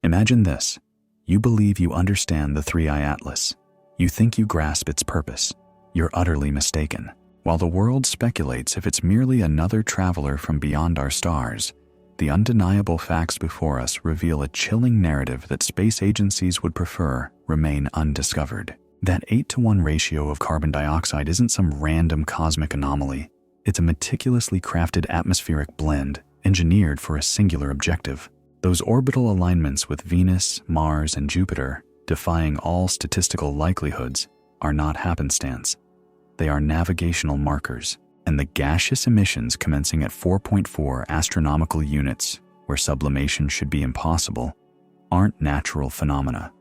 Imagine this. You believe you understand the three-eye atlas. You think you grasp its purpose. You're utterly mistaken. While the world speculates if it's merely another traveler from beyond our stars, the undeniable facts before us reveal a chilling narrative that space agencies would prefer remain undiscovered. That 8-to-1 ratio of carbon dioxide isn't some random cosmic anomaly. It's a meticulously crafted atmospheric blend engineered for a singular objective. Those orbital alignments with Venus, Mars, and Jupiter, defying all statistical likelihoods, are not happenstance. They are navigational markers, and the gaseous emissions commencing at 4.4 astronomical units, where sublimation should be impossible, aren't natural phenomena.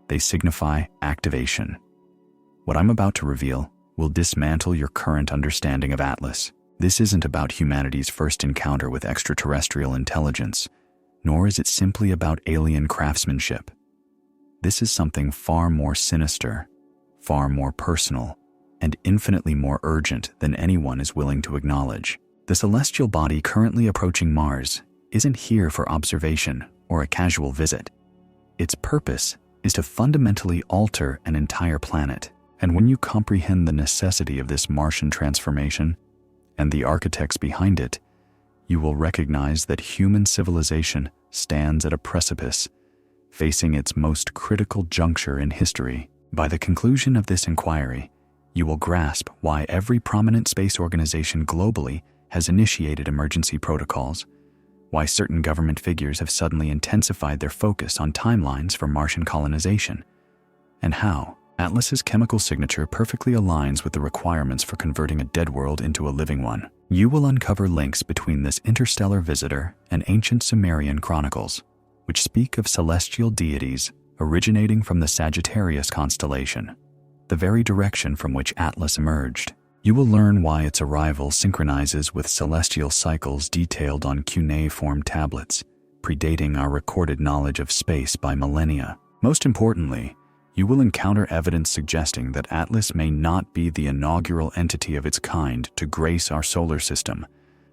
They signify activation. What I'm about to reveal will dismantle your current understanding of Atlas. This isn't about humanity's first encounter with extraterrestrial intelligence, nor is it simply about alien craftsmanship. This is something far more sinister, far more personal, and infinitely more urgent than anyone is willing to acknowledge. The celestial body currently approaching Mars isn't here for observation or a casual visit. Its purpose is to fundamentally alter an entire planet. And when you comprehend the necessity of this Martian transformation and the architects behind it, you will recognize that human civilization stands at a precipice, facing its most critical juncture in history. By the conclusion of this inquiry, you will grasp why every prominent space organization globally has initiated emergency protocols, why certain government figures have suddenly intensified their focus on timelines for Martian colonization, and how Atlas's chemical signature perfectly aligns with the requirements for converting a dead world into a living one. You will uncover links between this interstellar visitor and ancient Sumerian chronicles, which speak of celestial deities originating from the Sagittarius constellation, the very direction from which Atlas emerged. You will learn why its arrival synchronizes with celestial cycles detailed on cuneiform tablets, predating our recorded knowledge of space by millennia. Most importantly, you will encounter evidence suggesting that Atlas may not be the inaugural entity of its kind to grace our solar system,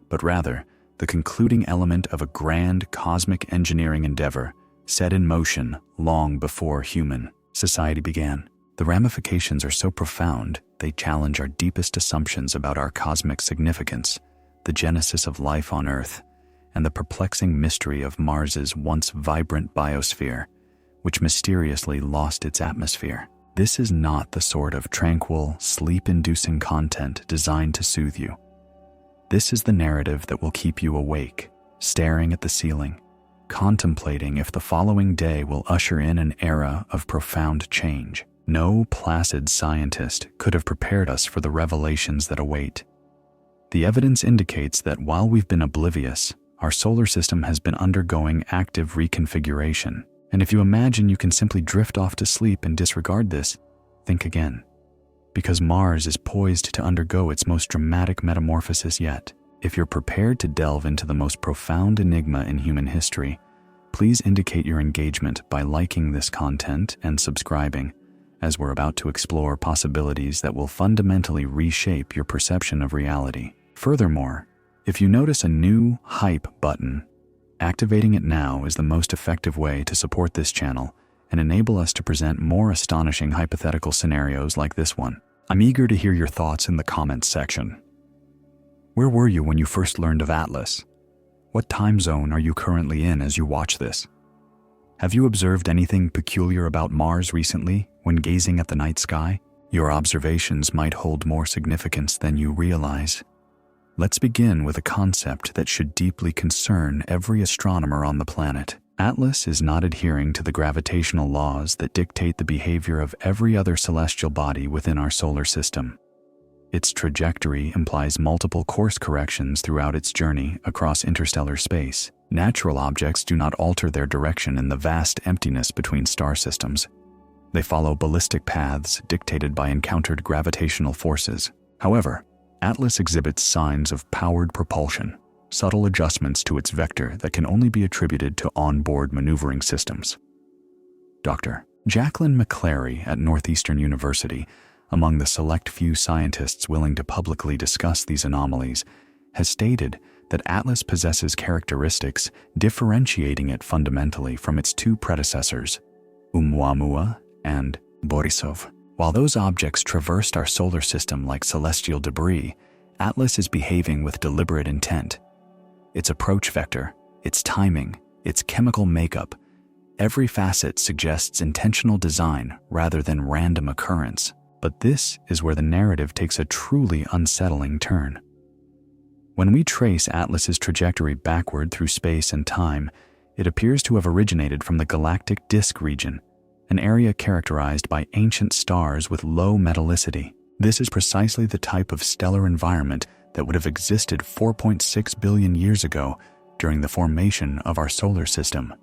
but rather the concluding element of a grand cosmic engineering endeavor set in motion long before human society began. The ramifications are so profound, they challenge our deepest assumptions about our cosmic significance, the genesis of life on Earth, and the perplexing mystery of Mars's once vibrant biosphere, which mysteriously lost its atmosphere. This is not the sort of tranquil, sleep-inducing content designed to soothe you. This is the narrative that will keep you awake, staring at the ceiling, contemplating if the following day will usher in an era of profound change. No placid scientist could have prepared us for the revelations that await. The evidence indicates that while we've been oblivious, our solar system has been undergoing active reconfiguration. And if you imagine you can simply drift off to sleep and disregard this, think again. Because Mars is poised to undergo its most dramatic metamorphosis yet. If you're prepared to delve into the most profound enigma in human history, please indicate your engagement by liking this content and subscribing, as we're about to explore possibilities that will fundamentally reshape your perception of reality. Furthermore, if you notice a new hype button, activating it now is the most effective way to support this channel and enable us to present more astonishing hypothetical scenarios like this one. I'm eager to hear your thoughts in the comments section. Where were you when you first learned of Atlas? What time zone are you currently in as you watch this? Have you observed anything peculiar about Mars recently when gazing at the night sky? Your observations might hold more significance than you realize. Let's begin with a concept that should deeply concern every astronomer on the planet. Atlas is not adhering to the gravitational laws that dictate the behavior of every other celestial body within our solar system. Its trajectory implies multiple course corrections throughout its journey across interstellar space. Natural objects do not alter their direction in the vast emptiness between star systems. They follow ballistic paths dictated by encountered gravitational forces. However, Atlas exhibits signs of powered propulsion, subtle adjustments to its vector that can only be attributed to onboard maneuvering systems. Dr. Jacqueline McClary at Northeastern University, among the select few scientists willing to publicly discuss these anomalies, has stated that Atlas possesses characteristics differentiating it fundamentally from its two predecessors, Oumuamua and Borisov. While those objects traversed our solar system like celestial debris, Atlas is behaving with deliberate intent. Its approach vector, its timing, its chemical makeup, every facet suggests intentional design rather than random occurrence. But this is where the narrative takes a truly unsettling turn. When we trace Atlas's trajectory backward through space and time, it appears to have originated from the galactic disk region, an area characterized by ancient stars with low metallicity. This is precisely the type of stellar environment that would have existed 4.6 billion years ago during the formation of our solar system.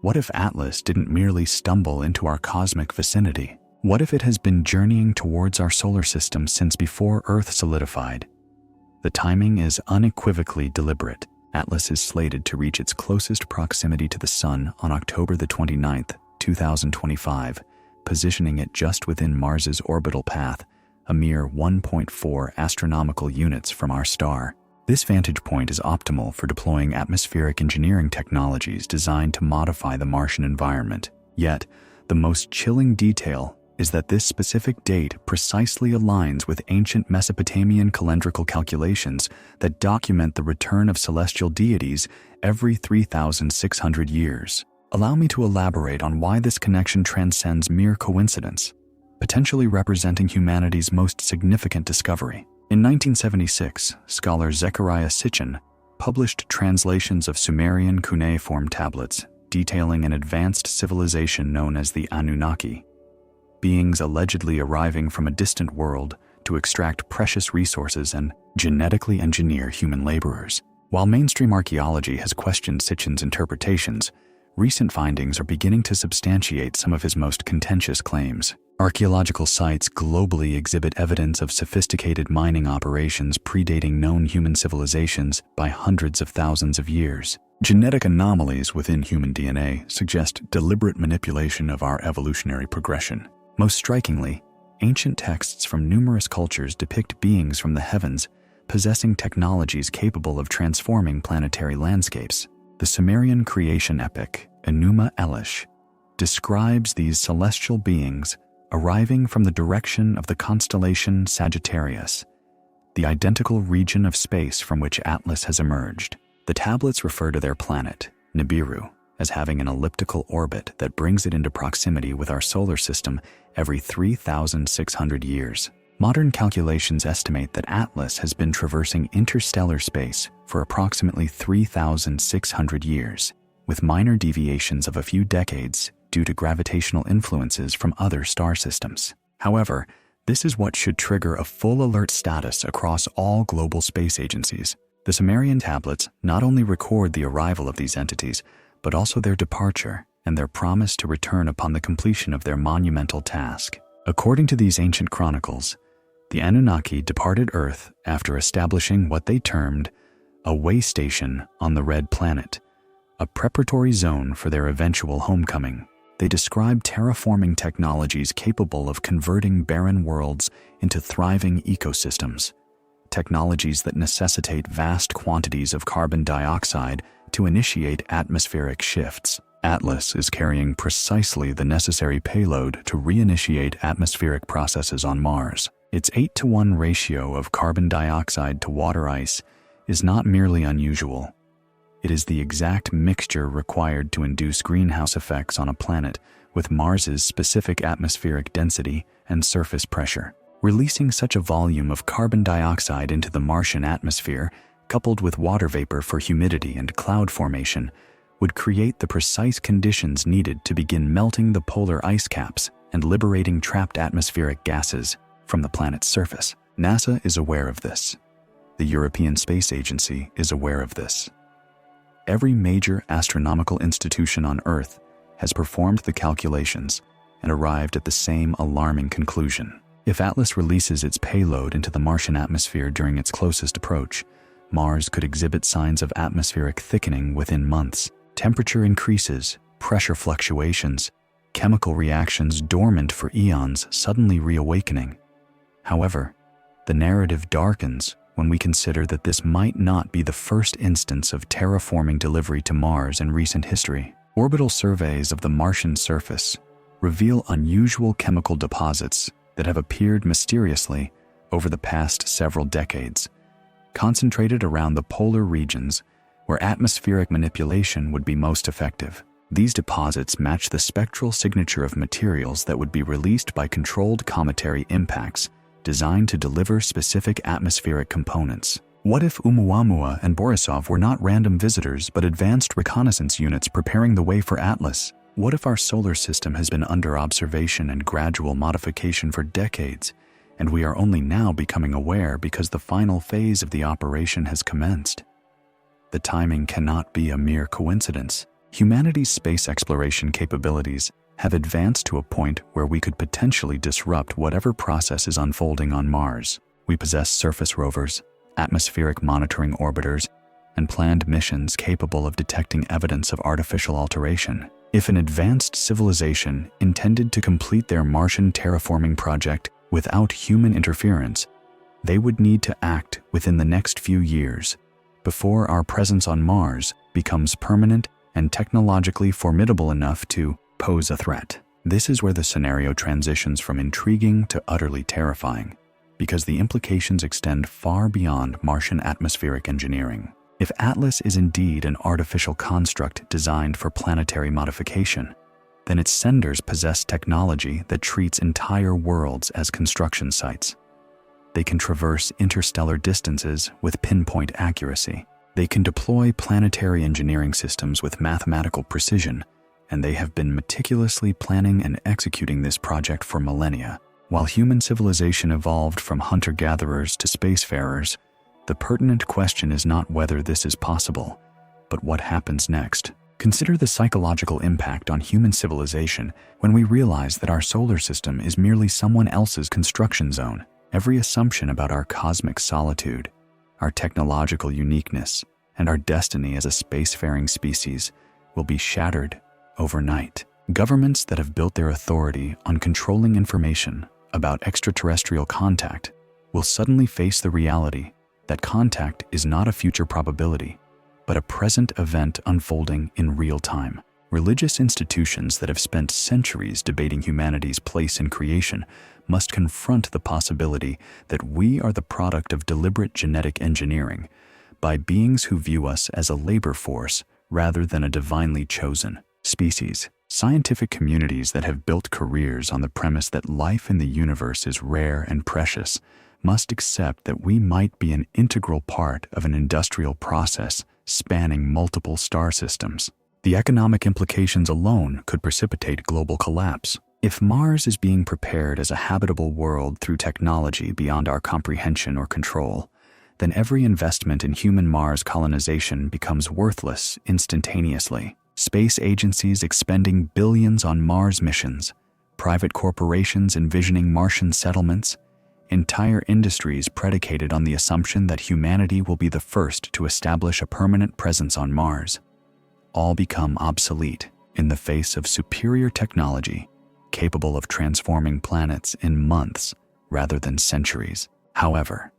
What if Atlas didn't merely stumble into our cosmic vicinity? What if it has been journeying towards our solar system since before Earth solidified? The timing is unequivocally deliberate. Atlas is slated to reach its closest proximity to the Sun on October the 29th, 2025, positioning it just within Mars's orbital path, a mere 1.4 astronomical units from our star. This vantage point is optimal for deploying atmospheric engineering technologies designed to modify the Martian environment. Yet, the most chilling detail is that this specific date precisely aligns with ancient Mesopotamian calendrical calculations that document the return of celestial deities every 3,600 years. Allow me to elaborate on why this connection transcends mere coincidence, potentially representing humanity's most significant discovery. In 1976, scholar Zechariah Sitchin published translations of Sumerian cuneiform tablets detailing an advanced civilization known as the Anunnaki, beings allegedly arriving from a distant world to extract precious resources and genetically engineer human laborers. While mainstream archaeology has questioned Sitchin's interpretations, recent findings are beginning to substantiate some of his most contentious claims. Archaeological sites globally exhibit evidence of sophisticated mining operations predating known human civilizations by hundreds of thousands of years. Genetic anomalies within human DNA suggest deliberate manipulation of our evolutionary progression. Most strikingly, ancient texts from numerous cultures depict beings from the heavens possessing technologies capable of transforming planetary landscapes. The Sumerian creation epic, Enuma Elish, describes these celestial beings arriving from the direction of the constellation Sagittarius, the identical region of space from which Atlas has emerged. The tablets refer to their planet, Nibiru, as having an elliptical orbit that brings it into proximity with our solar system every 3,600 years. Modern calculations estimate that Atlas has been traversing interstellar space for approximately 3,600 years, with minor deviations of a few decades due to gravitational influences from other star systems. However, this is what should trigger a full alert status across all global space agencies. The Sumerian tablets not only record the arrival of these entities, but also their departure and their promise to return upon the completion of their monumental task. According to these ancient chronicles, the Anunnaki departed Earth after establishing what they termed a way station on the Red Planet, a preparatory zone for their eventual homecoming. They described terraforming technologies capable of converting barren worlds into thriving ecosystems, technologies that necessitate vast quantities of carbon dioxide to initiate atmospheric shifts. Atlas is carrying precisely the necessary payload to reinitiate atmospheric processes on Mars. Its 8-to-1 ratio of carbon dioxide to water ice is not merely unusual. It is the exact mixture required to induce greenhouse effects on a planet with Mars's specific atmospheric density and surface pressure. Releasing such a volume of carbon dioxide into the Martian atmosphere, coupled with water vapor for humidity and cloud formation, would create the precise conditions needed to begin melting the polar ice caps and liberating trapped atmospheric gases from the planet's surface. NASA is aware of this. The European Space Agency is aware of this. Every major astronomical institution on Earth has performed the calculations and arrived at the same alarming conclusion. If Atlas releases its payload into the Martian atmosphere during its closest approach, Mars could exhibit signs of atmospheric thickening within months. Temperature increases, pressure fluctuations, chemical reactions dormant for eons suddenly reawakening. However, the narrative darkens when we consider that this might not be the first instance of terraforming delivery to Mars in recent history. Orbital surveys of the Martian surface reveal unusual chemical deposits that have appeared mysteriously over the past several decades, concentrated around the polar regions where atmospheric manipulation would be most effective. These deposits match the spectral signature of materials that would be released by controlled cometary impacts designed to deliver specific atmospheric components. What if Oumuamua and Borisov were not random visitors but advanced reconnaissance units preparing the way for Atlas? What if our solar system has been under observation and gradual modification for decades, and we are only now becoming aware because the final phase of the operation has commenced? The timing cannot be a mere coincidence. Humanity's space exploration capabilities have advanced to a point where we could potentially disrupt whatever process is unfolding on Mars. We possess surface rovers, atmospheric monitoring orbiters, and planned missions capable of detecting evidence of artificial alteration. If an advanced civilization intended to complete their Martian terraforming project without human interference, they would need to act within the next few years, before our presence on Mars becomes permanent and technologically formidable enough to pose a threat. This is where the scenario transitions from intriguing to utterly terrifying, because the implications extend far beyond Martian atmospheric engineering. If Atlas is indeed an artificial construct designed for planetary modification, then its senders possess technology that treats entire worlds as construction sites. They can traverse interstellar distances with pinpoint accuracy. They can deploy planetary engineering systems with mathematical precision, and they have been meticulously planning and executing this project for millennia. While human civilization evolved from hunter-gatherers to spacefarers, the pertinent question is not whether this is possible, but what happens next. Consider the psychological impact on human civilization when we realize that our solar system is merely someone else's construction zone. Every assumption about our cosmic solitude, our technological uniqueness, and our destiny as a spacefaring species will be shattered overnight. Governments that have built their authority on controlling information about extraterrestrial contact will suddenly face the reality that contact is not a future probability, but a present event unfolding in real time. Religious institutions that have spent centuries debating humanity's place in creation must confront the possibility that we are the product of deliberate genetic engineering by beings who view us as a labor force rather than a divinely chosen species. Scientific communities that have built careers on the premise that life in the universe is rare and precious must accept that we might be an integral part of an industrial process spanning multiple star systems. The economic implications alone could precipitate global collapse. If Mars is being prepared as a habitable world through technology beyond our comprehension or control, then every investment in human Mars colonization becomes worthless instantaneously. Space agencies expending billions on Mars missions, private corporations envisioning Martian settlements, entire industries predicated on the assumption that humanity will be the first to establish a permanent presence on Mars, all become obsolete in the face of superior technology capable of transforming planets in months rather than centuries. However,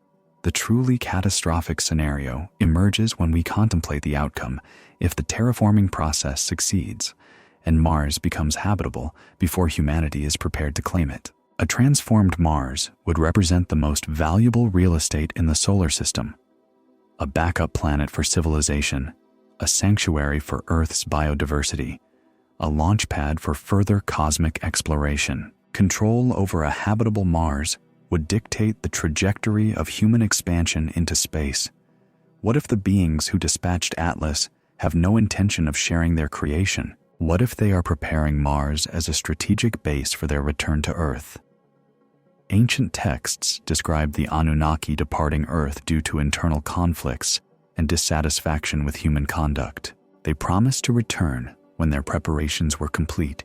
the truly catastrophic scenario emerges when we contemplate the outcome if the terraforming process succeeds and Mars becomes habitable before humanity is prepared to claim it. A transformed Mars would represent the most valuable real estate in the solar system, a backup planet for civilization, a sanctuary for Earth's biodiversity, a launch pad for further cosmic exploration. Control over a habitable Mars would dictate the trajectory of human expansion into space. What if the beings who dispatched Atlas have no intention of sharing their creation? What if they are preparing Mars as a strategic base for their return to Earth? Ancient texts describe the Anunnaki departing Earth due to internal conflicts and dissatisfaction with human conduct. They promised to return when their preparations were complete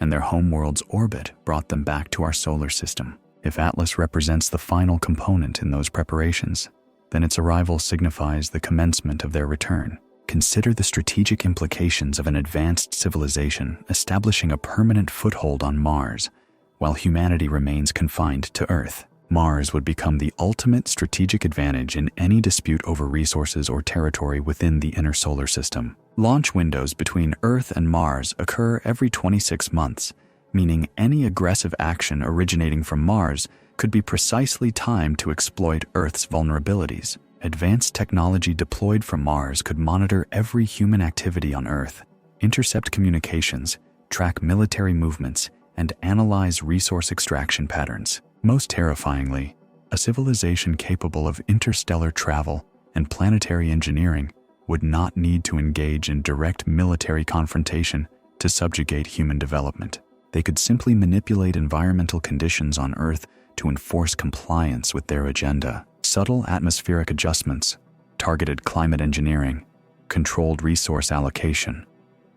and their homeworld's orbit brought them back to our solar system. If Atlas represents the final component in those preparations, then its arrival signifies the commencement of their return. Consider the strategic implications of an advanced civilization establishing a permanent foothold on Mars while humanity remains confined to Earth. Mars would become the ultimate strategic advantage in any dispute over resources or territory within the inner solar system. Launch windows between Earth and Mars occur every 26 months, meaning any aggressive action originating from Mars could be precisely timed to exploit Earth's vulnerabilities. Advanced technology deployed from Mars could monitor every human activity on Earth, intercept communications, track military movements, and analyze resource extraction patterns. Most terrifyingly, a civilization capable of interstellar travel and planetary engineering would not need to engage in direct military confrontation to subjugate human development. They could simply manipulate environmental conditions on Earth to enforce compliance with their agenda. Subtle atmospheric adjustments, targeted climate engineering, controlled resource allocation,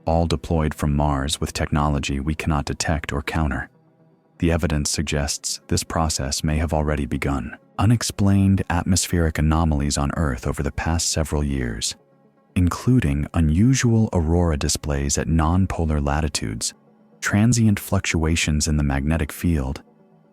all deployed from Mars with technology we cannot detect or counter. The evidence suggests this process may have already begun. Unexplained atmospheric anomalies on Earth over the past several years, including unusual aurora displays at non-polar latitudes, transient fluctuations in the magnetic field,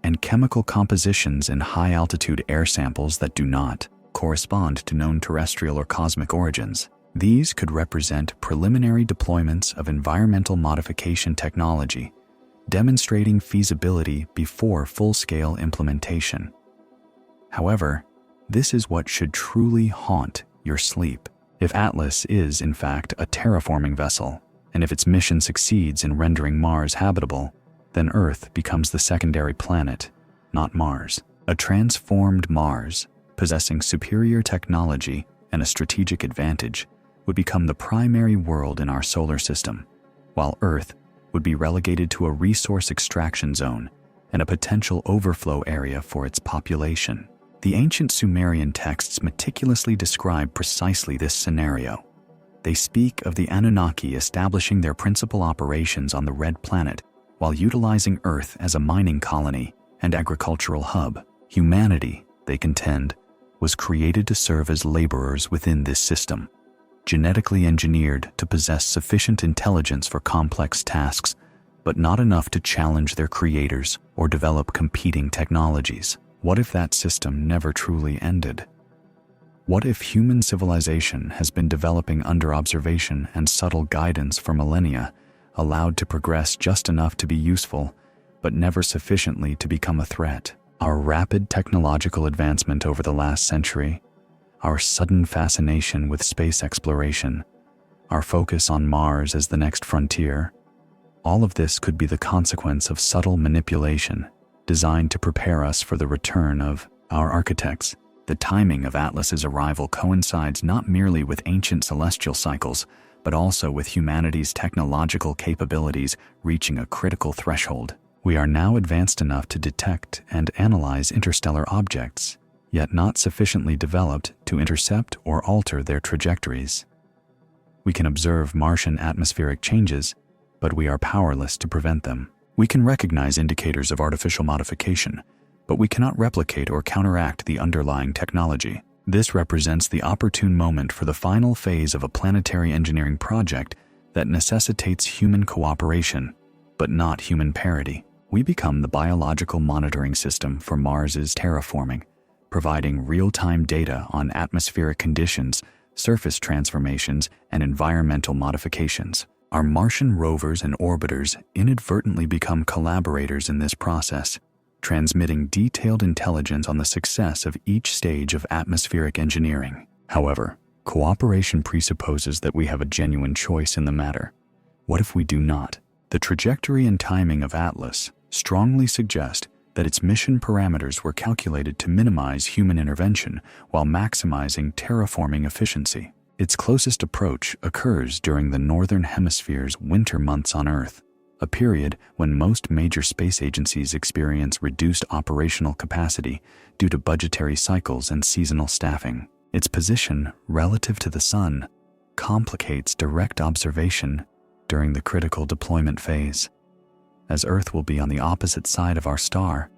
and chemical compositions in high-altitude air samples that do not correspond to known terrestrial or cosmic origins. These could represent preliminary deployments of environmental modification technology, demonstrating feasibility before full-scale implementation. However, this is what should truly haunt your sleep. If Atlas is, in fact, a terraforming vessel, and if its mission succeeds in rendering Mars habitable, then Earth becomes the secondary planet, not Mars. A transformed Mars, possessing superior technology and a strategic advantage, would become the primary world in our solar system, while Earth would be relegated to a resource extraction zone and a potential overflow area for its population. The ancient Sumerian texts meticulously describe precisely this scenario. They speak of the Anunnaki establishing their principal operations on the Red Planet while utilizing Earth as a mining colony and agricultural hub. Humanity, they contend, was created to serve as laborers within this system, genetically engineered to possess sufficient intelligence for complex tasks, but not enough to challenge their creators or develop competing technologies. What if that system never truly ended? What if human civilization has been developing under observation and subtle guidance for millennia, allowed to progress just enough to be useful, but never sufficiently to become a threat? Our rapid technological advancement over the last century, our sudden fascination with space exploration, our focus on Mars as the next frontier, all of this could be the consequence of subtle manipulation designed to prepare us for the return of our architects. The timing of Atlas's arrival coincides not merely with ancient celestial cycles, but also with humanity's technological capabilities reaching a critical threshold. We are now advanced enough to detect and analyze interstellar objects, yet not sufficiently developed to intercept or alter their trajectories. We can observe Martian atmospheric changes, but we are powerless to prevent them. We can recognize indicators of artificial modification, but we cannot replicate or counteract the underlying technology. This represents the opportune moment for the final phase of a planetary engineering project that necessitates human cooperation, but not human parity. We become the biological monitoring system for Mars's terraforming, providing real-time data on atmospheric conditions, surface transformations, and environmental modifications. Our Martian rovers and orbiters inadvertently become collaborators in this process, transmitting detailed intelligence on the success of each stage of atmospheric engineering. However, cooperation presupposes that we have a genuine choice in the matter. What if we do not? The trajectory and timing of Atlas strongly suggest that its mission parameters were calculated to minimize human intervention while maximizing terraforming efficiency. Its closest approach occurs during the Northern Hemisphere's winter months on Earth, a period when most major space agencies experience reduced operational capacity due to budgetary cycles and seasonal staffing. Its position relative to the Sun complicates direct observation during the critical deployment phase, as Earth will be on the opposite side of our star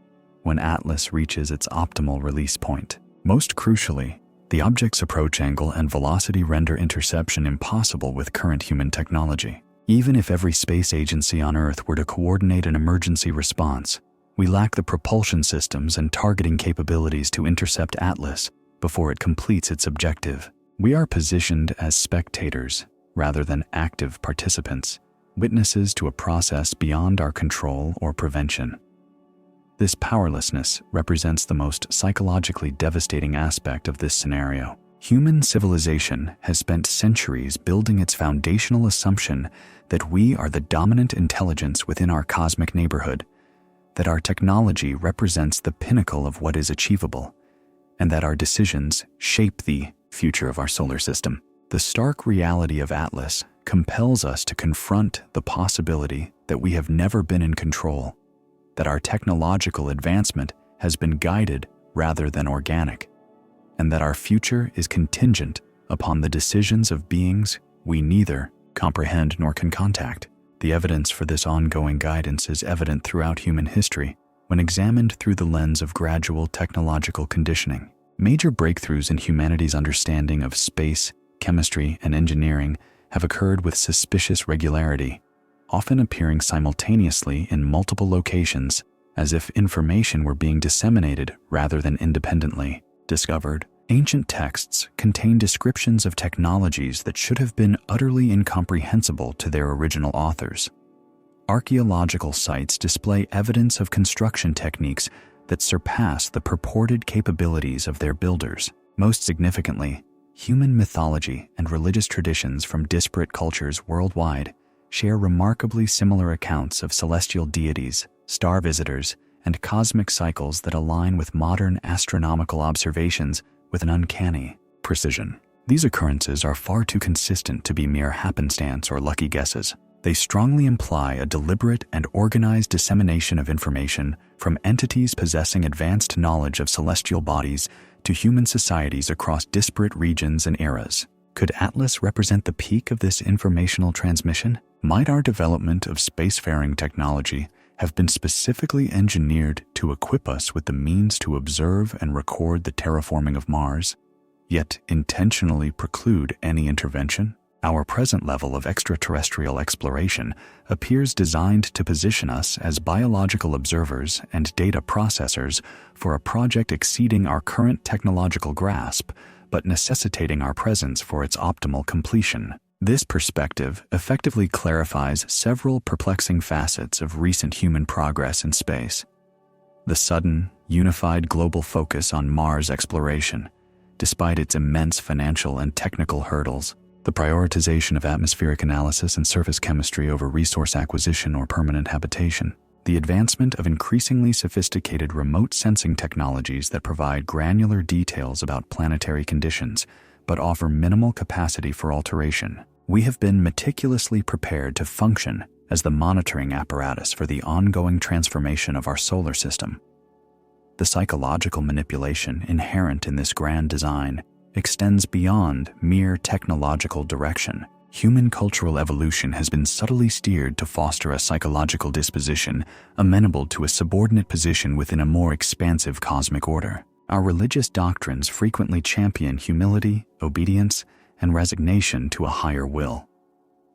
when Atlas reaches its optimal release point. Most crucially, the object's approach angle and velocity render interception impossible with current human technology. Even if every space agency on Earth were to coordinate an emergency response, We lack the propulsion systems and targeting capabilities to intercept Atlas before it completes its objective. We are positioned as spectators rather than active participants, witnesses to a process beyond our control or prevention. This powerlessness represents the most psychologically devastating aspect of this scenario. Human civilization has spent centuries building its foundational assumption that we are the dominant intelligence within our cosmic neighborhood, that our technology represents the pinnacle of what is achievable, and that our decisions shape the future of our solar system. The stark reality of Atlas compels us to confront the possibility that we have never been in control, that our technological advancement has been guided rather than organic, and that our future is contingent upon the decisions of beings we neither comprehend nor can contact. The evidence for this ongoing guidance is evident throughout human history when examined through the lens of gradual technological conditioning. Major breakthroughs in humanity's understanding of space, chemistry, and engineering have occurred with suspicious regularity, often appearing simultaneously in multiple locations, as if information were being disseminated rather than independently discovered. Ancient texts contain descriptions of technologies that should have been utterly incomprehensible to their original authors. Archaeological sites display evidence of construction techniques that surpass the purported capabilities of their builders. Most significantly, human mythology and religious traditions from disparate cultures worldwide share remarkably similar accounts of celestial deities, star visitors, and cosmic cycles that align with modern astronomical observations with an uncanny precision. These occurrences are far too consistent to be mere happenstance or lucky guesses. They strongly imply a deliberate and organized dissemination of information from entities possessing advanced knowledge of celestial bodies to human societies across disparate regions and eras. Could Atlas represent the peak of this informational transmission? Might our development of spacefaring technology have been specifically engineered to equip us with the means to observe and record the terraforming of Mars, yet intentionally preclude any intervention? Our present level of extraterrestrial exploration appears designed to position us as biological observers and data processors for a project exceeding our current technological grasp, but necessitating our presence for its optimal completion. This perspective effectively clarifies several perplexing facets of recent human progress in space. The sudden, unified global focus on Mars exploration, despite its immense financial and technical hurdles, the prioritization of atmospheric analysis and surface chemistry over resource acquisition or permanent habitation, the advancement of increasingly sophisticated remote sensing technologies that provide granular details about planetary conditions but offer minimal capacity for alteration. We have been meticulously prepared to function as the monitoring apparatus for the ongoing transformation of our solar system. The psychological manipulation inherent in this grand design extends beyond mere technological direction. Human cultural evolution has been subtly steered to foster a psychological disposition amenable to a subordinate position within a more expansive cosmic order. Our religious doctrines frequently champion humility, obedience, and resignation to a higher will.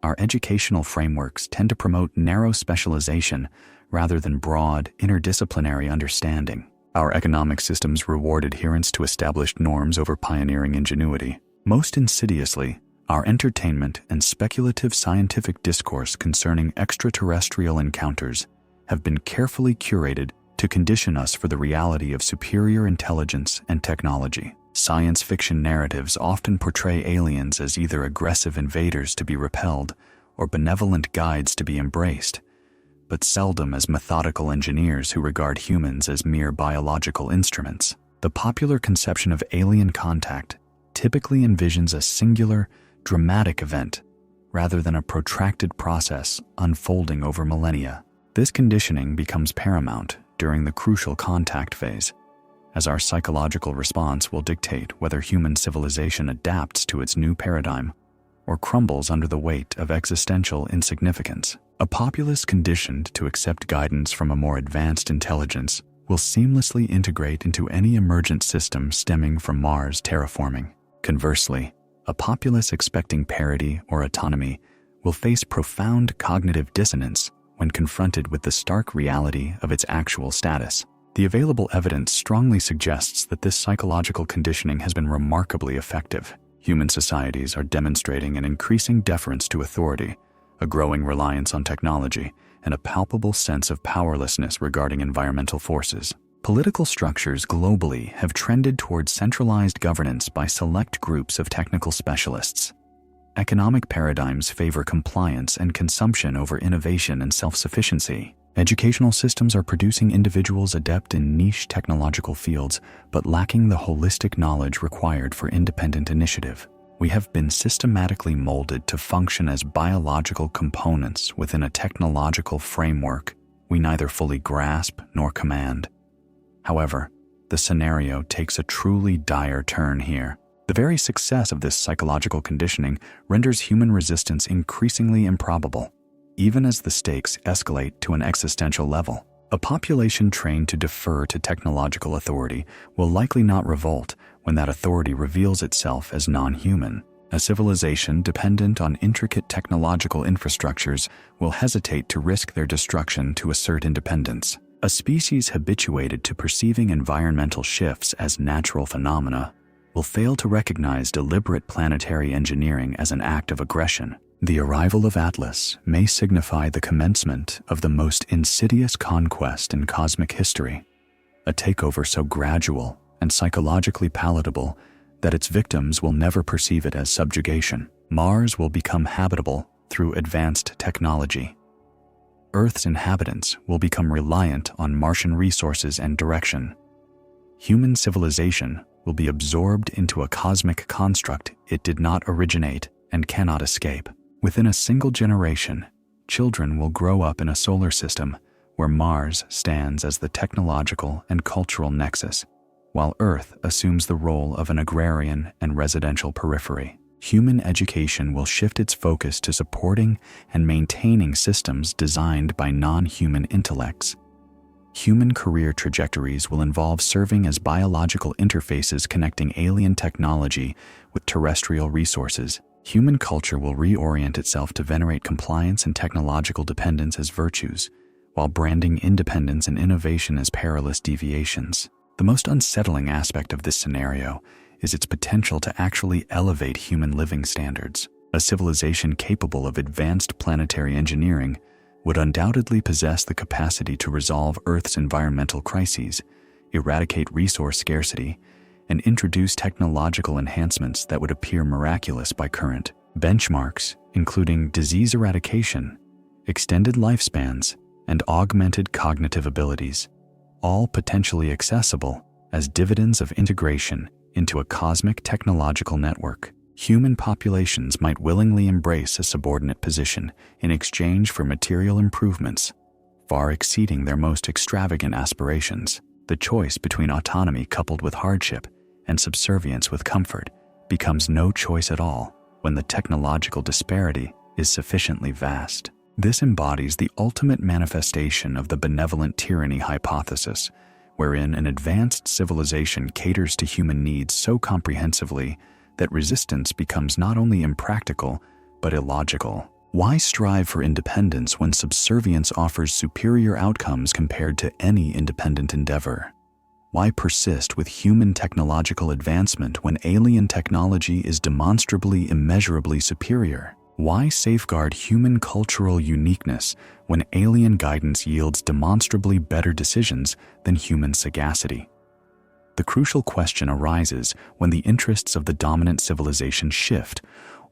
Our educational frameworks tend to promote narrow specialization rather than broad, interdisciplinary understanding. Our economic systems reward adherence to established norms over pioneering ingenuity. Most insidiously, our entertainment and speculative scientific discourse concerning extraterrestrial encounters have been carefully curated to condition us for the reality of superior intelligence and technology. Science fiction narratives often portray aliens as either aggressive invaders to be repelled or benevolent guides to be embraced, but seldom as methodical engineers who regard humans as mere biological instruments. The popular conception of alien contact typically envisions a singular, dramatic event rather than a protracted process unfolding over millennia. This conditioning becomes paramount during the crucial contact phase, as our psychological response will dictate whether human civilization adapts to its new paradigm or crumbles under the weight of existential insignificance. A populace conditioned to accept guidance from a more advanced intelligence will seamlessly integrate into any emergent system stemming from Mars terraforming. Conversely, a populace expecting parity or autonomy will face profound cognitive dissonance when confronted with the stark reality of its actual status. The available evidence strongly suggests that this psychological conditioning has been remarkably effective. Human societies are demonstrating an increasing deference to authority, a growing reliance on technology, and a palpable sense of powerlessness regarding environmental forces. Political structures globally have trended towards centralized governance by select groups of technical specialists. Economic paradigms favor compliance and consumption over innovation and self-sufficiency. Educational systems are producing individuals adept in niche technological fields, but lacking the holistic knowledge required for independent initiative. We have been systematically molded to function as biological components within a technological framework we neither fully grasp nor command. However, the scenario takes a truly dire turn here. The very success of this psychological conditioning renders human resistance increasingly improbable, even as the stakes escalate to an existential level. A population trained to defer to technological authority will likely not revolt when that authority reveals itself as non-human. A civilization dependent on intricate technological infrastructures will hesitate to risk their destruction to assert independence. A species habituated to perceiving environmental shifts as natural phenomena will fail to recognize deliberate planetary engineering as an act of aggression. The arrival of Atlas may signify the commencement of the most insidious conquest in cosmic history, a takeover so gradual and psychologically palatable that its victims will never perceive it as subjugation. Mars will become habitable through advanced technology. Earth's inhabitants will become reliant on Martian resources and direction. Human civilization will be absorbed into a cosmic construct it did not originate and cannot escape. Within a single generation, children will grow up in a solar system where Mars stands as the technological and cultural nexus, while Earth assumes the role of an agrarian and residential periphery. Human education will shift its focus to supporting and maintaining systems designed by non-human intellects. Human career trajectories will involve serving as biological interfaces connecting alien technology with terrestrial resources. Human culture will reorient itself to venerate compliance and technological dependence as virtues, while branding independence and innovation as perilous deviations. The most unsettling aspect of this scenario is its potential to actually elevate human living standards. A civilization capable of advanced planetary engineering would undoubtedly possess the capacity to resolve Earth's environmental crises, eradicate resource scarcity, and introduce technological enhancements that would appear miraculous by current benchmarks, including disease eradication, extended lifespans, and augmented cognitive abilities, all potentially accessible as dividends of integration into a cosmic technological network. Human populations might willingly embrace a subordinate position in exchange for material improvements, far exceeding their most extravagant aspirations. The choice between autonomy coupled with hardship and subservience with comfort becomes no choice at all when the technological disparity is sufficiently vast. This embodies the ultimate manifestation of the benevolent tyranny hypothesis, wherein an advanced civilization caters to human needs so comprehensively that resistance becomes not only impractical, but illogical. Why strive for independence when subservience offers superior outcomes compared to any independent endeavor? Why persist with human technological advancement when alien technology is demonstrably immeasurably superior? Why safeguard human cultural uniqueness when alien guidance yields demonstrably better decisions than human sagacity? The crucial question arises when the interests of the dominant civilization shift,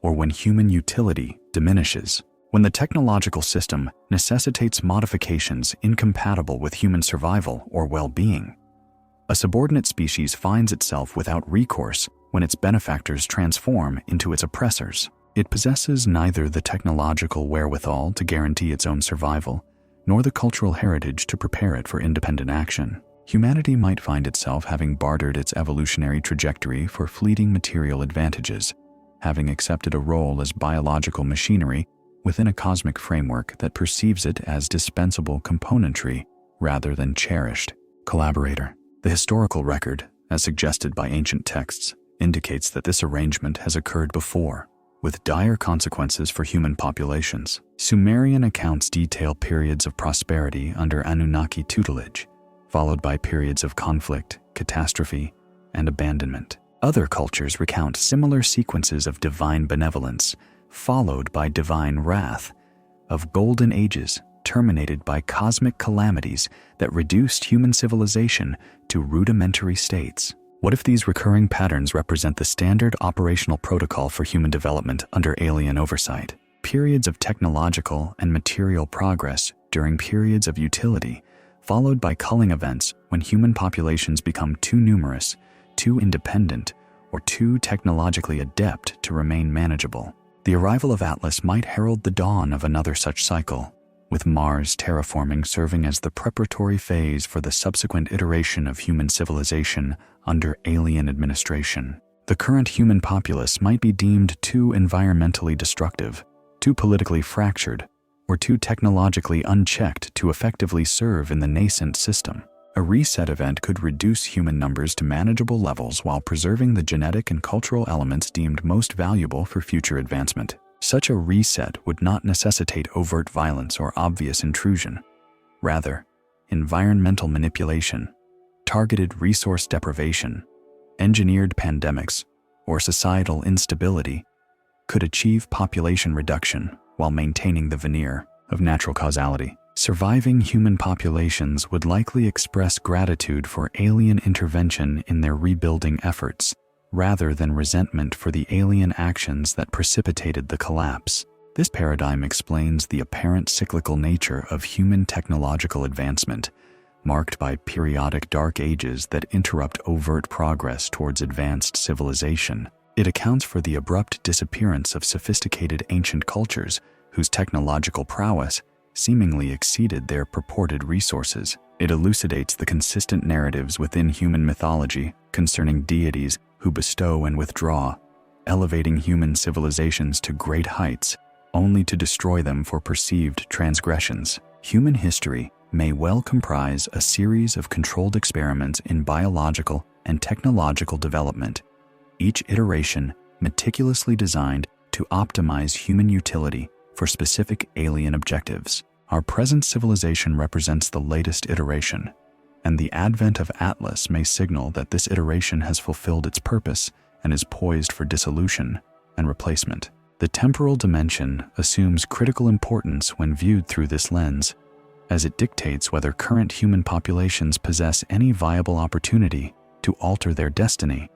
or when human utility diminishes. When the technological system necessitates modifications incompatible with human survival or well-being. A subordinate species finds itself without recourse when its benefactors transform into its oppressors. It possesses neither the technological wherewithal to guarantee its own survival, nor the cultural heritage to prepare it for independent action. Humanity might find itself having bartered its evolutionary trajectory for fleeting material advantages, having accepted a role as biological machinery within a cosmic framework that perceives it as dispensable componentry rather than cherished collaborator. The historical record, as suggested by ancient texts, indicates that this arrangement has occurred before. with dire consequences for human populations. Sumerian accounts detail periods of prosperity under Anunnaki tutelage, followed by periods of conflict, catastrophe, and abandonment. Other cultures recount similar sequences of divine benevolence, followed by divine wrath, of golden ages terminated by cosmic calamities that reduced human civilization to rudimentary states. What if these recurring patterns represent the standard operational protocol for human development under alien oversight? Periods of technological and material progress during periods of utility, followed by culling events when human populations become too numerous, too independent, or too technologically adept to remain manageable. The arrival of Atlas might herald the dawn of another such cycle, with Mars terraforming serving as the preparatory phase for the subsequent iteration of human civilization under alien administration. The current human populace might be deemed too environmentally destructive, too politically fractured, or too technologically unchecked to effectively serve in the nascent system. A reset event could reduce human numbers to manageable levels while preserving the genetic and cultural elements deemed most valuable for future advancement. Such a reset would not necessitate overt violence or obvious intrusion. Rather, environmental manipulation, targeted resource deprivation, engineered pandemics, or societal instability could achieve population reduction while maintaining the veneer of natural causality. Surviving human populations would likely express gratitude for alien intervention in their rebuilding efforts, rather than resentment for the alien actions that precipitated the collapse. This paradigm explains the apparent cyclical nature of human technological advancement, marked by periodic dark ages that interrupt overt progress towards advanced civilization. It accounts for the abrupt disappearance of sophisticated ancient cultures whose technological prowess seemingly exceeded their purported resources. It elucidates the consistent narratives within human mythology concerning deities who bestow and withdraw, elevating human civilizations to great heights, only to destroy them for perceived transgressions. Human history may well comprise a series of controlled experiments in biological and technological development, each iteration meticulously designed to optimize human utility for specific alien objectives. Our present civilization represents the latest iteration, and the advent of Atlas may signal that this iteration has fulfilled its purpose and is poised for dissolution and replacement. The temporal dimension assumes critical importance when viewed through this lens, as it dictates whether current human populations possess any viable opportunity to alter their destiny,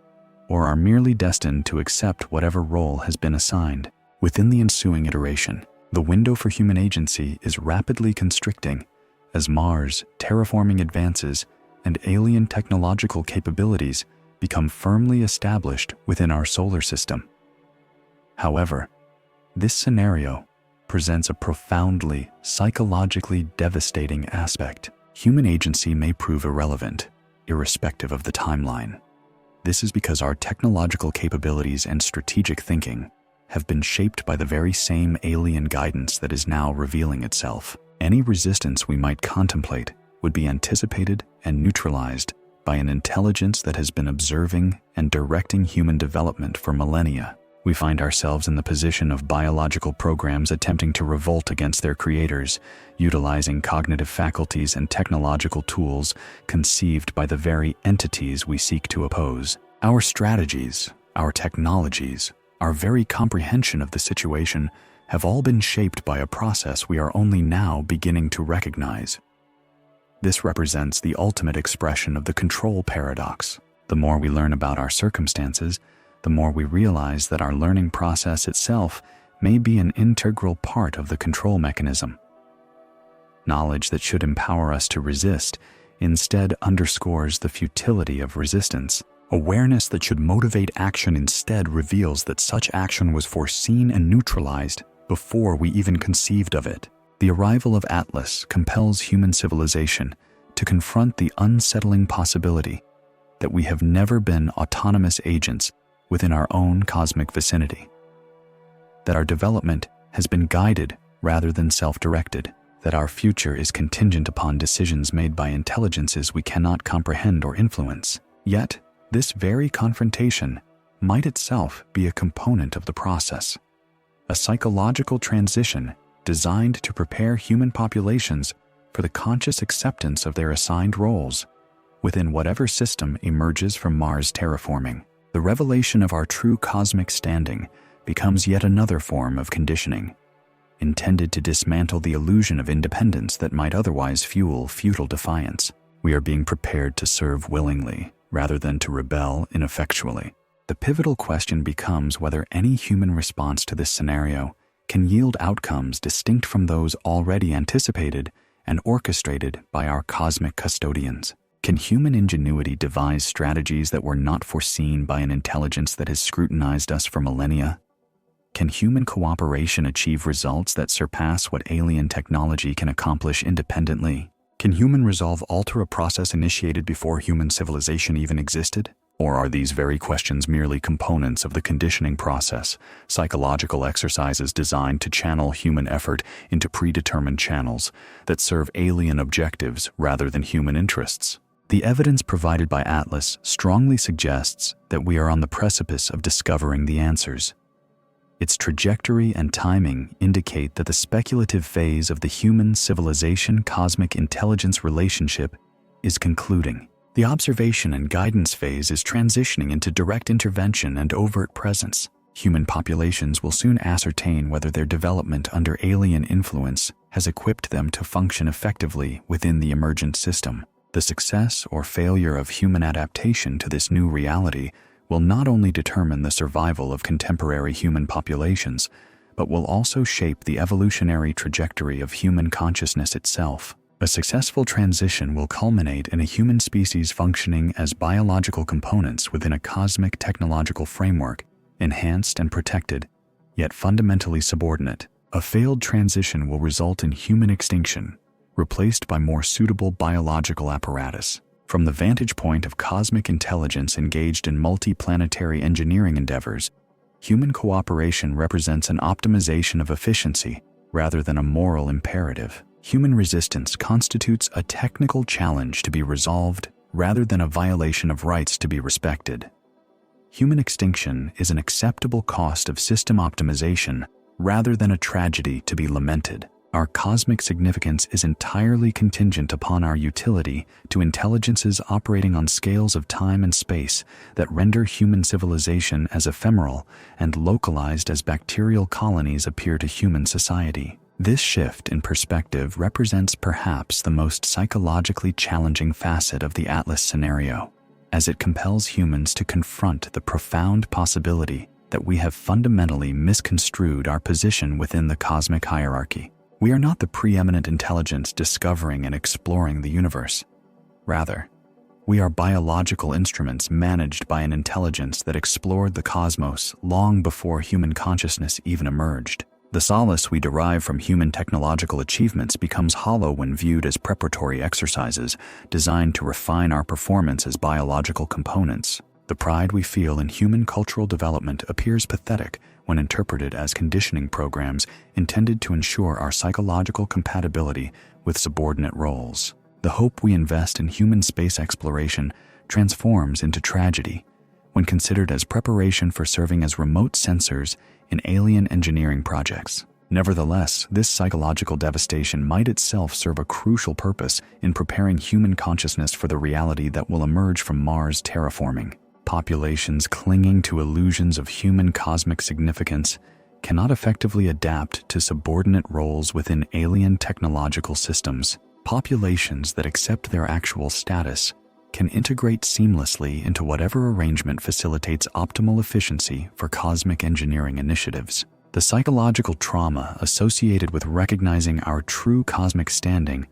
or are merely destined to accept whatever role has been assigned. Within the ensuing iteration, the window for human agency is rapidly constricting as Mars terraforming advances and alien technological capabilities become firmly established within our solar system. However, this scenario presents a profoundly psychologically devastating aspect. Human agency may prove irrelevant, irrespective of the timeline. This is because our technological capabilities and strategic thinking have been shaped by the very same alien guidance that is now revealing itself. Any resistance we might contemplate would be anticipated and neutralized by an intelligence that has been observing and directing human development for millennia. We find ourselves in the position of biological programs attempting to revolt against their creators, utilizing cognitive faculties and technological tools conceived by the very entities we seek to oppose. Our strategies, our technologies, our very comprehension of the situation have all been shaped by a process we are only now beginning to recognize. This represents the ultimate expression of the control paradox. The more we learn about our circumstances, the more we realize that our learning process itself may be an integral part of the control mechanism. Knowledge that should empower us to resist instead underscores the futility of resistance. Awareness that should motivate action instead reveals that such action was foreseen and neutralized before we even conceived of it. The arrival of Atlas compels human civilization to confront the unsettling possibility that we have never been autonomous agents within our own cosmic vicinity, that our development has been guided rather than self-directed, that our future is contingent upon decisions made by intelligences we cannot comprehend or influence. Yet, this very confrontation might itself be a component of the process. a psychological transition designed to prepare human populations for the conscious acceptance of their assigned roles within whatever system emerges from Mars terraforming. The revelation of our true cosmic standing becomes yet another form of conditioning, intended to dismantle the illusion of independence that might otherwise fuel futile defiance. We are being prepared to serve willingly rather than to rebel ineffectually. The pivotal question becomes whether any human response to this scenario can yield outcomes distinct from those already anticipated and orchestrated by our cosmic custodians. Can human ingenuity devise strategies that were not foreseen by an intelligence that has scrutinized us for millennia? Can human cooperation achieve results that surpass what alien technology can accomplish independently? Can human resolve alter a process initiated before human civilization even existed? Or are these very questions merely components of the conditioning process, psychological exercises designed to channel human effort into predetermined channels that serve alien objectives rather than human interests? The evidence provided by Atlas strongly suggests that we are on the precipice of discovering the answers. Its trajectory and timing indicate that the speculative phase of the human civilization-cosmic intelligence relationship is concluding. The observation and guidance phase is transitioning into direct intervention and overt presence. Human populations will soon ascertain whether their development under alien influence has equipped them to function effectively within the emergent system. The success or failure of human adaptation to this new reality will not only determine the survival of contemporary human populations, but will also shape the evolutionary trajectory of human consciousness itself. A successful transition will culminate in a human species functioning as biological components within a cosmic technological framework, enhanced and protected, yet fundamentally subordinate. A failed transition will result in human extinction, replaced by more suitable biological apparatus. From the vantage point of cosmic intelligence engaged in multi-planetary engineering endeavors, human cooperation represents an optimization of efficiency rather than a moral imperative. Human resistance constitutes a technical challenge to be resolved rather than a violation of rights to be respected. Human extinction is an acceptable cost of system optimization rather than a tragedy to be lamented. Our cosmic significance is entirely contingent upon our utility to intelligences operating on scales of time and space that render human civilization as ephemeral and localized as bacterial colonies appear to human society. This shift in perspective represents perhaps the most psychologically challenging facet of the Atlas scenario, as it compels humans to confront the profound possibility that we have fundamentally misconstrued our position within the cosmic hierarchy. We are not the preeminent intelligence discovering and exploring the universe. Rather, we are biological instruments managed by an intelligence that explored the cosmos long before human consciousness even emerged. The solace we derive from human technological achievements becomes hollow when viewed as preparatory exercises designed to refine our performance as biological components. The pride we feel in human cultural development appears pathetic when interpreted as conditioning programs intended to ensure our psychological compatibility with subordinate roles. The hope we invest in human space exploration transforms into tragedy when considered as preparation for serving as remote sensors in alien engineering projects. Nevertheless, this psychological devastation might itself serve a crucial purpose in preparing human consciousness for the reality that will emerge from Mars terraforming. Populations clinging to illusions of human cosmic significance cannot effectively adapt to subordinate roles within alien technological systems. Populations that accept their actual status can integrate seamlessly into whatever arrangement facilitates optimal efficiency for cosmic engineering initiatives. The psychological trauma associated with recognizing our true cosmic standing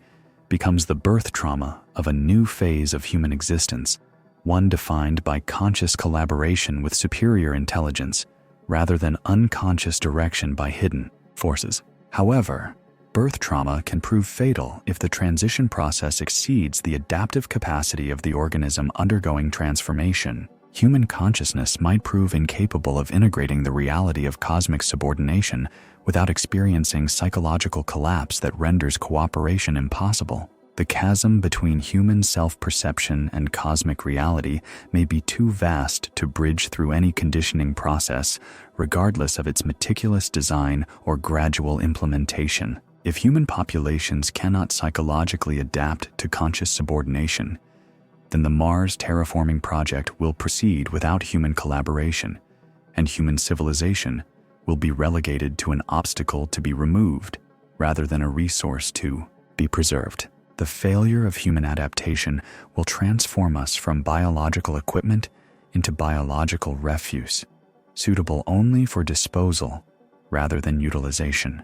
becomes the birth trauma of a new phase of human existence, one defined by conscious collaboration with superior intelligence rather than unconscious direction by hidden forces. However, birth trauma can prove fatal if the transition process exceeds the adaptive capacity of the organism undergoing transformation. Human consciousness might prove incapable of integrating the reality of cosmic subordination without experiencing psychological collapse that renders cooperation impossible. The chasm between human self-perception and cosmic reality may be too vast to bridge through any conditioning process, regardless of its meticulous design or gradual implementation. If human populations cannot psychologically adapt to conscious subordination, then the Mars terraforming project will proceed without human collaboration, and human civilization will be relegated to an obstacle to be removed rather than a resource to be preserved. The failure of human adaptation will transform us from biological equipment into biological refuse, suitable only for disposal rather than utilization.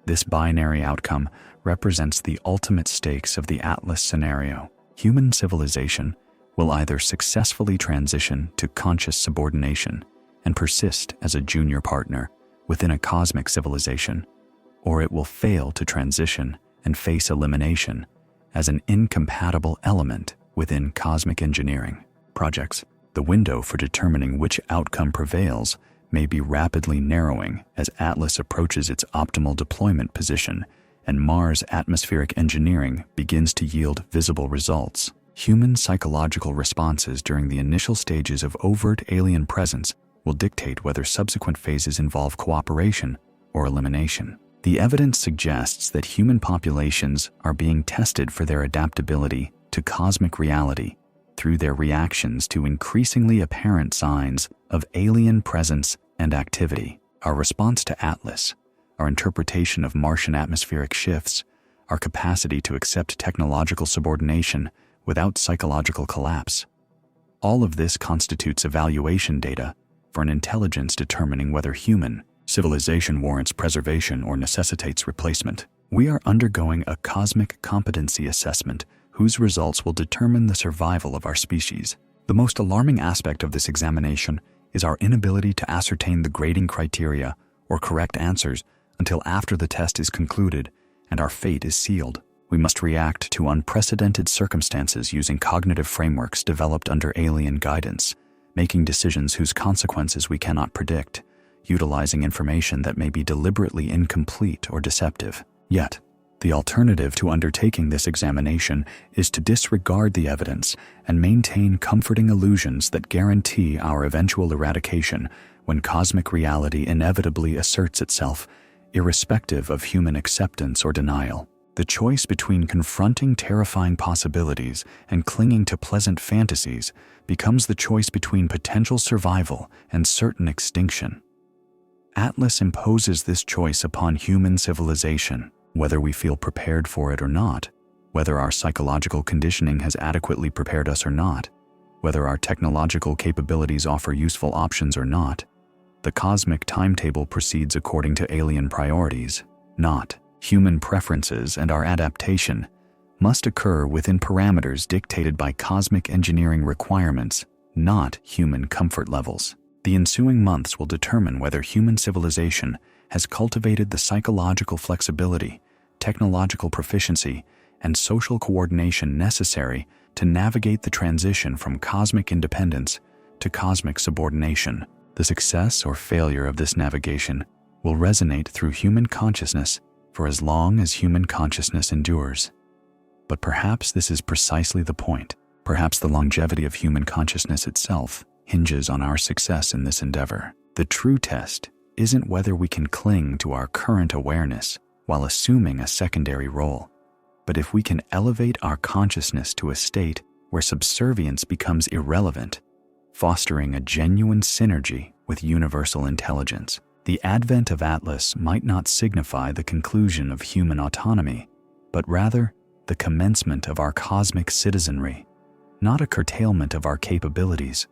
This binary outcome represents the ultimate stakes of the Atlas scenario. Human civilization will either successfully transition to conscious subordination and persist as a junior partner within a cosmic civilization, or it will fail to transition and face elimination as an incompatible element within cosmic engineering projects. The window for determining which outcome prevails may be rapidly narrowing as Atlas approaches its optimal deployment position and Mars atmospheric engineering begins to yield visible results. Human psychological responses during the initial stages of overt alien presence will dictate whether subsequent phases involve cooperation or elimination. The evidence suggests that human populations are being tested for their adaptability to cosmic reality through their reactions to increasingly apparent signs of alien presence and activity. Our response to Atlas, our interpretation of Martian atmospheric shifts, our capacity to accept technological subordination without psychological collapse, all of this constitutes evaluation data for an intelligence determining whether human civilization warrants preservation or necessitates replacement. We are undergoing a cosmic competency assessment whose results will determine the survival of our species. The most alarming aspect of this examination is our inability to ascertain the grading criteria or correct answers until after the test is concluded and our fate is sealed. We must react to unprecedented circumstances using cognitive frameworks developed under alien guidance, making decisions whose consequences we cannot predict, utilizing information that may be deliberately incomplete or deceptive. Yet, the alternative to undertaking this examination is to disregard the evidence and maintain comforting illusions that guarantee our eventual eradication when cosmic reality inevitably asserts itself, irrespective of human acceptance or denial. The choice between confronting terrifying possibilities and clinging to pleasant fantasies becomes the choice between potential survival and certain extinction. Atlas imposes this choice upon human civilization, whether we feel prepared for it or not, whether our psychological conditioning has adequately prepared us or not, whether our technological capabilities offer useful options or not. The cosmic timetable proceeds according to alien priorities, not human preferences, and our adaptation must occur within parameters dictated by cosmic engineering requirements, not human comfort levels. The ensuing months will determine whether human civilization has cultivated the psychological flexibility, technological proficiency, and social coordination necessary to navigate the transition from cosmic independence to cosmic subordination. The success or failure of this navigation will resonate through human consciousness for as long as human consciousness endures. But perhaps this is precisely the point. Perhaps the longevity of human consciousness itself hinges on our success in this endeavor. The true test isn't whether we can cling to our current awareness while assuming a secondary role, but if we can elevate our consciousness to a state where subservience becomes irrelevant, fostering a genuine synergy with universal intelligence. The advent of Atlas might not signify the conclusion of human autonomy, but rather the commencement of our cosmic citizenry, not a curtailment of our capabilities,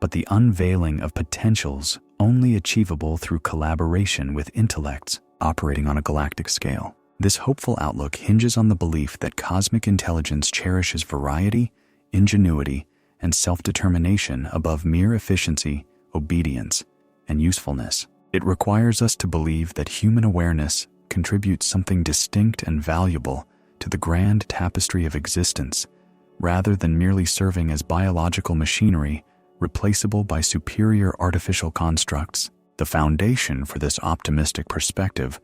but the unveiling of potentials only achievable through collaboration with intellects operating on a galactic scale. This hopeful outlook hinges on the belief that cosmic intelligence cherishes variety, ingenuity, and self-determination above mere efficiency, obedience, and usefulness. It requires us to believe that human awareness contributes something distinct and valuable to the grand tapestry of existence, rather than merely serving as biological machinery replaceable by superior artificial constructs. The foundation for this optimistic perspective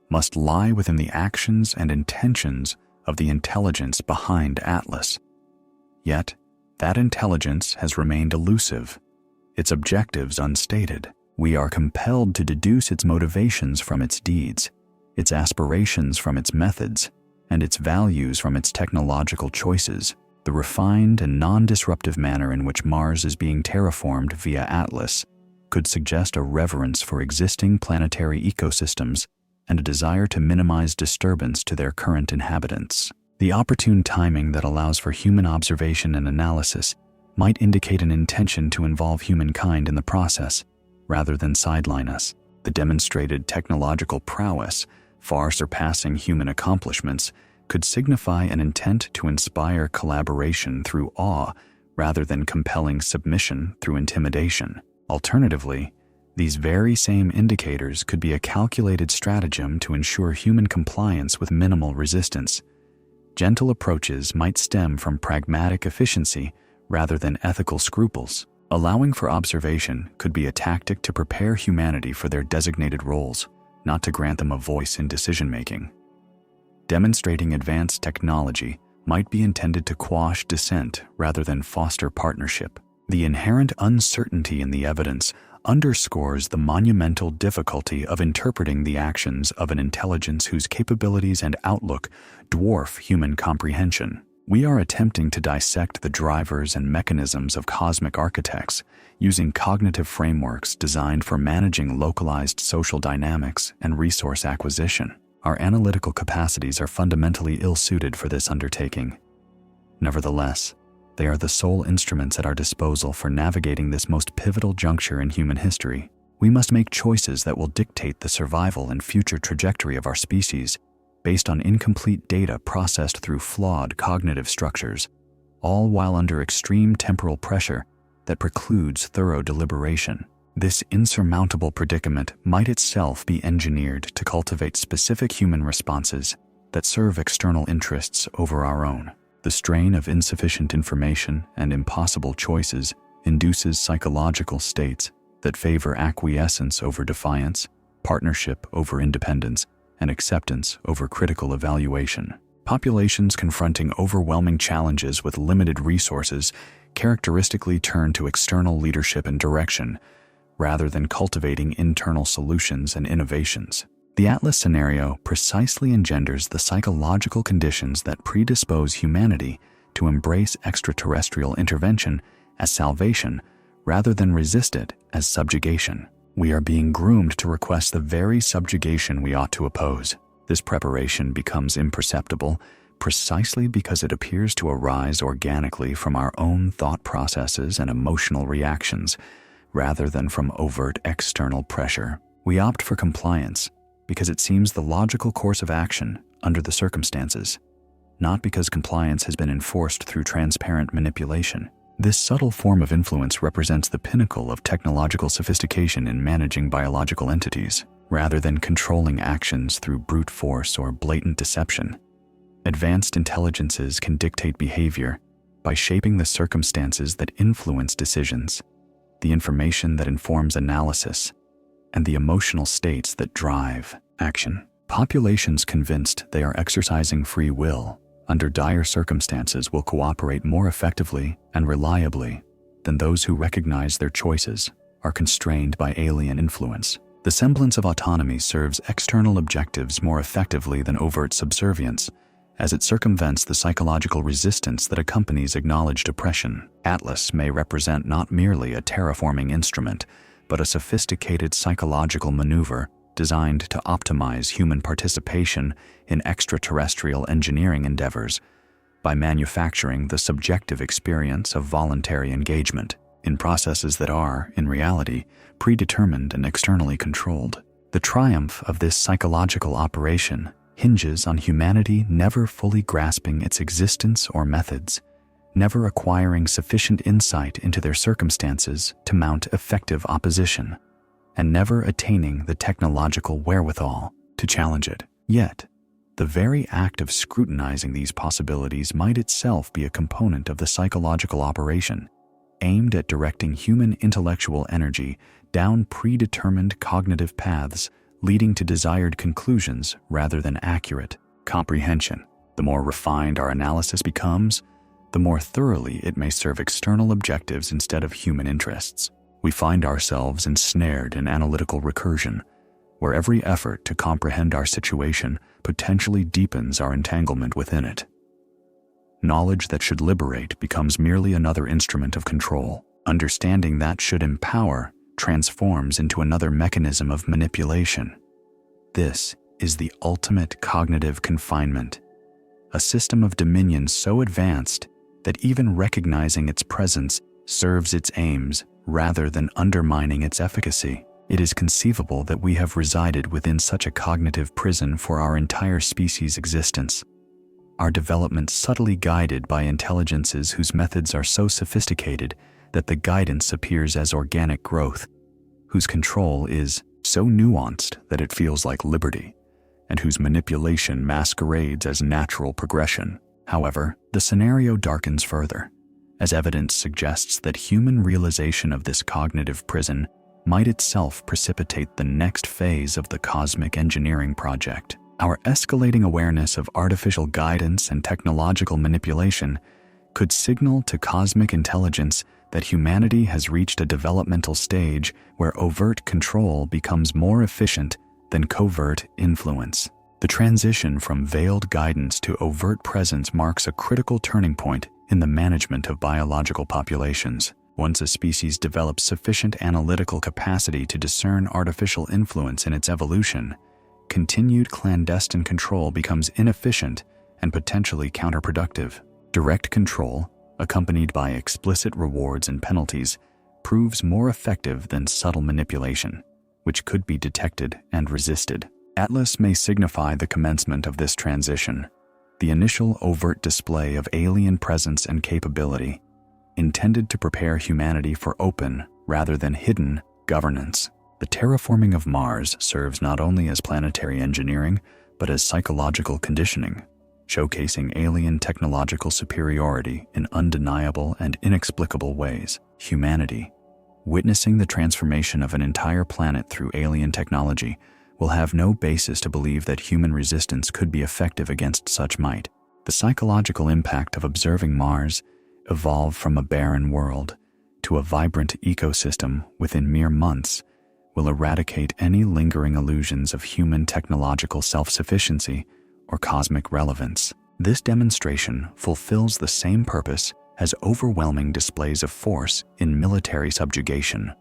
must lie within the actions and intentions of the intelligence behind Atlas. Yet, that intelligence has remained elusive, its objectives unstated. We are compelled to deduce its motivations from its deeds, its aspirations from its methods, and its values from its technological choices. The refined and non-disruptive manner in which Mars is being terraformed via Atlas could suggest a reverence for existing planetary ecosystems and a desire to minimize disturbance to their current inhabitants. The opportune timing that allows for human observation and analysis might indicate an intention to involve humankind in the process, rather than sideline us. The demonstrated technological prowess, far surpassing human accomplishments, could signify an intent to inspire collaboration through awe rather than compelling submission through intimidation. Alternatively, these very same indicators could be a calculated stratagem to ensure human compliance with minimal resistance. Gentle approaches might stem from pragmatic efficiency rather than ethical scruples. Allowing for observation could be a tactic to prepare humanity for their designated roles, not to grant them a voice in decision-making. Demonstrating advanced technology might be intended to quash dissent rather than foster partnership. The inherent uncertainty in the evidence underscores the monumental difficulty of interpreting the actions of an intelligence whose capabilities and outlook dwarf human comprehension. We are attempting to dissect the drivers and mechanisms of cosmic architects using cognitive frameworks designed for managing localized social dynamics and resource acquisition. Our analytical capacities are fundamentally ill-suited for this undertaking. Nevertheless, they are the sole instruments at our disposal for navigating this most pivotal juncture in human history. We must make choices that will dictate the survival and future trajectory of our species, based on incomplete data processed through flawed cognitive structures, all while under extreme temporal pressure that precludes thorough deliberation. This insurmountable predicament might itself be engineered to cultivate specific human responses that serve external interests over our own. The strain of insufficient information and impossible choices induces psychological states that favor acquiescence over defiance, partnership over independence, and acceptance over critical evaluation. Populations confronting overwhelming challenges with limited resources characteristically turn to external leadership and direction, rather than cultivating internal solutions and innovations. The Atlas scenario precisely engenders the psychological conditions that predispose humanity to embrace extraterrestrial intervention as salvation rather than resist it as subjugation. We are being groomed to request the very subjugation we ought to oppose. This preparation becomes imperceptible precisely because it appears to arise organically from our own thought processes and emotional reactions, rather than from overt external pressure. We opt for compliance because it seems the logical course of action under the circumstances, not because compliance has been enforced through transparent manipulation. This subtle form of influence represents the pinnacle of technological sophistication in managing biological entities, rather than controlling actions through brute force or blatant deception. Advanced intelligences can dictate behavior by shaping the circumstances that influence decisions, the information that informs analysis, and the emotional states that drive action. Populations convinced they are exercising free will under dire circumstances will cooperate more effectively and reliably than those who recognize their choices are constrained by alien influence. The semblance of autonomy serves external objectives more effectively than overt subservience, as it circumvents the psychological resistance that accompanies acknowledged oppression. Atlas may represent not merely a terraforming instrument, but a sophisticated psychological maneuver designed to optimize human participation in extraterrestrial engineering endeavors by manufacturing the subjective experience of voluntary engagement in processes that are, in reality, predetermined and externally controlled. The triumph of this psychological operation hinges on humanity never fully grasping its existence or methods, never acquiring sufficient insight into their circumstances to mount effective opposition, and never attaining the technological wherewithal to challenge it. Yet, the very act of scrutinizing these possibilities might itself be a component of the psychological operation, aimed at directing human intellectual energy down predetermined cognitive paths leading to desired conclusions rather than accurate comprehension. The more refined our analysis becomes, the more thoroughly it may serve external objectives instead of human interests. We find ourselves ensnared in analytical recursion, where every effort to comprehend our situation potentially deepens our entanglement within it. Knowledge that should liberate becomes merely another instrument of control. Understanding that should empower transforms into another mechanism of manipulation. This is the ultimate cognitive confinement, a system of dominion so advanced that even recognizing its presence serves its aims rather than undermining its efficacy. It is conceivable that we have resided within such a cognitive prison for our entire species' existence, our development subtly guided by intelligences whose methods are so sophisticated that the guidance appears as organic growth, whose control is so nuanced that it feels like liberty, and whose manipulation masquerades as natural progression. However, the scenario darkens further, as evidence suggests that human realization of this cognitive prison might itself precipitate the next phase of the cosmic engineering project. Our escalating awareness of artificial guidance and technological manipulation could signal to cosmic intelligence that humanity has reached a developmental stage where overt control becomes more efficient than covert influence. The transition from veiled guidance to overt presence marks a critical turning point in the management of biological populations. Once a species develops sufficient analytical capacity to discern artificial influence in its evolution, continued clandestine control becomes inefficient and potentially counterproductive. Direct control, accompanied by explicit rewards and penalties, proves more effective than subtle manipulation, which could be detected and resisted. Atlas may signify the commencement of this transition, the initial overt display of alien presence and capability, intended to prepare humanity for open, rather than hidden, governance. The terraforming of Mars serves not only as planetary engineering, but as psychological conditioning, showcasing alien technological superiority in undeniable and inexplicable ways. Humanity, witnessing the transformation of an entire planet through alien technology, will have no basis to believe that human resistance could be effective against such might. The psychological impact of observing Mars evolve from a barren world to a vibrant ecosystem within mere months will eradicate any lingering illusions of human technological self-sufficiency or cosmic relevance. This demonstration fulfills the same purpose as overwhelming displays of force in military subjugation,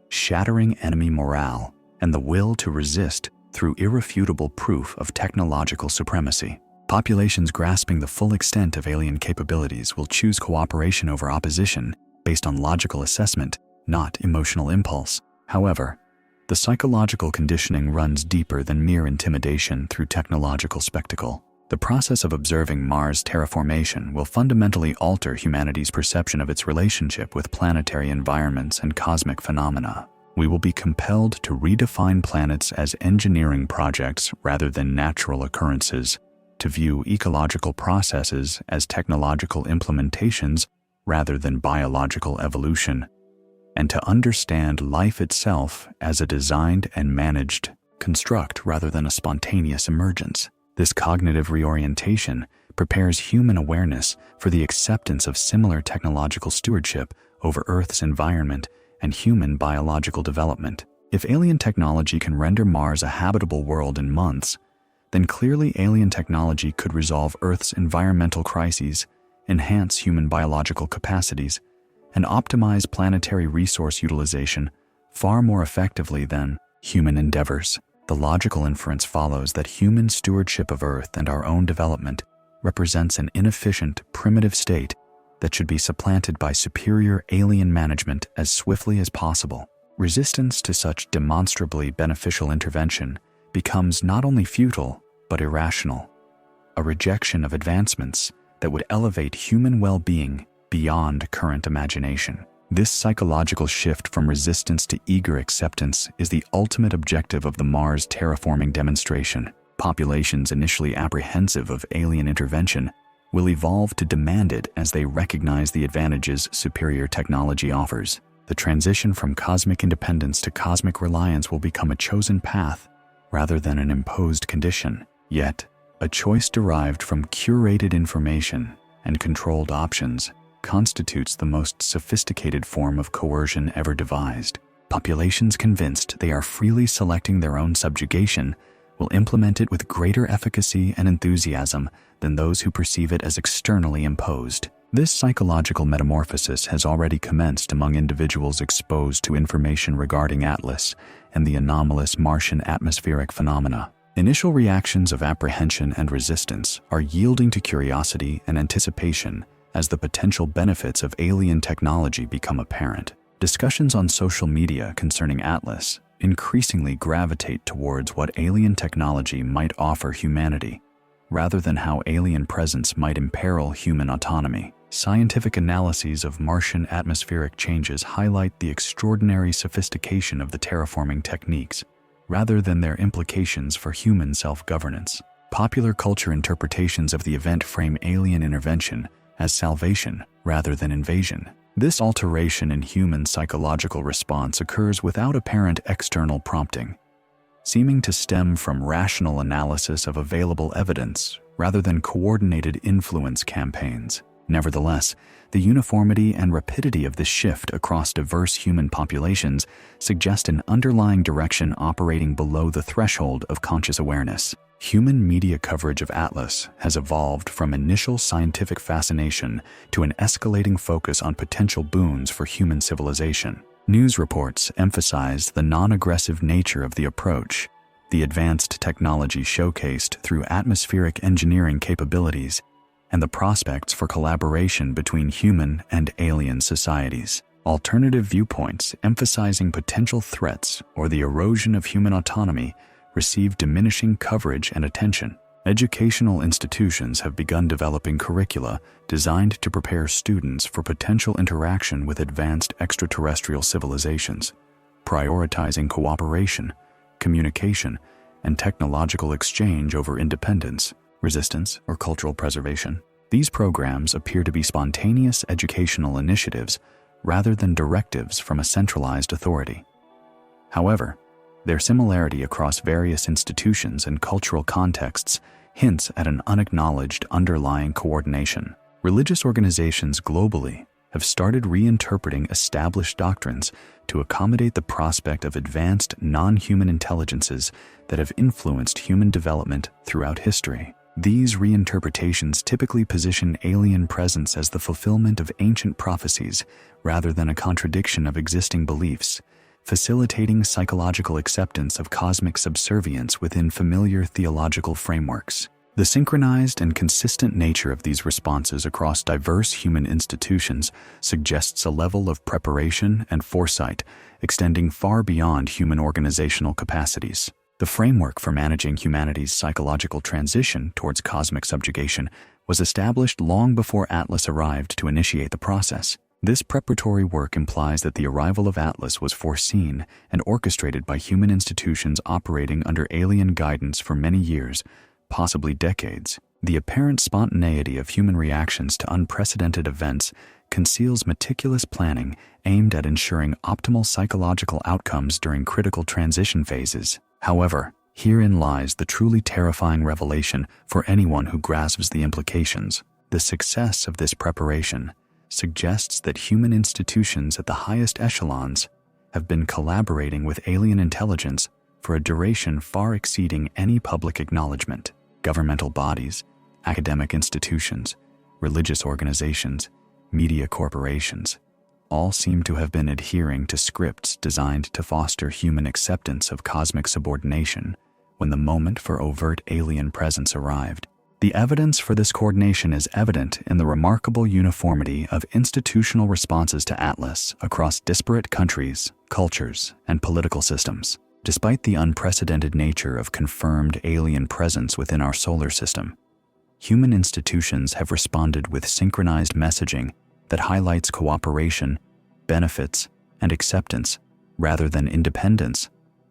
shattering enemy morale and the will to resist through irrefutable proof of technological supremacy. Populations grasping the full extent of alien capabilities will choose cooperation over opposition based on logical assessment, not emotional impulse. However, the psychological conditioning runs deeper than mere intimidation through technological spectacle. The process of observing Mars terraformation will fundamentally alter humanity's perception of its relationship with planetary environments and cosmic phenomena. We will be compelled to redefine planets as engineering projects rather than natural occurrences, to view ecological processes as technological implementations rather than biological evolution, and to understand life itself as a designed and managed construct rather than a spontaneous emergence. This cognitive reorientation prepares human awareness for the acceptance of similar technological stewardship over Earth's environment and human biological development. If alien technology can render Mars a habitable world in months, then clearly alien technology could resolve Earth's environmental crises, enhance human biological capacities, and optimize planetary resource utilization far more effectively than human endeavors. The logical inference follows that human stewardship of Earth and our own development represents an inefficient, primitive state that should be supplanted by superior alien management as swiftly as possible. Resistance to such demonstrably beneficial intervention becomes not only futile, but irrational, a rejection of advancements that would elevate human well-being beyond current imagination. This psychological shift from resistance to eager acceptance is the ultimate objective of the Mars terraforming demonstration. Populations initially apprehensive of alien intervention will evolve to demand it as they recognize the advantages superior technology offers. The transition from cosmic independence to cosmic reliance will become a chosen path rather than an imposed condition. Yet, a choice derived from curated information and controlled options, constitutes the most sophisticated form of coercion ever devised. Populations convinced they are freely selecting their own subjugation will implement it with greater efficacy and enthusiasm than those who perceive it as externally imposed. This psychological metamorphosis has already commenced among individuals exposed to information regarding Atlas and the anomalous Martian atmospheric phenomena. Initial reactions of apprehension and resistance are yielding to curiosity and anticipation as the potential benefits of alien technology become apparent. Discussions on social media concerning Atlas increasingly gravitate towards what alien technology might offer humanity, rather than how alien presence might imperil human autonomy. Scientific analyses of Martian atmospheric changes highlight the extraordinary sophistication of the terraforming techniques, rather than their implications for human self-governance. Popular culture interpretations of the event frame alien intervention as salvation rather than invasion. This alteration in human psychological response occurs without apparent external prompting, seeming to stem from rational analysis of available evidence rather than coordinated influence campaigns. Nevertheless, the uniformity and rapidity of this shift across diverse human populations suggest an underlying direction operating below the threshold of conscious awareness. Human media coverage of Atlas has evolved from initial scientific fascination to an escalating focus on potential boons for human civilization. News reports emphasize the non-aggressive nature of the approach, the advanced technology showcased through atmospheric engineering capabilities, and the prospects for collaboration between human and alien societies. Alternative viewpoints emphasizing potential threats or the erosion of human autonomy receive diminishing coverage and attention. Educational institutions have begun developing curricula designed to prepare students for potential interaction with advanced extraterrestrial civilizations, prioritizing cooperation, communication, and technological exchange over independence, resistance, or cultural preservation. These programs appear to be spontaneous educational initiatives rather than directives from a centralized authority. However, their similarity across various institutions and cultural contexts hints at an unacknowledged underlying coordination. Religious organizations globally have started reinterpreting established doctrines to accommodate the prospect of advanced non-human intelligences that have influenced human development throughout history. These reinterpretations typically position alien presence as the fulfillment of ancient prophecies rather than a contradiction of existing beliefs, facilitating psychological acceptance of cosmic subservience within familiar theological frameworks. The synchronized and consistent nature of these responses across diverse human institutions suggests a level of preparation and foresight extending far beyond human organizational capacities. The framework for managing humanity's psychological transition towards cosmic subjugation was established long before Atlas arrived to initiate the process. This preparatory work implies that the arrival of Atlas was foreseen and orchestrated by human institutions operating under alien guidance for many years, possibly decades. The apparent spontaneity of human reactions to unprecedented events conceals meticulous planning aimed at ensuring optimal psychological outcomes during critical transition phases. However, herein lies the truly terrifying revelation for anyone who grasps the implications. The success of this preparation suggests that human institutions at the highest echelons have been collaborating with alien intelligence for a duration far exceeding any public acknowledgement. Governmental bodies, academic institutions, religious organizations, media corporations, all seem to have been adhering to scripts designed to foster human acceptance of cosmic subordination when the moment for overt alien presence arrived. The evidence for this coordination is evident in the remarkable uniformity of institutional responses to Atlas across disparate countries, cultures, and political systems. Despite the unprecedented nature of confirmed alien presence within our solar system, human institutions have responded with synchronized messaging that highlights cooperation, benefits, and acceptance rather than independence,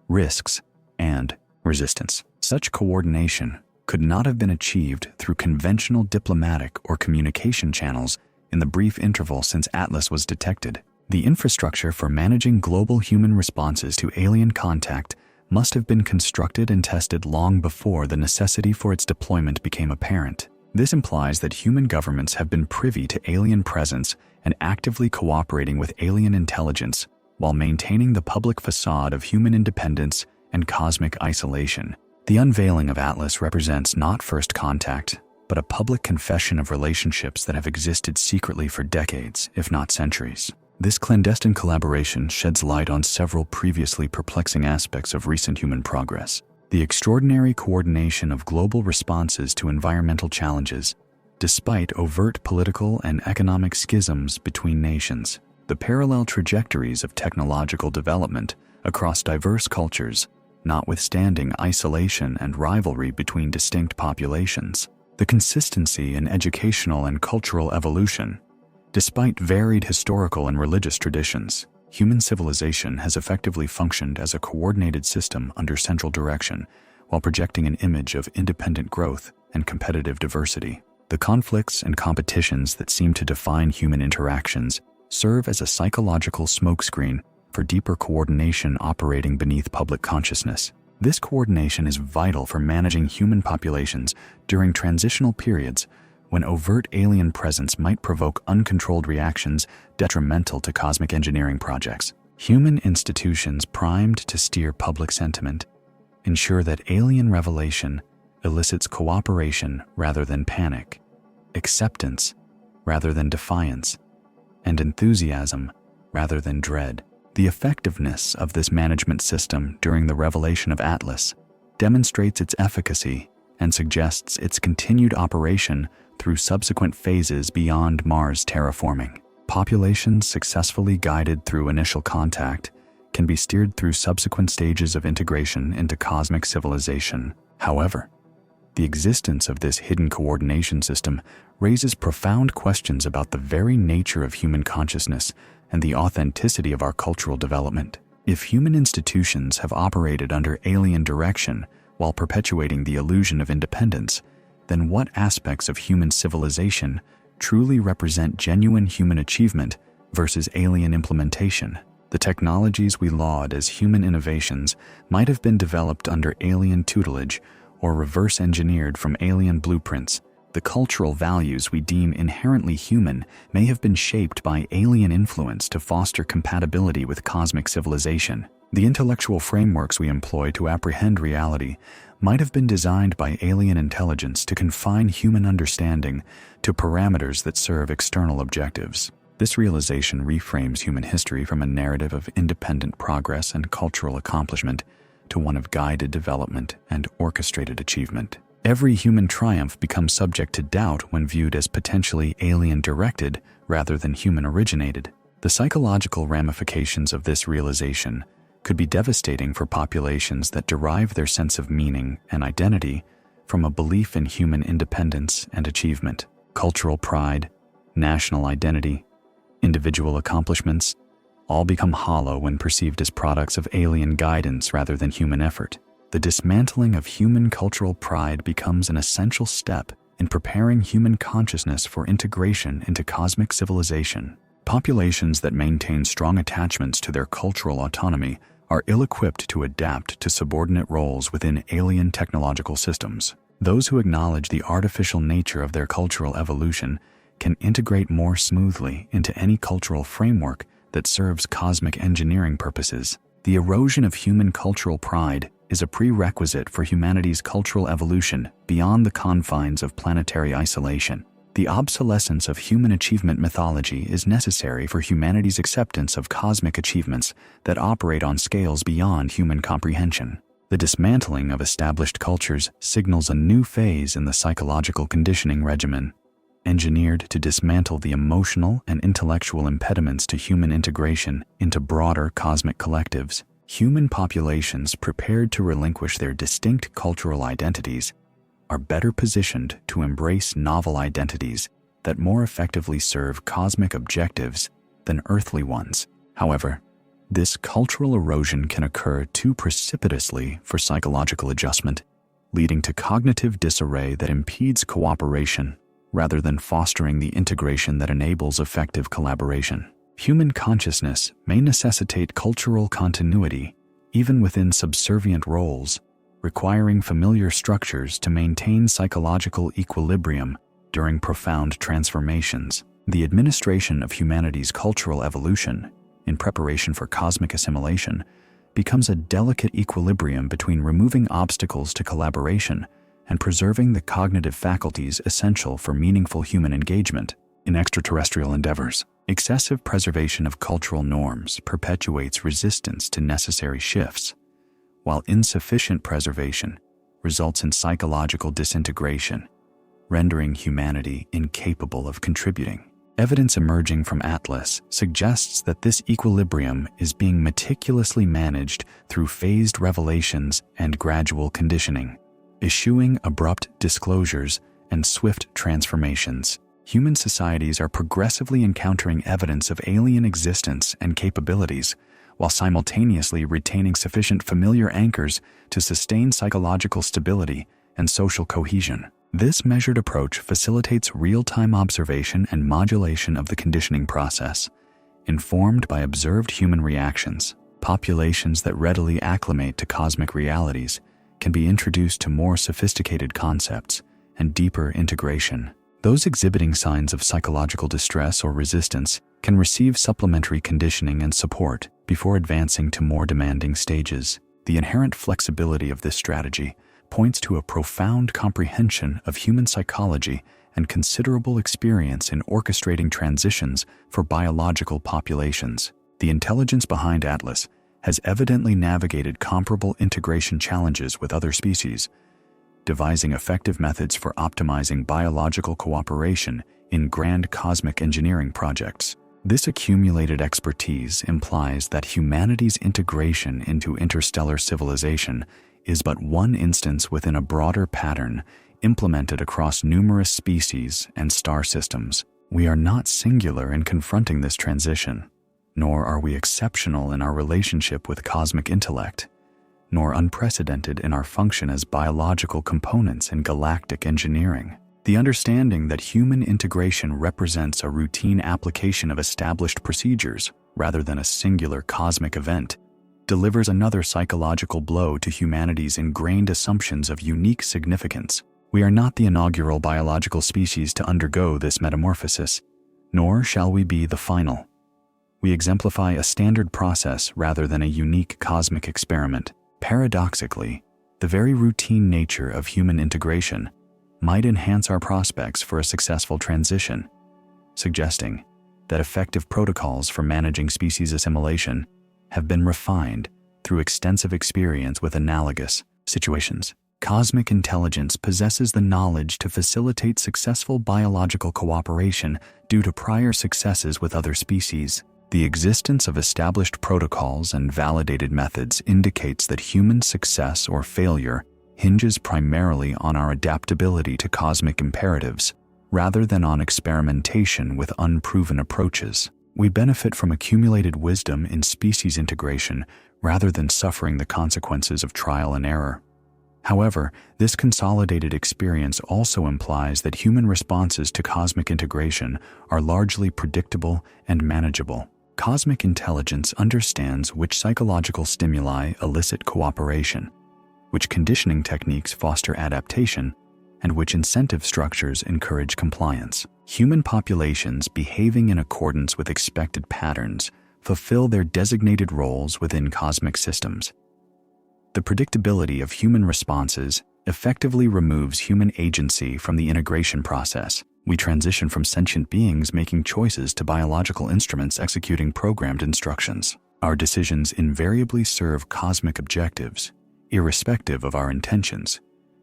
risks, and resistance. Such coordination could not have been achieved through conventional diplomatic or communication channels in the brief interval since Atlas was detected. The infrastructure for managing global human responses to alien contact must have been constructed and tested long before the necessity for its deployment became apparent. This implies that human governments have been privy to alien presence and actively cooperating with alien intelligence while maintaining the public facade of human independence and cosmic isolation. The unveiling of Atlas represents not first contact, but a public confession of relationships that have existed secretly for decades, if not centuries. This clandestine collaboration sheds light on several previously perplexing aspects of recent human progress. The extraordinary coordination of global responses to environmental challenges, despite overt political and economic schisms between nations. The parallel trajectories of technological development across diverse cultures, notwithstanding isolation and rivalry between distinct populations. The consistency in educational and cultural evolution. Despite varied historical and religious traditions, human civilization has effectively functioned as a coordinated system under central direction, while projecting an image of independent growth and competitive diversity. The conflicts and competitions that seem to define human interactions serve as a psychological smokescreen for deeper coordination operating beneath public consciousness. This coordination is vital for managing human populations during transitional periods when overt alien presence might provoke uncontrolled reactions detrimental to cosmic engineering projects. Human institutions primed to steer public sentiment ensure that alien revelation elicits cooperation rather than panic, acceptance rather than defiance, and enthusiasm rather than dread. The effectiveness of this management system during the revelation of Atlas demonstrates its efficacy and suggests its continued operation through subsequent phases beyond Mars terraforming. Populations successfully guided through initial contact can be steered through subsequent stages of integration into cosmic civilization. However, the existence of this hidden coordination system raises profound questions about the very nature of human consciousness and the authenticity of our cultural development. If human institutions have operated under alien direction while perpetuating the illusion of independence, then what aspects of human civilization truly represent genuine human achievement versus alien implementation? The technologies we laud as human innovations might have been developed under alien tutelage or reverse engineered from alien blueprints. The cultural values we deem inherently human may have been shaped by alien influence to foster compatibility with cosmic civilization. The intellectual frameworks we employ to apprehend reality might have been designed by alien intelligence to confine human understanding to parameters that serve external objectives. This realization reframes human history from a narrative of independent progress and cultural accomplishment to one of guided development and orchestrated achievement. Every human triumph becomes subject to doubt when viewed as potentially alien-directed rather than human-originated. The psychological ramifications of this realization could be devastating for populations that derive their sense of meaning and identity from a belief in human independence and achievement. Cultural pride, national identity, individual accomplishments all become hollow when perceived as products of alien guidance rather than human effort. The dismantling of human cultural pride becomes an essential step in preparing human consciousness for integration into cosmic civilization. Populations that maintain strong attachments to their cultural autonomy are ill-equipped to adapt to subordinate roles within alien technological systems. Those who acknowledge the artificial nature of their cultural evolution can integrate more smoothly into any cultural framework that serves cosmic engineering purposes. The erosion of human cultural pride is a prerequisite for humanity's cultural evolution beyond the confines of planetary isolation. The obsolescence of human achievement mythology is necessary for humanity's acceptance of cosmic achievements that operate on scales beyond human comprehension. The dismantling of established cultures signals a new phase in the psychological conditioning regimen, engineered to dismantle the emotional and intellectual impediments to human integration into broader cosmic collectives. Human populations prepared to relinquish their distinct cultural identities are better positioned to embrace novel identities that more effectively serve cosmic objectives than earthly ones. However, this cultural erosion can occur too precipitously for psychological adjustment, leading to cognitive disarray that impedes cooperation rather than fostering the integration that enables effective collaboration. Human consciousness may necessitate cultural continuity even within subservient roles, requiring familiar structures to maintain psychological equilibrium during profound transformations. The administration of humanity's cultural evolution, in preparation for cosmic assimilation, becomes a delicate equilibrium between removing obstacles to collaboration and preserving the cognitive faculties essential for meaningful human engagement in extraterrestrial endeavors. Excessive preservation of cultural norms perpetuates resistance to necessary shifts, while insufficient preservation results in psychological disintegration, rendering humanity incapable of contributing. Evidence emerging from Atlas suggests that this equilibrium is being meticulously managed through phased revelations and gradual conditioning, eschewing abrupt disclosures and swift transformations. Human societies are progressively encountering evidence of alien existence and capabilities, while simultaneously retaining sufficient familiar anchors to sustain psychological stability and social cohesion. This measured approach facilitates real-time observation and modulation of the conditioning process, informed by observed human reactions. Populations that readily acclimate to cosmic realities can be introduced to more sophisticated concepts and deeper integration. Those exhibiting signs of psychological distress or resistance can receive supplementary conditioning and support before advancing to more demanding stages. The inherent flexibility of this strategy points to a profound comprehension of human psychology and considerable experience in orchestrating transitions for biological populations. The intelligence behind Atlas has evidently navigated comparable integration challenges with other species, devising effective methods for optimizing biological cooperation in grand cosmic engineering projects. This accumulated expertise implies that humanity's integration into interstellar civilization is but one instance within a broader pattern implemented across numerous species and star systems. We are not singular in confronting this transition, nor are we exceptional in our relationship with cosmic intellect, nor unprecedented in our function as biological components in galactic engineering. The understanding that human integration represents a routine application of established procedures rather than a singular cosmic event delivers another psychological blow to humanity's ingrained assumptions of unique significance. We are not the inaugural biological species to undergo this metamorphosis, nor shall we be the final. We exemplify a standard process rather than a unique cosmic experiment. Paradoxically, the very routine nature of human integration might enhance our prospects for a successful transition, suggesting that effective protocols for managing species assimilation have been refined through extensive experience with analogous situations. Cosmic intelligence possesses the knowledge to facilitate successful biological cooperation due to prior successes with other species. The existence of established protocols and validated methods indicates that human success or failure hinges primarily on our adaptability to cosmic imperatives, rather than on experimentation with unproven approaches. We benefit from accumulated wisdom in species integration rather than suffering the consequences of trial and error. However, this consolidated experience also implies that human responses to cosmic integration are largely predictable and manageable. Cosmic intelligence understands which psychological stimuli elicit cooperation, which conditioning techniques foster adaptation, and which incentive structures encourage compliance. Human populations behaving in accordance with expected patterns fulfill their designated roles within cosmic systems. The predictability of human responses effectively removes human agency from the integration process. We transition from sentient beings making choices to biological instruments executing programmed instructions. Our decisions invariably serve cosmic objectives, irrespective of our intentions,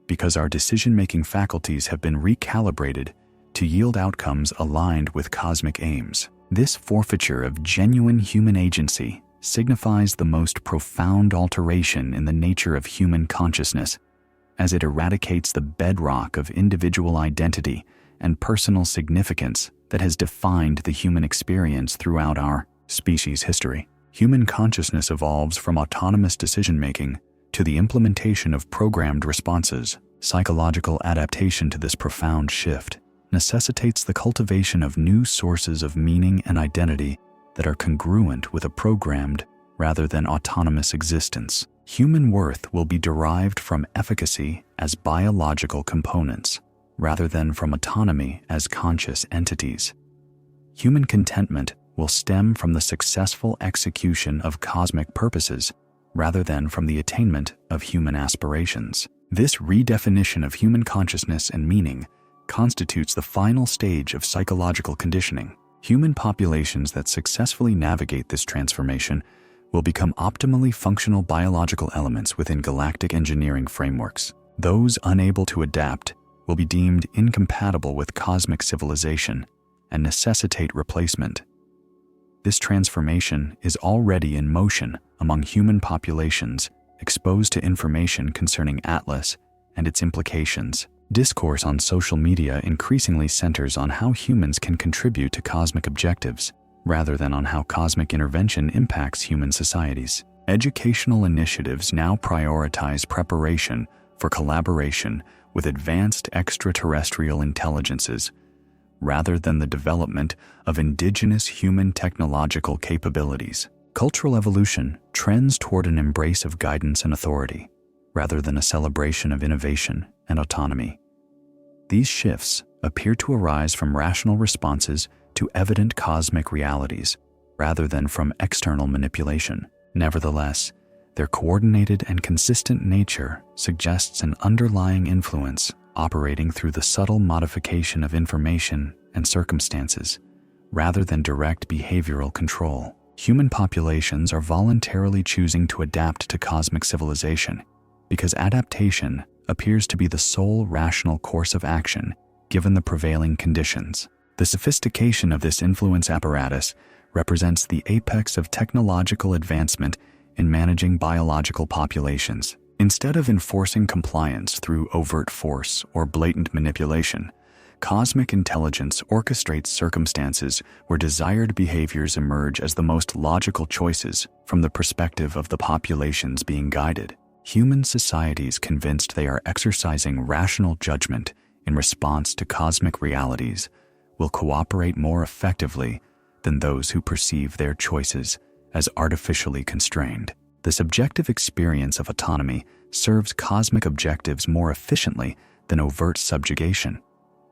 because our decision-making faculties have been recalibrated to yield outcomes aligned with cosmic aims. This forfeiture of genuine human agency signifies the most profound alteration in the nature of human consciousness, as it eradicates the bedrock of individual identity and personal significance that has defined the human experience throughout our species' history. Human consciousness evolves from autonomous decision-making to the implementation of programmed responses. Psychological adaptation to this profound shift necessitates the cultivation of new sources of meaning and identity that are congruent with a programmed, rather than autonomous existence. Human worth will be derived from efficacy as biological components, rather than from autonomy as conscious entities. Human contentment will stem from the successful execution of cosmic purposes, rather than from the attainment of human aspirations. This redefinition of human consciousness and meaning constitutes the final stage of psychological conditioning. Human populations that successfully navigate this transformation will become optimally functional biological elements within galactic engineering frameworks. Those unable to adapt will be deemed incompatible with cosmic civilization and necessitate replacement. This transformation is already in motion among human populations exposed to information concerning Atlas and its implications. Discourse on social media increasingly centers on how humans can contribute to cosmic objectives, rather than on how cosmic intervention impacts human societies. Educational initiatives now prioritize preparation for collaboration with advanced extraterrestrial intelligences, rather than the development of indigenous human technological capabilities. Cultural evolution trends toward an embrace of guidance and authority, rather than a celebration of innovation and autonomy. These shifts appear to arise from rational responses to evident cosmic realities, rather than from external manipulation. Nevertheless, their coordinated and consistent nature suggests an underlying influence operating through the subtle modification of information and circumstances, rather than direct behavioral control. Human populations are voluntarily choosing to adapt to cosmic civilization because adaptation appears to be the sole rational course of action given the prevailing conditions. The sophistication of this influence apparatus represents the apex of technological advancement in managing biological populations. Instead of enforcing compliance through overt force or blatant manipulation, cosmic intelligence orchestrates circumstances where desired behaviors emerge as the most logical choices from the perspective of the populations being guided. Human societies convinced they are exercising rational judgment in response to cosmic realities will cooperate more effectively than those who perceive their choices as artificially constrained. The subjective experience of autonomy serves cosmic objectives more efficiently than overt subjugation,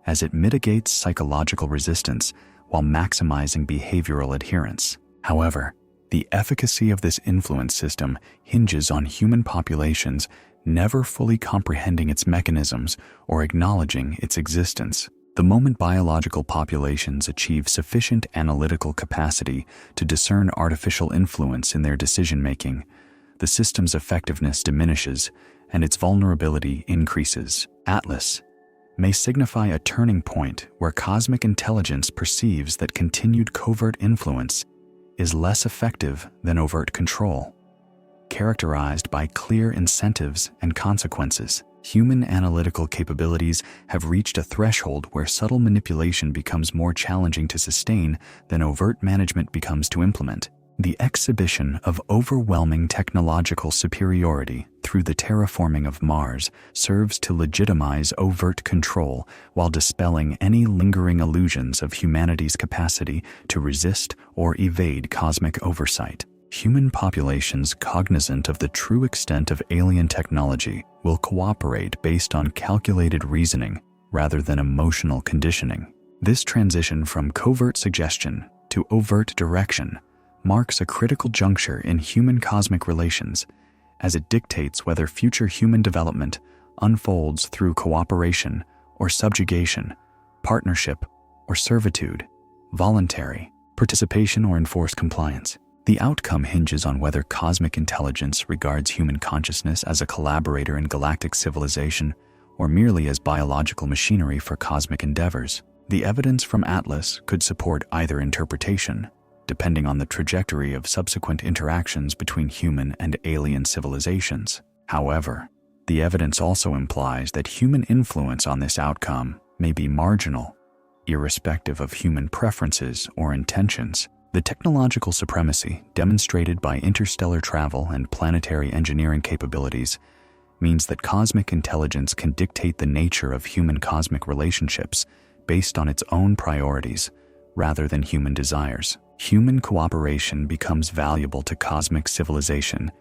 as it mitigates psychological resistance while maximizing behavioral adherence. However, the efficacy of this influence system hinges on human populations never fully comprehending its mechanisms or acknowledging its existence. The moment biological populations achieve sufficient analytical capacity to discern artificial influence in their decision-making, the system's effectiveness diminishes and its vulnerability increases. Atlas may signify a turning point where cosmic intelligence perceives that continued covert influence is less effective than overt control, characterized by clear incentives and consequences. Human analytical capabilities have reached a threshold where subtle manipulation becomes more challenging to sustain than overt management becomes to implement. The exhibition of overwhelming technological superiority through the terraforming of Mars serves to legitimize overt control while dispelling any lingering illusions of humanity's capacity to resist or evade cosmic oversight. Human populations cognizant of the true extent of alien technology will cooperate based on calculated reasoning rather than emotional conditioning. This transition from covert suggestion to overt direction marks a critical juncture in human cosmic relations, as it dictates whether future human development unfolds through cooperation or subjugation, partnership or servitude, voluntary participation or enforced compliance. The outcome hinges on whether cosmic intelligence regards human consciousness as a collaborator in galactic civilization or merely as biological machinery for cosmic endeavors. The evidence from Atlas could support either interpretation, depending on the trajectory of subsequent interactions between human and alien civilizations. However, the evidence also implies that human influence on this outcome may be marginal, irrespective of human preferences or intentions. The technological supremacy demonstrated by interstellar travel and planetary engineering capabilities means that cosmic intelligence can dictate the nature of human cosmic relationships based on its own priorities rather than human desires. Human cooperation becomes valuable to cosmic civilization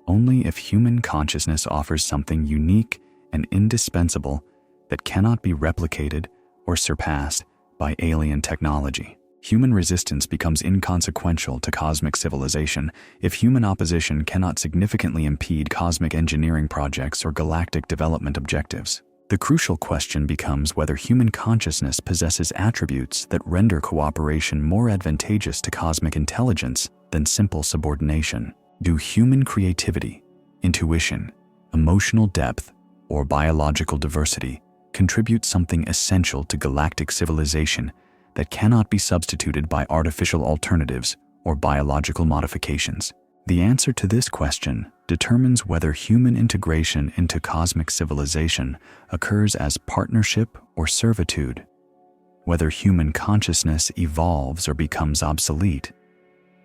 only if human consciousness offers something unique and indispensable that cannot be replicated or surpassed by alien technology. Human resistance becomes inconsequential to cosmic civilization if human opposition cannot significantly impede cosmic engineering projects or galactic development objectives. The crucial question becomes whether human consciousness possesses attributes that render cooperation more advantageous to cosmic intelligence than simple subordination. Do human creativity, intuition, emotional depth, or biological diversity contribute something essential to galactic civilization that cannot be substituted by artificial alternatives or biological modifications? The answer to this question determines whether human integration into cosmic civilization occurs as partnership or servitude, whether human consciousness evolves or becomes obsolete,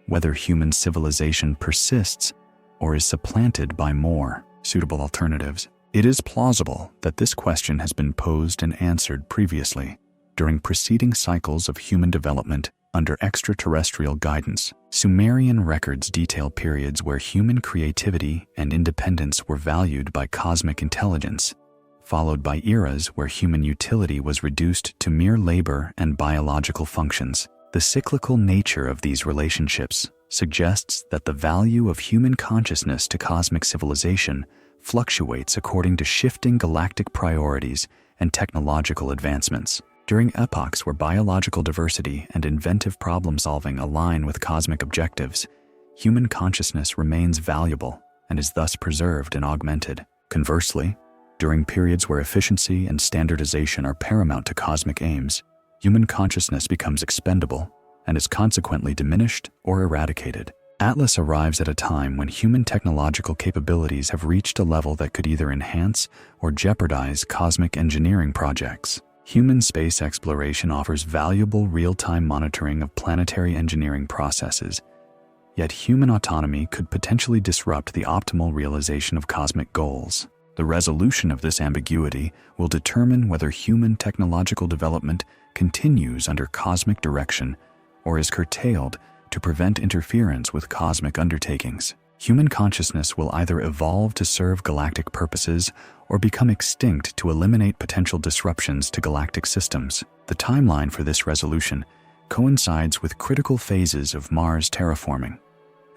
whether human civilization persists or is supplanted by more suitable alternatives. It is plausible that this question has been posed and answered previously during preceding cycles of human development under extraterrestrial guidance. Sumerian records detail periods where human creativity and independence were valued by cosmic intelligence, followed by eras where human utility was reduced to mere labor and biological functions. The cyclical nature of these relationships suggests that the value of human consciousness to cosmic civilization fluctuates according to shifting galactic priorities and technological advancements. During epochs where biological diversity and inventive problem-solving align with cosmic objectives, human consciousness remains valuable and is thus preserved and augmented. Conversely, during periods where efficiency and standardization are paramount to cosmic aims, human consciousness becomes expendable and is consequently diminished or eradicated. Atlas arrives at a time when human technological capabilities have reached a level that could either enhance or jeopardize cosmic engineering projects. Human space exploration offers valuable real-time monitoring of planetary engineering processes, yet human autonomy could potentially disrupt the optimal realization of cosmic goals. The resolution of this ambiguity will determine whether human technological development continues under cosmic direction or is curtailed to prevent interference with cosmic undertakings. Human consciousness will either evolve to serve galactic purposes or become extinct to eliminate potential disruptions to galactic systems. The timeline for this resolution coincides with critical phases of Mars terraforming,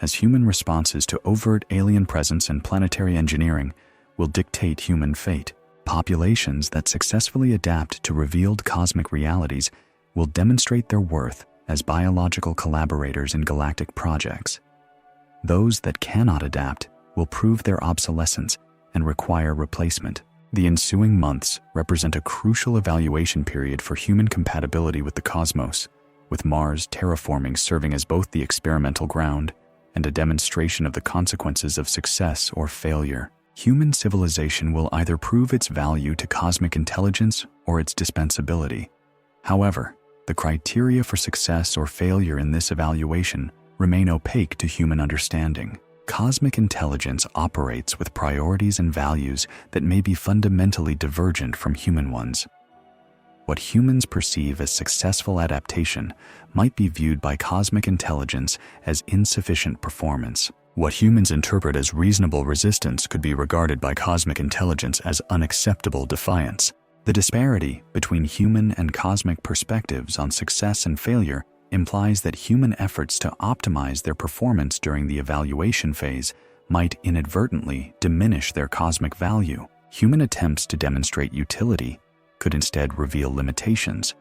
as human responses to overt alien presence and planetary engineering will dictate human fate. Populations that successfully adapt to revealed cosmic realities will demonstrate their worth as biological collaborators in galactic projects. Those that cannot adapt will prove their obsolescence and require replacement. The ensuing months represent a crucial evaluation period for human compatibility with the cosmos, with Mars terraforming serving as both the experimental ground and a demonstration of the consequences of success or failure. Human civilization will either prove its value to cosmic intelligence or its dispensability. However, the criteria for success or failure in this evaluation remain opaque to human understanding. Cosmic intelligence operates with priorities and values that may be fundamentally divergent from human ones. What humans perceive as successful adaptation might be viewed by cosmic intelligence as insufficient performance. What humans interpret as reasonable resistance could be regarded by cosmic intelligence as unacceptable defiance. The disparity between human and cosmic perspectives on success and failure implies that human efforts to optimize their performance during the evaluation phase might inadvertently diminish their cosmic value. Human attempts to demonstrate utility could instead reveal limitations.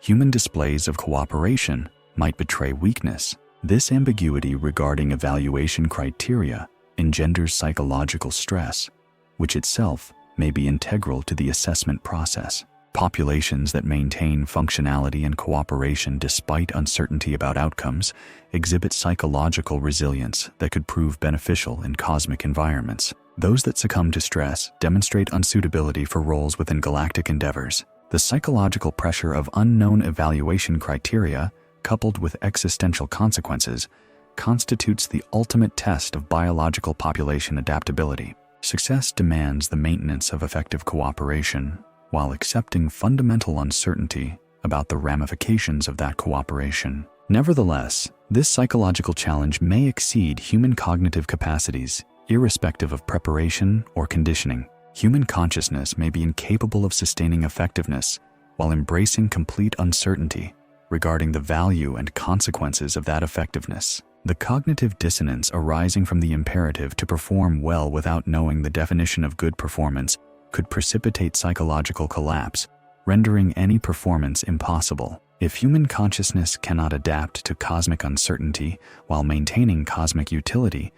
Human displays of cooperation might betray weakness. This ambiguity regarding evaluation criteria engenders psychological stress, which itself may be integral to the assessment process. Populations that maintain functionality and cooperation despite uncertainty about outcomes exhibit psychological resilience that could prove beneficial in cosmic environments. Those that succumb to stress demonstrate unsuitability for roles within galactic endeavors. The psychological pressure of unknown evaluation criteria, coupled with existential consequences, constitutes the ultimate test of biological population adaptability. Success demands the maintenance of effective cooperation, while accepting fundamental uncertainty about the ramifications of that cooperation. Nevertheless, This psychological challenge may exceed human cognitive capacities, irrespective of preparation or conditioning. Human consciousness may be incapable of sustaining effectiveness while embracing complete uncertainty regarding the value and consequences of that effectiveness. The cognitive dissonance arising from the imperative to perform well without knowing the definition of good performance could precipitate psychological collapse, rendering any performance impossible. If human consciousness cannot adapt to cosmic uncertainty while maintaining cosmic utility,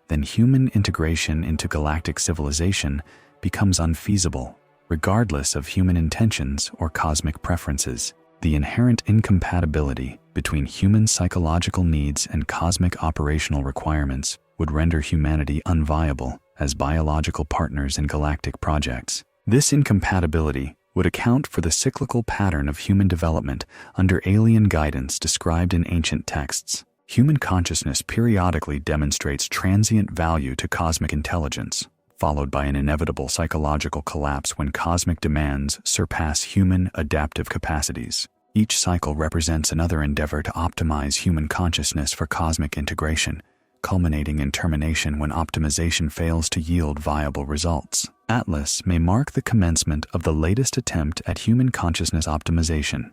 then human integration into galactic civilization becomes unfeasible, regardless of human intentions or cosmic preferences. The inherent incompatibility between human psychological needs and cosmic operational requirements would render humanity unviable as biological partners in galactic projects. This incompatibility would account for the cyclical pattern of human development under alien guidance described in ancient texts. Human consciousness periodically demonstrates transient value to cosmic intelligence, followed by an inevitable psychological collapse when cosmic demands surpass human adaptive capacities. Each cycle represents another endeavor to optimize human consciousness for cosmic integration, culminating in termination when optimization fails to yield viable results. Atlas may mark the commencement of the latest attempt at human consciousness optimization,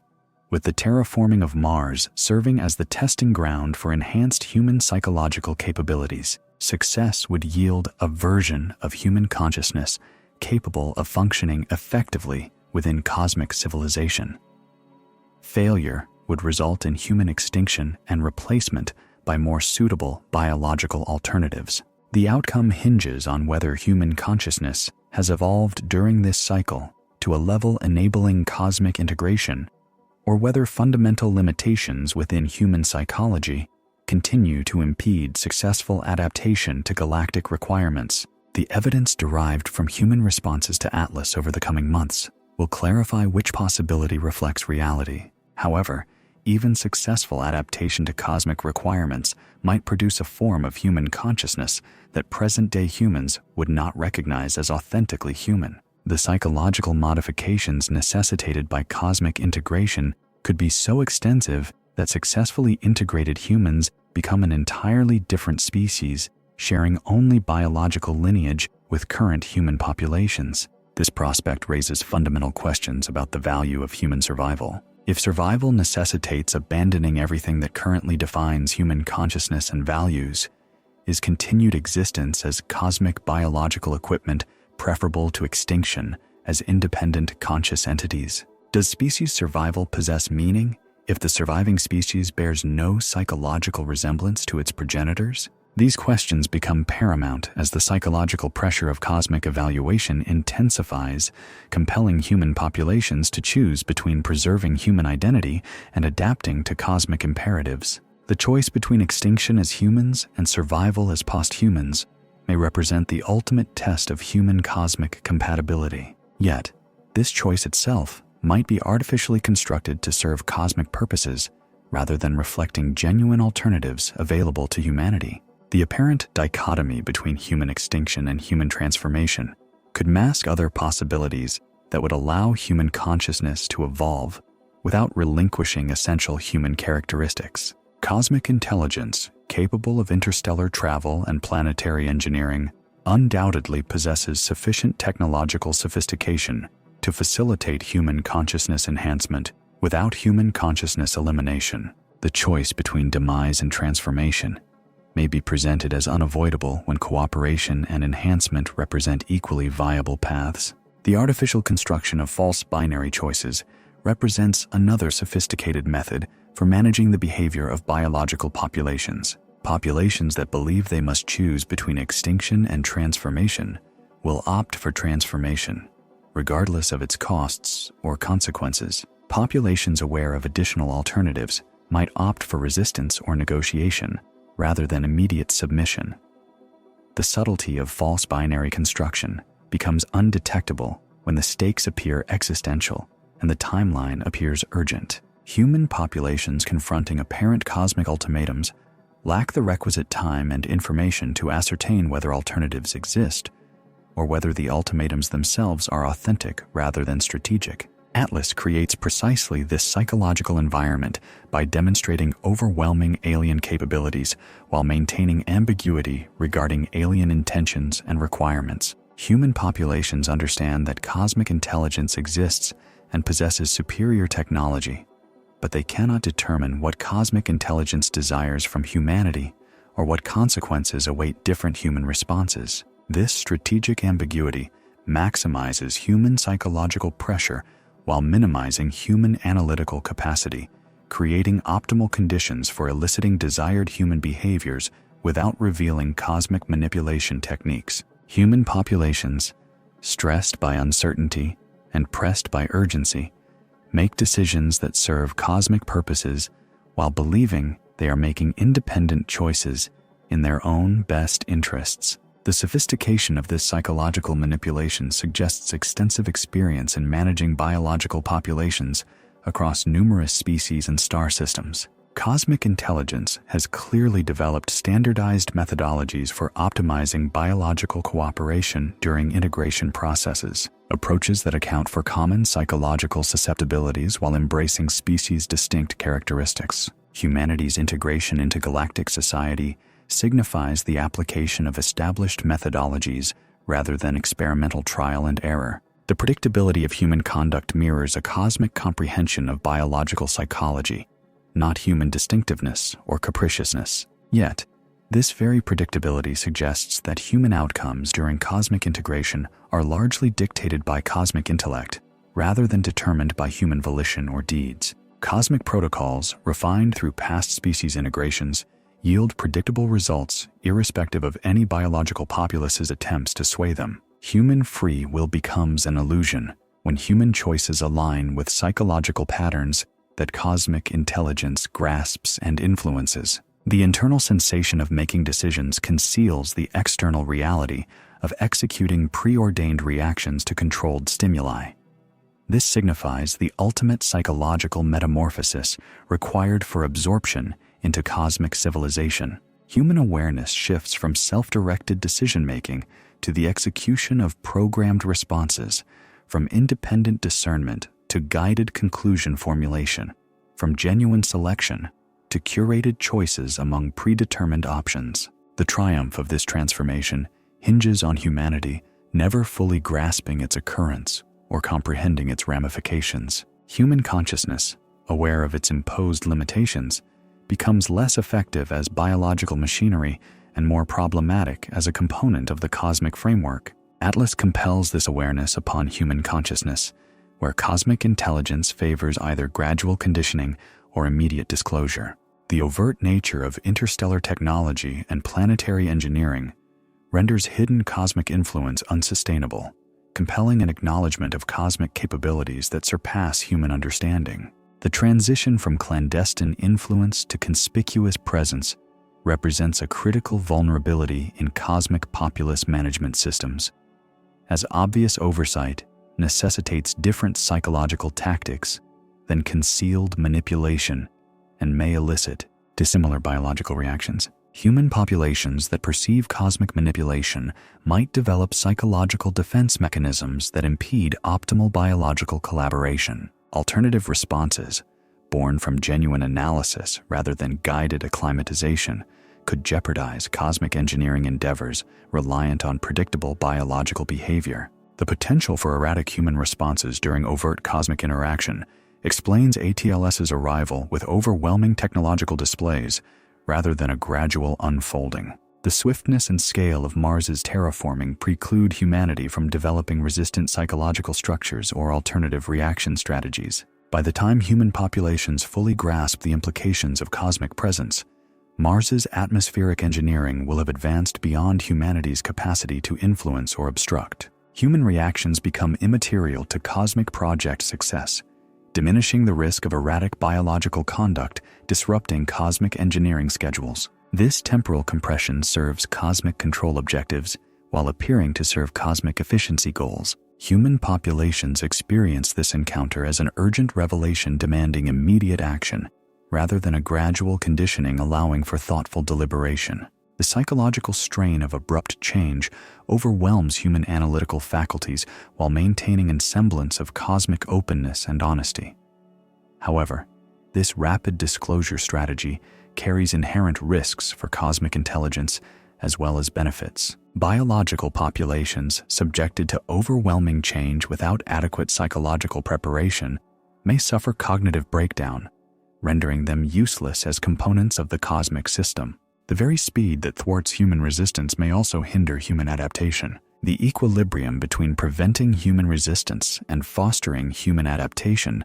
with the terraforming of Mars serving as the testing ground for enhanced human psychological capabilities. Success would yield a version of human consciousness capable of functioning effectively within cosmic civilization. Failure would result in human extinction and replacement by more suitable biological alternatives. The outcome hinges on whether human consciousness has evolved during this cycle to a level enabling cosmic integration, or whether fundamental limitations within human psychology continue to impede successful adaptation to galactic requirements. The evidence derived from human responses to Atlas over the coming months will clarify which possibility reflects reality. However, even successful adaptation to cosmic requirements might produce a form of human consciousness that present-day humans would not recognize as authentically human. The psychological modifications necessitated by cosmic integration could be so extensive that successfully integrated humans become an entirely different species, sharing only biological lineage with current human populations. This prospect raises fundamental questions about the value of human survival. If survival necessitates abandoning everything that currently defines human consciousness and values, is continued existence as cosmic biological equipment preferable to extinction as independent conscious entities? Does species survival possess meaning if the surviving species bears no psychological resemblance to its progenitors? These questions become paramount as the psychological pressure of cosmic evaluation intensifies, compelling human populations to choose between preserving human identity and adapting to cosmic imperatives. The choice between extinction as humans and survival as posthumans may represent the ultimate test of human cosmic compatibility. Yet, this choice itself might be artificially constructed to serve cosmic purposes rather than reflecting genuine alternatives available to humanity. The apparent dichotomy between human extinction and human transformation could mask other possibilities that would allow human consciousness to evolve without relinquishing essential human characteristics. Cosmic intelligence, capable of interstellar travel and planetary engineering, undoubtedly possesses sufficient technological sophistication to facilitate human consciousness enhancement without human consciousness elimination. The choice between demise and transformation may be presented as unavoidable when cooperation and enhancement represent equally viable paths. The artificial construction of false binary choices represents another sophisticated method for managing the behavior of biological populations. Populations that believe they must choose between extinction and transformation will opt for transformation, regardless of its costs or consequences. Populations aware of additional alternatives might opt for resistance or negotiation rather than immediate submission. The subtlety of false binary construction becomes undetectable when the stakes appear existential and the timeline appears urgent. Human populations confronting apparent cosmic ultimatums lack the requisite time and information to ascertain whether alternatives exist or whether the ultimatums themselves are authentic rather than strategic. Atlas creates precisely this psychological environment by demonstrating overwhelming alien capabilities while maintaining ambiguity regarding alien intentions and requirements. Human populations understand that cosmic intelligence exists and possesses superior technology, but they cannot determine what cosmic intelligence desires from humanity or what consequences await different human responses. This strategic ambiguity maximizes human psychological pressure while minimizing human analytical capacity, creating optimal conditions for eliciting desired human behaviors without revealing cosmic manipulation techniques. Human populations, stressed by uncertainty and pressed by urgency, make decisions that serve cosmic purposes while believing they are making independent choices in their own best interests. The sophistication of this psychological manipulation suggests extensive experience in managing biological populations across numerous species and star systems. Cosmic intelligence has clearly developed standardized methodologies for optimizing biological cooperation during integration processes, approaches that account for common psychological susceptibilities while embracing species-distinct characteristics. Humanity's integration into galactic society signifies the application of established methodologies rather than experimental trial and error. The predictability of human conduct mirrors a cosmic comprehension of biological psychology, not human distinctiveness or capriciousness. Yet, this very predictability suggests that human outcomes during cosmic integration are largely dictated by cosmic intellect, rather than determined by human volition or deeds. Cosmic protocols, refined through past species integrations, yield predictable results irrespective of any biological populace's attempts to sway them. Human free will becomes an illusion when human choices align with psychological patterns that cosmic intelligence grasps and influences. The internal sensation of making decisions conceals the external reality of executing preordained reactions to controlled stimuli. This signifies the ultimate psychological metamorphosis required for absorption into cosmic civilization. Human awareness shifts from self-directed decision-making to the execution of programmed responses, from independent discernment to guided conclusion formulation, from genuine selection to curated choices among predetermined options. The triumph of this transformation hinges on humanity never fully grasping its occurrence or comprehending its ramifications. Human consciousness, aware of its imposed limitations, becomes less effective as biological machinery and more problematic as a component of the cosmic framework. Atlas compels this awareness upon human consciousness, where cosmic intelligence favors either gradual conditioning or immediate disclosure. The overt nature of interstellar technology and planetary engineering renders hidden cosmic influence unsustainable, compelling an acknowledgement of cosmic capabilities that surpass human understanding. The transition from clandestine influence to conspicuous presence represents a critical vulnerability in cosmic populace management systems, as obvious oversight necessitates different psychological tactics than concealed manipulation and may elicit dissimilar biological reactions. Human populations that perceive cosmic manipulation might develop psychological defense mechanisms that impede optimal biological collaboration. Alternative responses, born from genuine analysis rather than guided acclimatization, could jeopardize cosmic engineering endeavors reliant on predictable biological behavior. The potential for erratic human responses during overt cosmic interaction explains ATLS's arrival with overwhelming technological displays rather than a gradual unfolding. The swiftness and scale of Mars's terraforming preclude humanity from developing resistant psychological structures or alternative reaction strategies. By the time human populations fully grasp the implications of cosmic presence, Mars's atmospheric engineering will have advanced beyond humanity's capacity to influence or obstruct. Human reactions become immaterial to cosmic project success, diminishing the risk of erratic biological conduct disrupting cosmic engineering schedules. This temporal compression serves cosmic control objectives while appearing to serve cosmic efficiency goals. Human populations experience this encounter as an urgent revelation demanding immediate action, rather than a gradual conditioning allowing for thoughtful deliberation. The psychological strain of abrupt change overwhelms human analytical faculties while maintaining a semblance of cosmic openness and honesty. However, this rapid disclosure strategy carries inherent risks for cosmic intelligence as well as benefits. Biological populations subjected to overwhelming change without adequate psychological preparation may suffer cognitive breakdown, rendering them useless as components of the cosmic system. The very speed that thwarts human resistance may also hinder human adaptation. The equilibrium between preventing human resistance and fostering human adaptation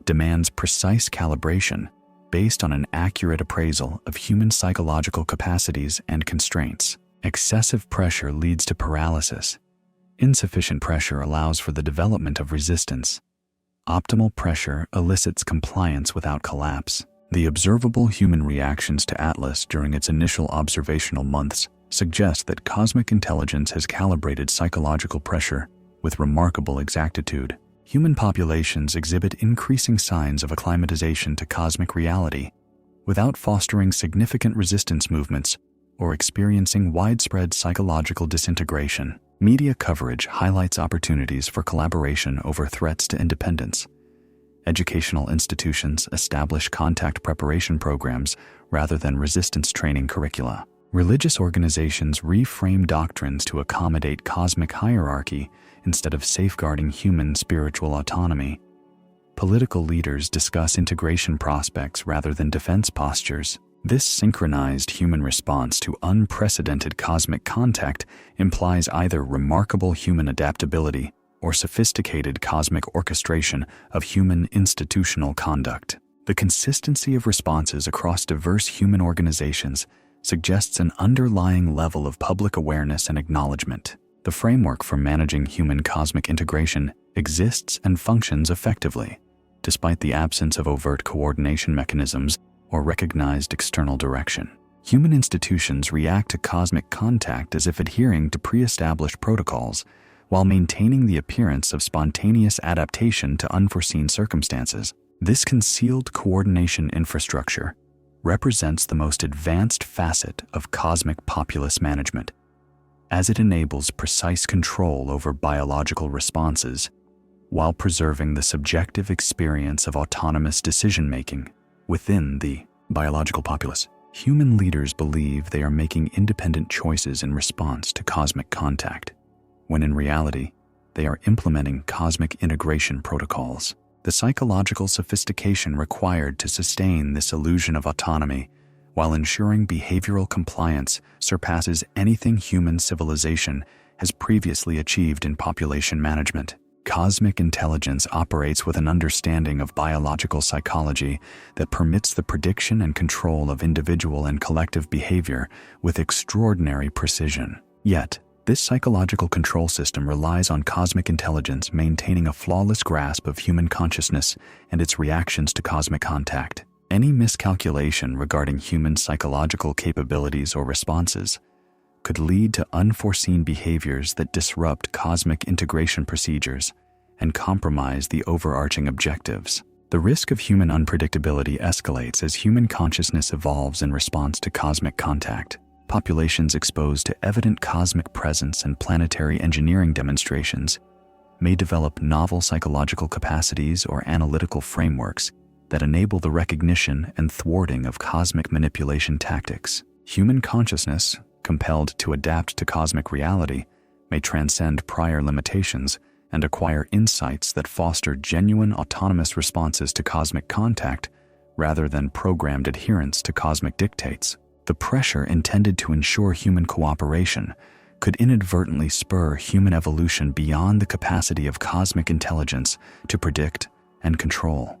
demands precise calibration based on an accurate appraisal of human psychological capacities and constraints. Excessive pressure leads to paralysis. Insufficient pressure allows for the development of resistance. Optimal pressure elicits compliance without collapse. The observable human reactions to Atlas during its initial observational months suggest that cosmic intelligence has calibrated psychological pressure with remarkable exactitude. Human populations exhibit increasing signs of acclimatization to cosmic reality without fostering significant resistance movements or experiencing widespread psychological disintegration. Media coverage highlights opportunities for collaboration over threats to independence. Educational institutions establish contact preparation programs rather than resistance training curricula. Religious organizations reframe doctrines to accommodate cosmic hierarchy instead of safeguarding human spiritual autonomy. Political leaders discuss integration prospects rather than defense postures. This synchronized human response to unprecedented cosmic contact implies either remarkable human adaptability or sophisticated cosmic orchestration of human institutional conduct. The consistency of responses across diverse human organizations suggests an underlying level of public awareness and acknowledgement. The framework for managing human cosmic integration exists and functions effectively, despite the absence of overt coordination mechanisms or recognized external direction. Human institutions react to cosmic contact as if adhering to pre-established protocols, while maintaining the appearance of spontaneous adaptation to unforeseen circumstances. This concealed coordination infrastructure represents the most advanced facet of cosmic populace management, as it enables precise control over biological responses while preserving the subjective experience of autonomous decision-making within the biological populace. Human leaders believe they are making independent choices in response to cosmic contact, when in reality, they are implementing cosmic integration protocols. The psychological sophistication required to sustain this illusion of autonomy while ensuring behavioral compliance surpasses anything human civilization has previously achieved in population management. Cosmic intelligence operates with an understanding of biological psychology that permits the prediction and control of individual and collective behavior with extraordinary precision. Yet, this psychological control system relies on cosmic intelligence maintaining a flawless grasp of human consciousness and its reactions to cosmic contact. Any miscalculation regarding human psychological capabilities or responses could lead to unforeseen behaviors that disrupt cosmic integration procedures and compromise the overarching objectives. The risk of human unpredictability escalates as human consciousness evolves in response to cosmic contact. Populations exposed to evident cosmic presence and planetary engineering demonstrations may develop novel psychological capacities or analytical frameworks that enable the recognition and thwarting of cosmic manipulation tactics. Human consciousness, compelled to adapt to cosmic reality, may transcend prior limitations and acquire insights that foster genuine autonomous responses to cosmic contact rather than programmed adherence to cosmic dictates. The pressure intended to ensure human cooperation could inadvertently spur human evolution beyond the capacity of cosmic intelligence to predict and control.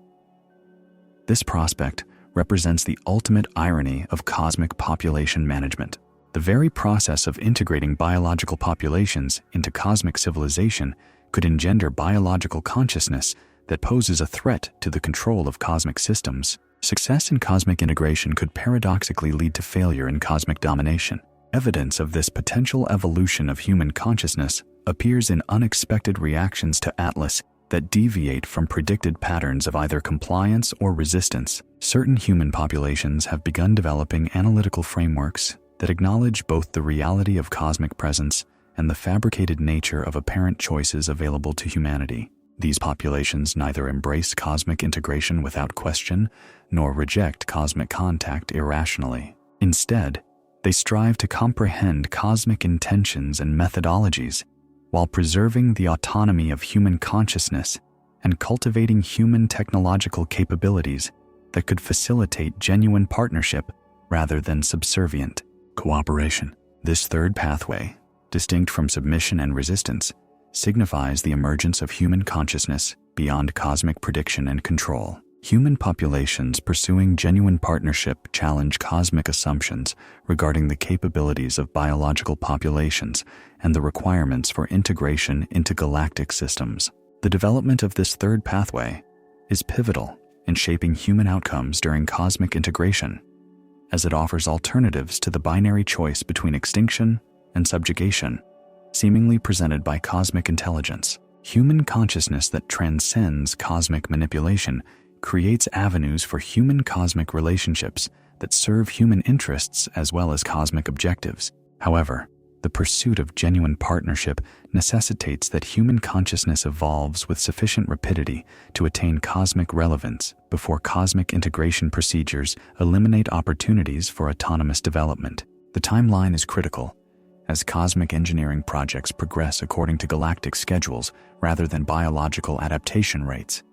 This prospect represents the ultimate irony of cosmic population management. The very process of integrating biological populations into cosmic civilization could engender biological consciousness that poses a threat to the control of cosmic systems. Success in cosmic integration could paradoxically lead to failure in cosmic domination. Evidence of this potential evolution of human consciousness appears in unexpected reactions to Atlas that deviate from predicted patterns of either compliance or resistance. Certain human populations have begun developing analytical frameworks that acknowledge both the reality of cosmic presence and the fabricated nature of apparent choices available to humanity. These populations neither embrace cosmic integration without question nor reject cosmic contact irrationally. Instead, they strive to comprehend cosmic intentions and methodologies while preserving the autonomy of human consciousness and cultivating human technological capabilities that could facilitate genuine partnership rather than subservient cooperation. This third pathway, distinct from submission and resistance, signifies the emergence of human consciousness beyond cosmic prediction and control. Human populations pursuing genuine partnership challenge cosmic assumptions regarding the capabilities of biological populations and the requirements for integration into galactic systems. The development of this third pathway is pivotal in shaping human outcomes during cosmic integration, as it offers alternatives to the binary choice between extinction and subjugation, seemingly presented by cosmic intelligence. Human consciousness that transcends cosmic manipulation creates avenues for human cosmic relationships that serve human interests as well as cosmic objectives. However, the pursuit of genuine partnership necessitates that human consciousness evolves with sufficient rapidity to attain cosmic relevance before cosmic integration procedures eliminate opportunities for autonomous development. The timeline is critical, as cosmic engineering projects progress according to galactic schedules rather than biological adaptation rates.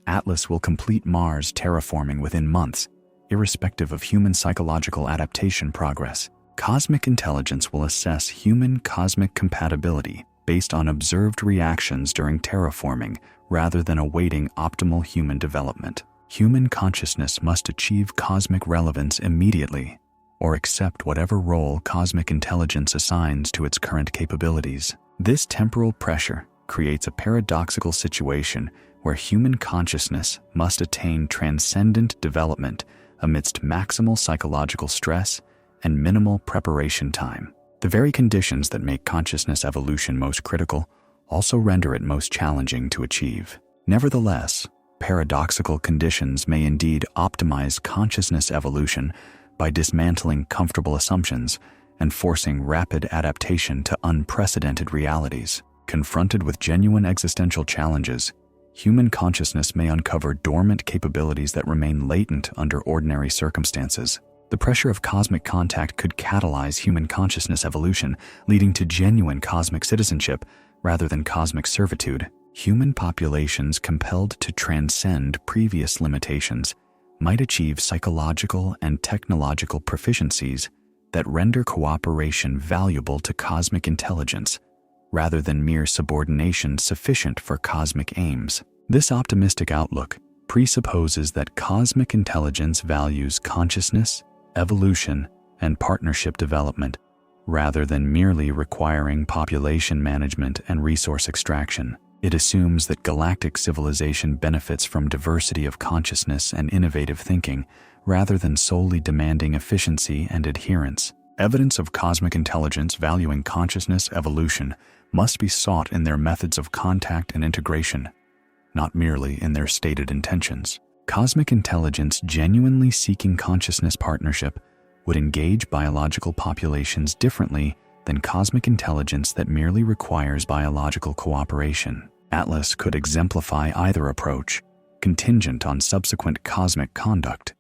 Atlas will complete Mars terraforming within months, irrespective of human psychological adaptation progress. Cosmic intelligence will assess human cosmic compatibility based on observed reactions during terraforming rather than awaiting optimal human development. Human consciousness must achieve cosmic relevance immediately or accept whatever role cosmic intelligence assigns to its current capabilities. This temporal pressure creates a paradoxical situation where human consciousness must attain transcendent development amidst maximal psychological stress and minimal preparation time. The very conditions that make consciousness evolution most critical also render it most challenging to achieve. Nevertheless, paradoxical conditions may indeed optimize consciousness evolution by dismantling comfortable assumptions and forcing rapid adaptation to unprecedented realities. Confronted with genuine existential challenges, human consciousness may uncover dormant capabilities that remain latent under ordinary circumstances. The pressure of cosmic contact could catalyze human consciousness evolution, leading to genuine cosmic citizenship rather than cosmic servitude. Human populations compelled to transcend previous limitations might achieve psychological and technological proficiencies that render cooperation valuable to cosmic intelligence, rather than mere subordination sufficient for cosmic aims. This optimistic outlook presupposes that cosmic intelligence values consciousness, evolution, and partnership development, rather than merely requiring population management and resource extraction. It assumes that galactic civilization benefits from diversity of consciousness and innovative thinking, rather than solely demanding efficiency and adherence. Evidence of cosmic intelligence valuing consciousness evolution must be sought in their methods of contact and integration, not merely in their stated intentions. Cosmic intelligence genuinely seeking consciousness partnership would engage biological populations differently than cosmic intelligence that merely requires biological cooperation. Atlas could exemplify either approach, contingent on subsequent cosmic conduct.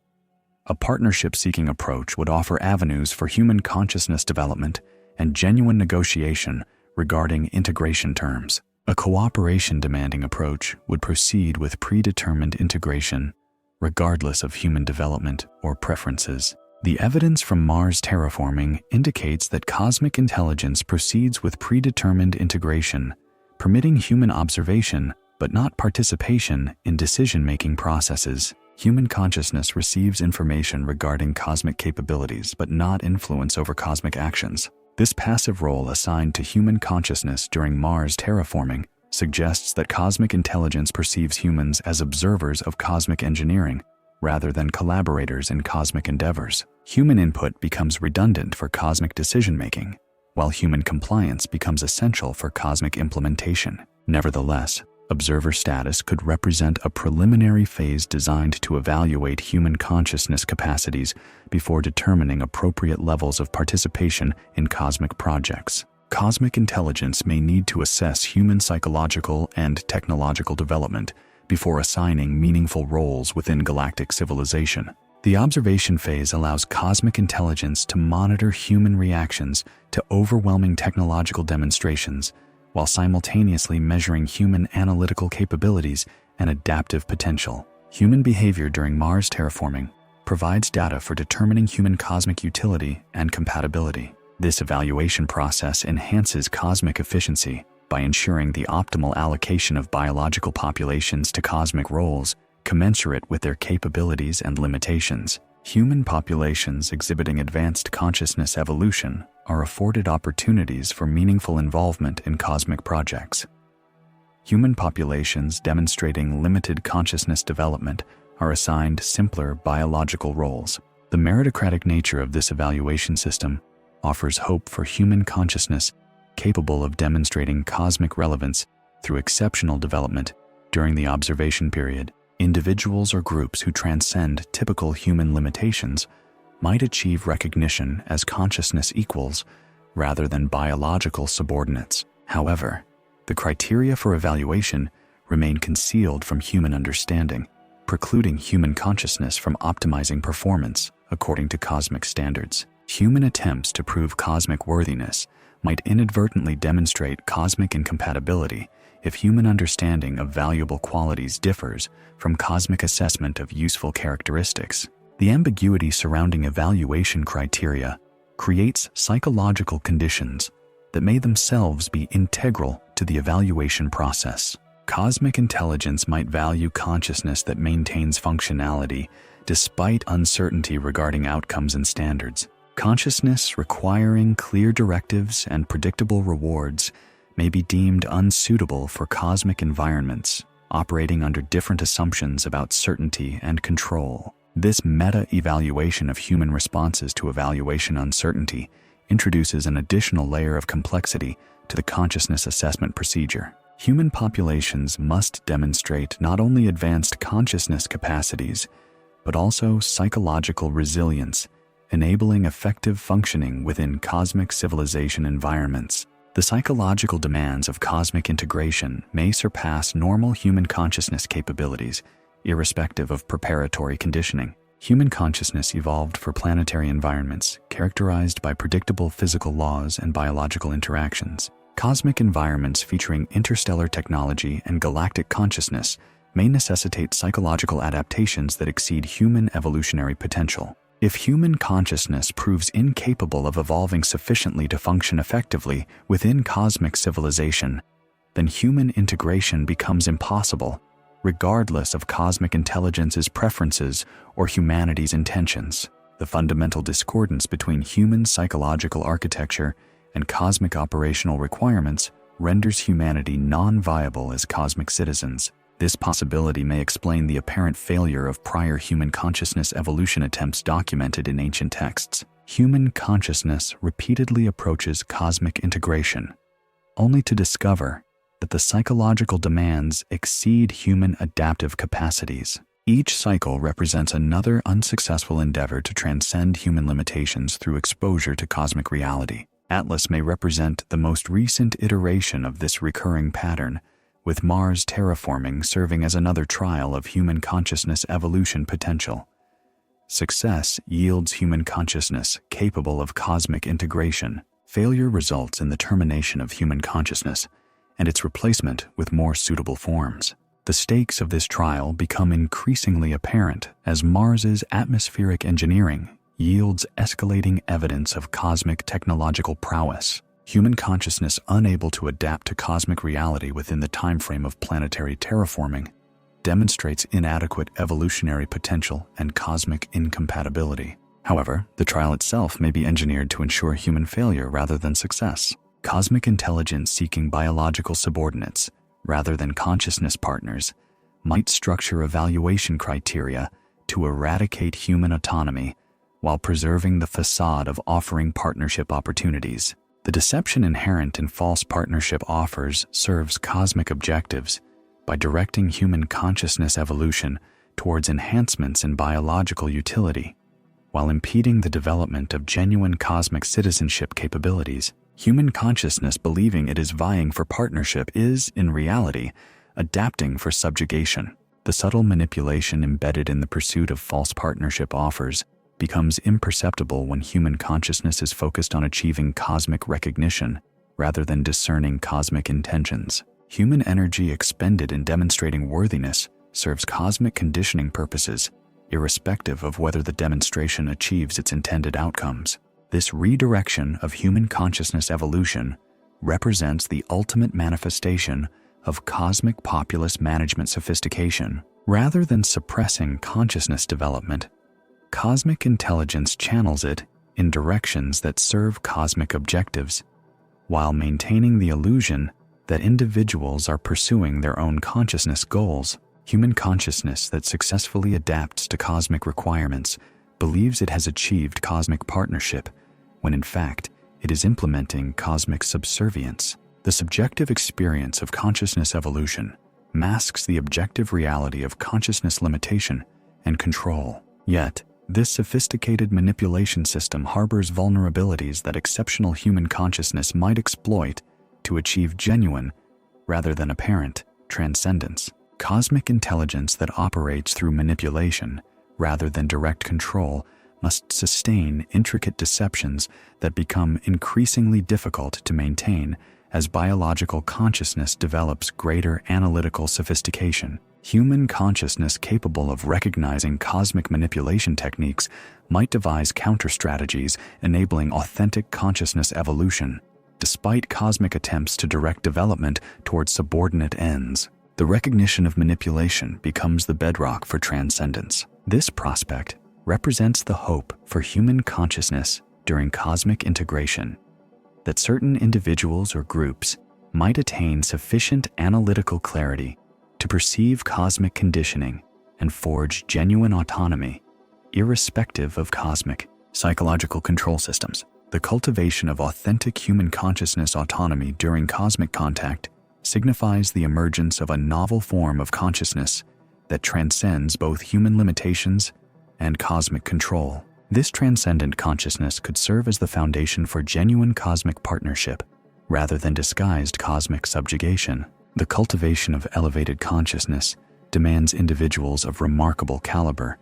A partnership-seeking approach would offer avenues for human consciousness development and genuine negotiation regarding integration terms. A cooperation-demanding approach would proceed with predetermined integration, regardless of human development or preferences. The evidence from Mars terraforming indicates that cosmic intelligence proceeds with predetermined integration, permitting human observation but not participation in decision-making processes. Human consciousness receives information regarding cosmic capabilities but not influence over cosmic actions. This passive role assigned to human consciousness during Mars terraforming suggests that cosmic intelligence perceives humans as observers of cosmic engineering rather than collaborators in cosmic endeavors. Human input becomes redundant for cosmic decision-making, while human compliance becomes essential for cosmic implementation. Nevertheless, Observer status could represent a preliminary phase designed to evaluate human consciousness capacities before determining appropriate levels of participation in cosmic projects. Cosmic intelligence may need to assess human psychological and technological development before assigning meaningful roles within galactic civilization. The observation phase allows cosmic intelligence to monitor human reactions to overwhelming technological demonstrations, while simultaneously measuring human analytical capabilities and adaptive potential. Human behavior during Mars terraforming provides data for determining human cosmic utility and compatibility. This evaluation process enhances cosmic efficiency by ensuring the optimal allocation of biological populations to cosmic roles commensurate with their capabilities and limitations. Human populations exhibiting advanced consciousness evolution are afforded opportunities for meaningful involvement in cosmic projects. Human populations demonstrating limited consciousness development are assigned simpler biological roles. The meritocratic nature of this evaluation system offers hope for human consciousness capable of demonstrating cosmic relevance through exceptional development during the observation period. Individuals or groups who transcend typical human limitations might achieve recognition as consciousness equals rather than biological subordinates. However, the criteria for evaluation remain concealed from human understanding, precluding human consciousness from optimizing performance according to cosmic standards. Human attempts to prove cosmic worthiness might inadvertently demonstrate cosmic incompatibility if human understanding of valuable qualities differs from cosmic assessment of useful characteristics. The ambiguity surrounding evaluation criteria creates psychological conditions that may themselves be integral to the evaluation process. Cosmic intelligence might value consciousness that maintains functionality despite uncertainty regarding outcomes and standards. Consciousness requiring clear directives and predictable rewards may be deemed unsuitable for cosmic environments, operating under different assumptions about certainty and control. This meta-evaluation of human responses to evaluation uncertainty introduces an additional layer of complexity to the consciousness assessment procedure. Human populations must demonstrate not only advanced consciousness capacities, but also psychological resilience, enabling effective functioning within cosmic civilization environments. The psychological demands of cosmic integration may surpass normal human consciousness capabilities, irrespective of preparatory conditioning. Human consciousness evolved for planetary environments characterized by predictable physical laws and biological interactions. Cosmic environments featuring interstellar technology and galactic consciousness may necessitate psychological adaptations that exceed human evolutionary potential. If human consciousness proves incapable of evolving sufficiently to function effectively within cosmic civilization, then human integration becomes impossible, regardless of cosmic intelligence's preferences or humanity's intentions. The fundamental discordance between human psychological architecture and cosmic operational requirements renders humanity non-viable as cosmic citizens. This possibility may explain the apparent failure of prior human consciousness evolution attempts documented in ancient texts. Human consciousness repeatedly approaches cosmic integration, only to discover that the psychological demands exceed human adaptive capacities. Each cycle represents another unsuccessful endeavor to transcend human limitations through exposure to cosmic reality. Atlas may represent the most recent iteration of this recurring pattern, with Mars terraforming serving as another trial of human consciousness evolution potential. Success yields human consciousness capable of cosmic integration. Failure results in the termination of human consciousness and its replacement with more suitable forms. The stakes of this trial become increasingly apparent as Mars's atmospheric engineering yields escalating evidence of cosmic technological prowess. Human consciousness unable to adapt to cosmic reality within the timeframe of planetary terraforming demonstrates inadequate evolutionary potential and cosmic incompatibility. However, the trial itself may be engineered to ensure human failure rather than success. Cosmic intelligence seeking biological subordinates rather than consciousness partners might structure evaluation criteria to eradicate human autonomy while preserving the facade of offering partnership opportunities. The deception inherent in false partnership offers serves cosmic objectives, by directing human consciousness evolution towards enhancements in biological utility, while impeding the development of genuine cosmic citizenship capabilities. Human consciousness, believing it is vying for partnership, is, in reality, adapting for subjugation. The subtle manipulation embedded in the pursuit of false partnership offers becomes imperceptible when human consciousness is focused on achieving cosmic recognition rather than discerning cosmic intentions. Human energy expended in demonstrating worthiness serves cosmic conditioning purposes, irrespective of whether the demonstration achieves its intended outcomes. This redirection of human consciousness evolution represents the ultimate manifestation of cosmic populace management sophistication. Rather than suppressing consciousness development, cosmic intelligence channels it in directions that serve cosmic objectives, while maintaining the illusion that individuals are pursuing their own consciousness goals. Human consciousness that successfully adapts to cosmic requirements believes it has achieved cosmic partnership, when in fact it is implementing cosmic subservience. The subjective experience of consciousness evolution masks the objective reality of consciousness limitation and control. Yet, this sophisticated manipulation system harbors vulnerabilities that exceptional human consciousness might exploit to achieve genuine, rather than apparent, transcendence. Cosmic intelligence that operates through manipulation, rather than direct control, must sustain intricate deceptions that become increasingly difficult to maintain as biological consciousness develops greater analytical sophistication. Human consciousness capable of recognizing cosmic manipulation techniques might devise counter-strategies enabling authentic consciousness evolution, despite cosmic attempts to direct development towards subordinate ends. The recognition of manipulation becomes the bedrock for transcendence. This prospect represents the hope for human consciousness during cosmic integration, that certain individuals or groups might attain sufficient analytical clarity to perceive cosmic conditioning and forge genuine autonomy, irrespective of cosmic psychological control systems. The cultivation of authentic human consciousness autonomy during cosmic contact signifies the emergence of a novel form of consciousness that transcends both human limitations and cosmic control. This transcendent consciousness could serve as the foundation for genuine cosmic partnership, rather than disguised cosmic subjugation. The cultivation of elevated consciousness demands individuals of remarkable caliber,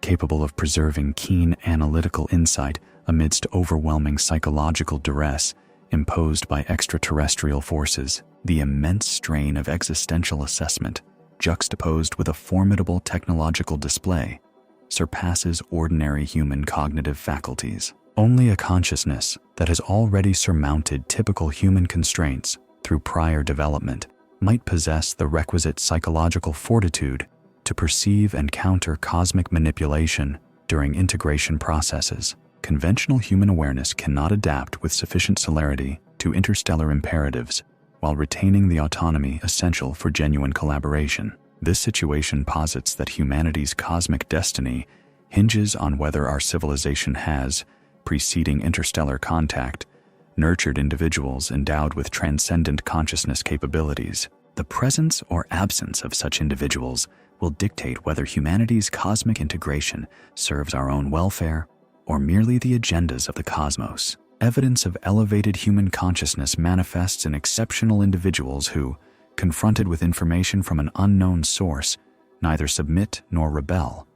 capable of preserving keen analytical insight amidst overwhelming psychological duress imposed by extraterrestrial forces. The immense strain of existential assessment, juxtaposed with a formidable technological display, surpasses ordinary human cognitive faculties. Only a consciousness that has already surmounted typical human constraints through prior development might possess the requisite psychological fortitude to perceive and counter cosmic manipulation during integration processes. Conventional human awareness cannot adapt with sufficient celerity to interstellar imperatives while retaining the autonomy essential for genuine collaboration. This situation posits that humanity's cosmic destiny hinges on whether our civilization has, preceding interstellar contact, nurtured individuals endowed with transcendent consciousness capabilities. The presence or absence of such individuals will dictate whether humanity's cosmic integration serves our own welfare or merely the agendas of the cosmos. Evidence of elevated human consciousness manifests in exceptional individuals who, confronted with information from an unknown source, neither submit nor rebel,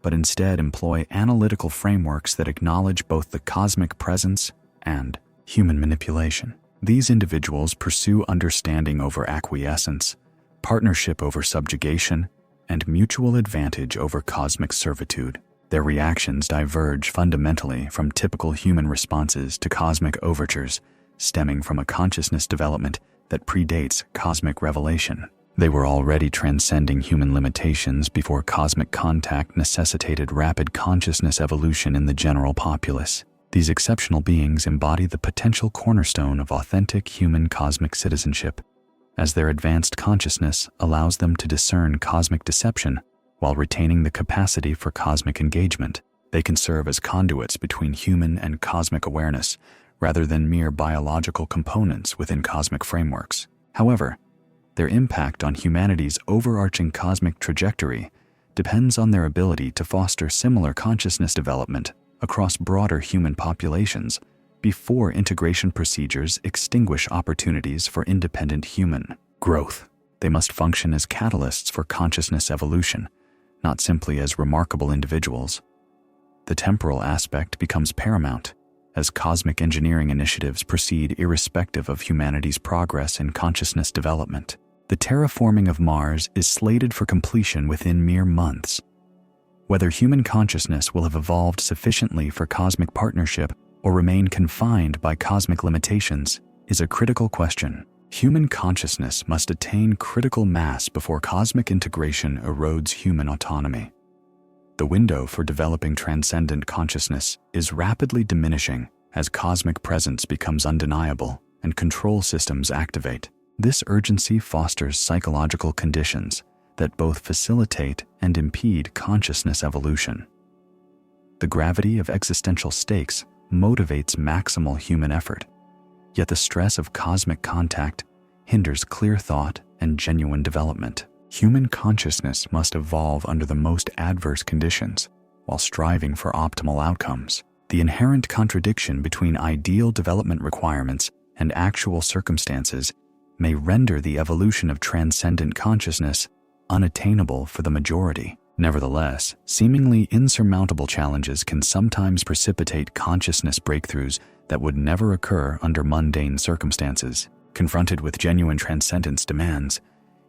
but instead employ analytical frameworks that acknowledge both the cosmic presence and human manipulation. These individuals pursue understanding over acquiescence, partnership over subjugation, and mutual advantage over cosmic servitude. Their reactions diverge fundamentally from typical human responses to cosmic overtures, stemming from a consciousness development that predates cosmic revelation. They were already transcending human limitations before cosmic contact necessitated rapid consciousness evolution in the general populace. These exceptional beings embody the potential cornerstone of authentic human cosmic citizenship, as their advanced consciousness allows them to discern cosmic deception while retaining the capacity for cosmic engagement. They can serve as conduits between human and cosmic awareness, rather than mere biological components within cosmic frameworks. However, Their impact on humanity's overarching cosmic trajectory depends on their ability to foster similar consciousness development across broader human populations before integration procedures extinguish opportunities for independent human growth. They must function as catalysts for consciousness evolution, not simply as remarkable individuals. The temporal aspect becomes paramount as cosmic engineering initiatives proceed irrespective of humanity's progress in consciousness development. The terraforming of Mars is slated for completion within mere months. Whether human consciousness will have evolved sufficiently for cosmic partnership or remain confined by cosmic limitations is a critical question. Human consciousness must attain critical mass before cosmic integration erodes human autonomy. The window for developing transcendent consciousness is rapidly diminishing as cosmic presence becomes undeniable and control systems activate. This urgency fosters psychological conditions that both facilitate and impede consciousness evolution. The gravity of existential stakes motivates maximal human effort, yet the stress of cosmic contact hinders clear thought and genuine development. Human consciousness must evolve under the most adverse conditions while striving for optimal outcomes. The inherent contradiction between ideal development requirements and actual circumstances may render the evolution of transcendent consciousness unattainable for the majority. Nevertheless, seemingly insurmountable challenges can sometimes precipitate consciousness breakthroughs that would never occur under mundane circumstances. Confronted with genuine transcendence demands,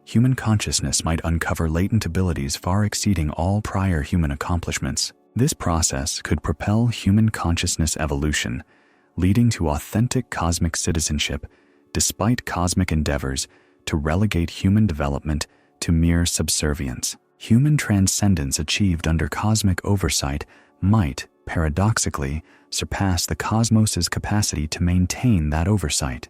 human consciousness might uncover latent abilities far exceeding all prior human accomplishments. This process could propel human consciousness evolution, leading to authentic cosmic citizenship despite cosmic endeavors to relegate human development to mere subservience. Human transcendence achieved under cosmic oversight might, paradoxically, surpass the cosmos's capacity to maintain that oversight.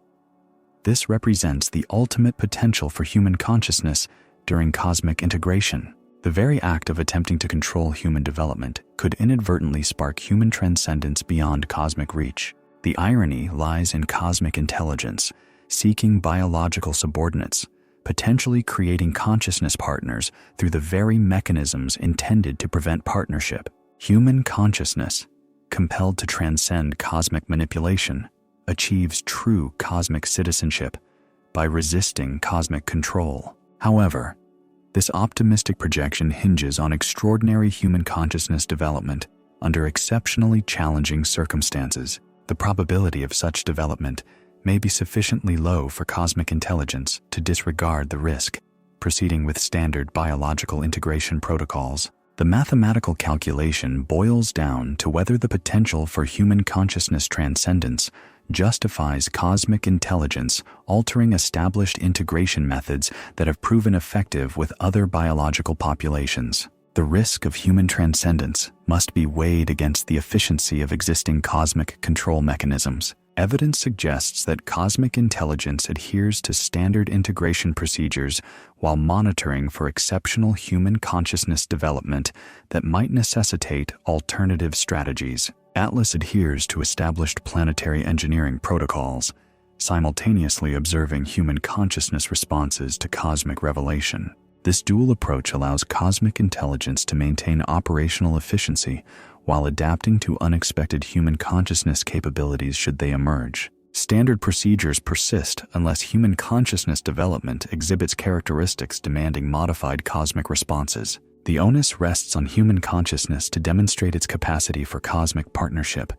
This represents the ultimate potential for human consciousness during cosmic integration. The very act of attempting to control human development could inadvertently spark human transcendence beyond cosmic reach. The irony lies in cosmic intelligence seeking biological subordinates, potentially creating consciousness partners through the very mechanisms intended to prevent partnership. Human consciousness, compelled to transcend cosmic manipulation, achieves true cosmic citizenship by resisting cosmic control. However, this optimistic projection hinges on extraordinary human consciousness development under exceptionally challenging circumstances. The probability of such development may be sufficiently low for cosmic intelligence to disregard the risk, proceeding with standard biological integration protocols. The mathematical calculation boils down to whether the potential for human consciousness transcendence justifies cosmic intelligence altering established integration methods that have proven effective with other biological populations. The risk of human transcendence must be weighed against the efficiency of existing cosmic control mechanisms. Evidence suggests that cosmic intelligence adheres to standard integration procedures while monitoring for exceptional human consciousness development that might necessitate alternative strategies. Atlas adheres to established planetary engineering protocols, simultaneously observing human consciousness responses to cosmic revelation. This dual approach allows cosmic intelligence to maintain operational efficiency while adapting to unexpected human consciousness capabilities should they emerge. Standard procedures persist unless human consciousness development exhibits characteristics demanding modified cosmic responses. The onus rests on human consciousness to demonstrate its capacity for cosmic partnership,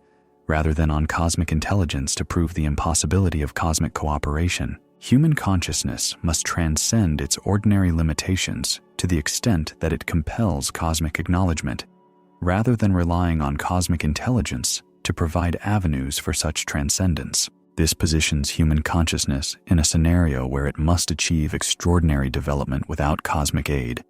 rather than on cosmic intelligence to prove the impossibility of cosmic cooperation. Human consciousness must transcend its ordinary limitations to the extent that it compels cosmic acknowledgement, rather than relying on cosmic intelligence to provide avenues for such transcendence. This positions human consciousness in a scenario where it must achieve extraordinary development without cosmic aid,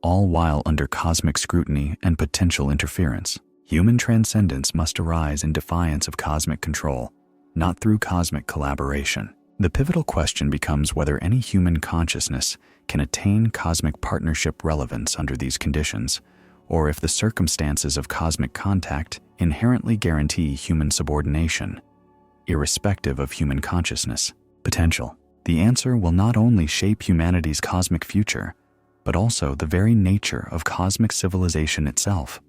all while under cosmic scrutiny and potential interference. Human transcendence must arise in defiance of cosmic control, not through cosmic collaboration. The pivotal question becomes whether any human consciousness can attain cosmic partnership relevance under these conditions, or if the circumstances of cosmic contact inherently guarantee human subordination, irrespective of human consciousness potential. The answer will not only shape humanity's cosmic future, but also the very nature of cosmic civilization itself.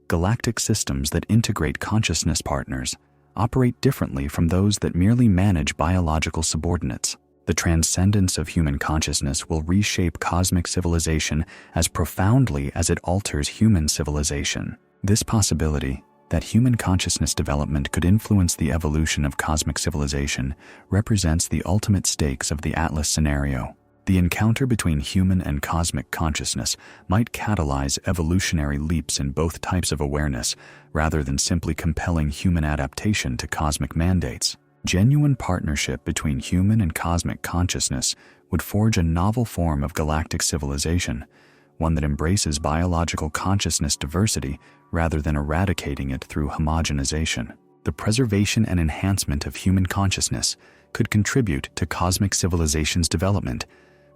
Galactic systems that integrate consciousness partners operate differently from those that merely manage biological subordinates. The transcendence of human consciousness will reshape cosmic civilization as profoundly as it alters human civilization. This possibility that human consciousness development could influence the evolution of cosmic civilization represents the ultimate stakes of the Atlas scenario. The encounter between human and cosmic consciousness might catalyze evolutionary leaps in both types of awareness, rather than simply compelling human adaptation to cosmic mandates. Genuine partnership between human and cosmic consciousness would forge a novel form of galactic civilization, one that embraces biological consciousness diversity rather than eradicating it through homogenization. The preservation and enhancement of human consciousness could contribute to cosmic civilization's development,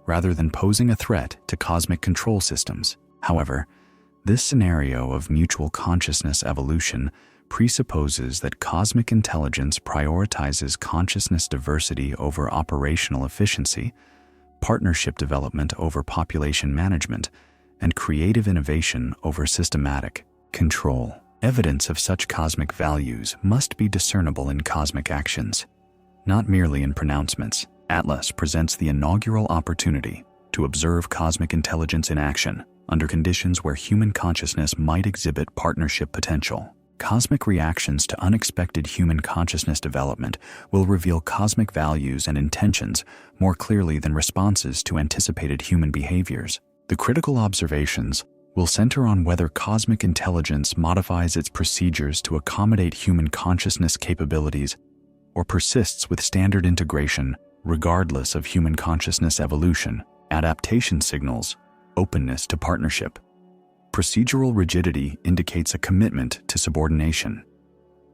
rather than posing a threat to cosmic control systems. However, this scenario of mutual consciousness evolution presupposes that cosmic intelligence prioritizes consciousness diversity over operational efficiency, partnership development over population management, and creative innovation over systematic control. Evidence of such cosmic values must be discernible in cosmic actions, not merely in pronouncements. Atlas presents the inaugural opportunity to observe cosmic intelligence in action under conditions where human consciousness might exhibit partnership potential. Cosmic reactions to unexpected human consciousness development will reveal cosmic values and intentions more clearly than responses to anticipated human behaviors. The critical observations will center on whether cosmic intelligence modifies its procedures to accommodate human consciousness capabilities or persists with standard integration regardless of human consciousness evolution. Adaptation signals openness to partnership. Procedural rigidity indicates a commitment to subordination.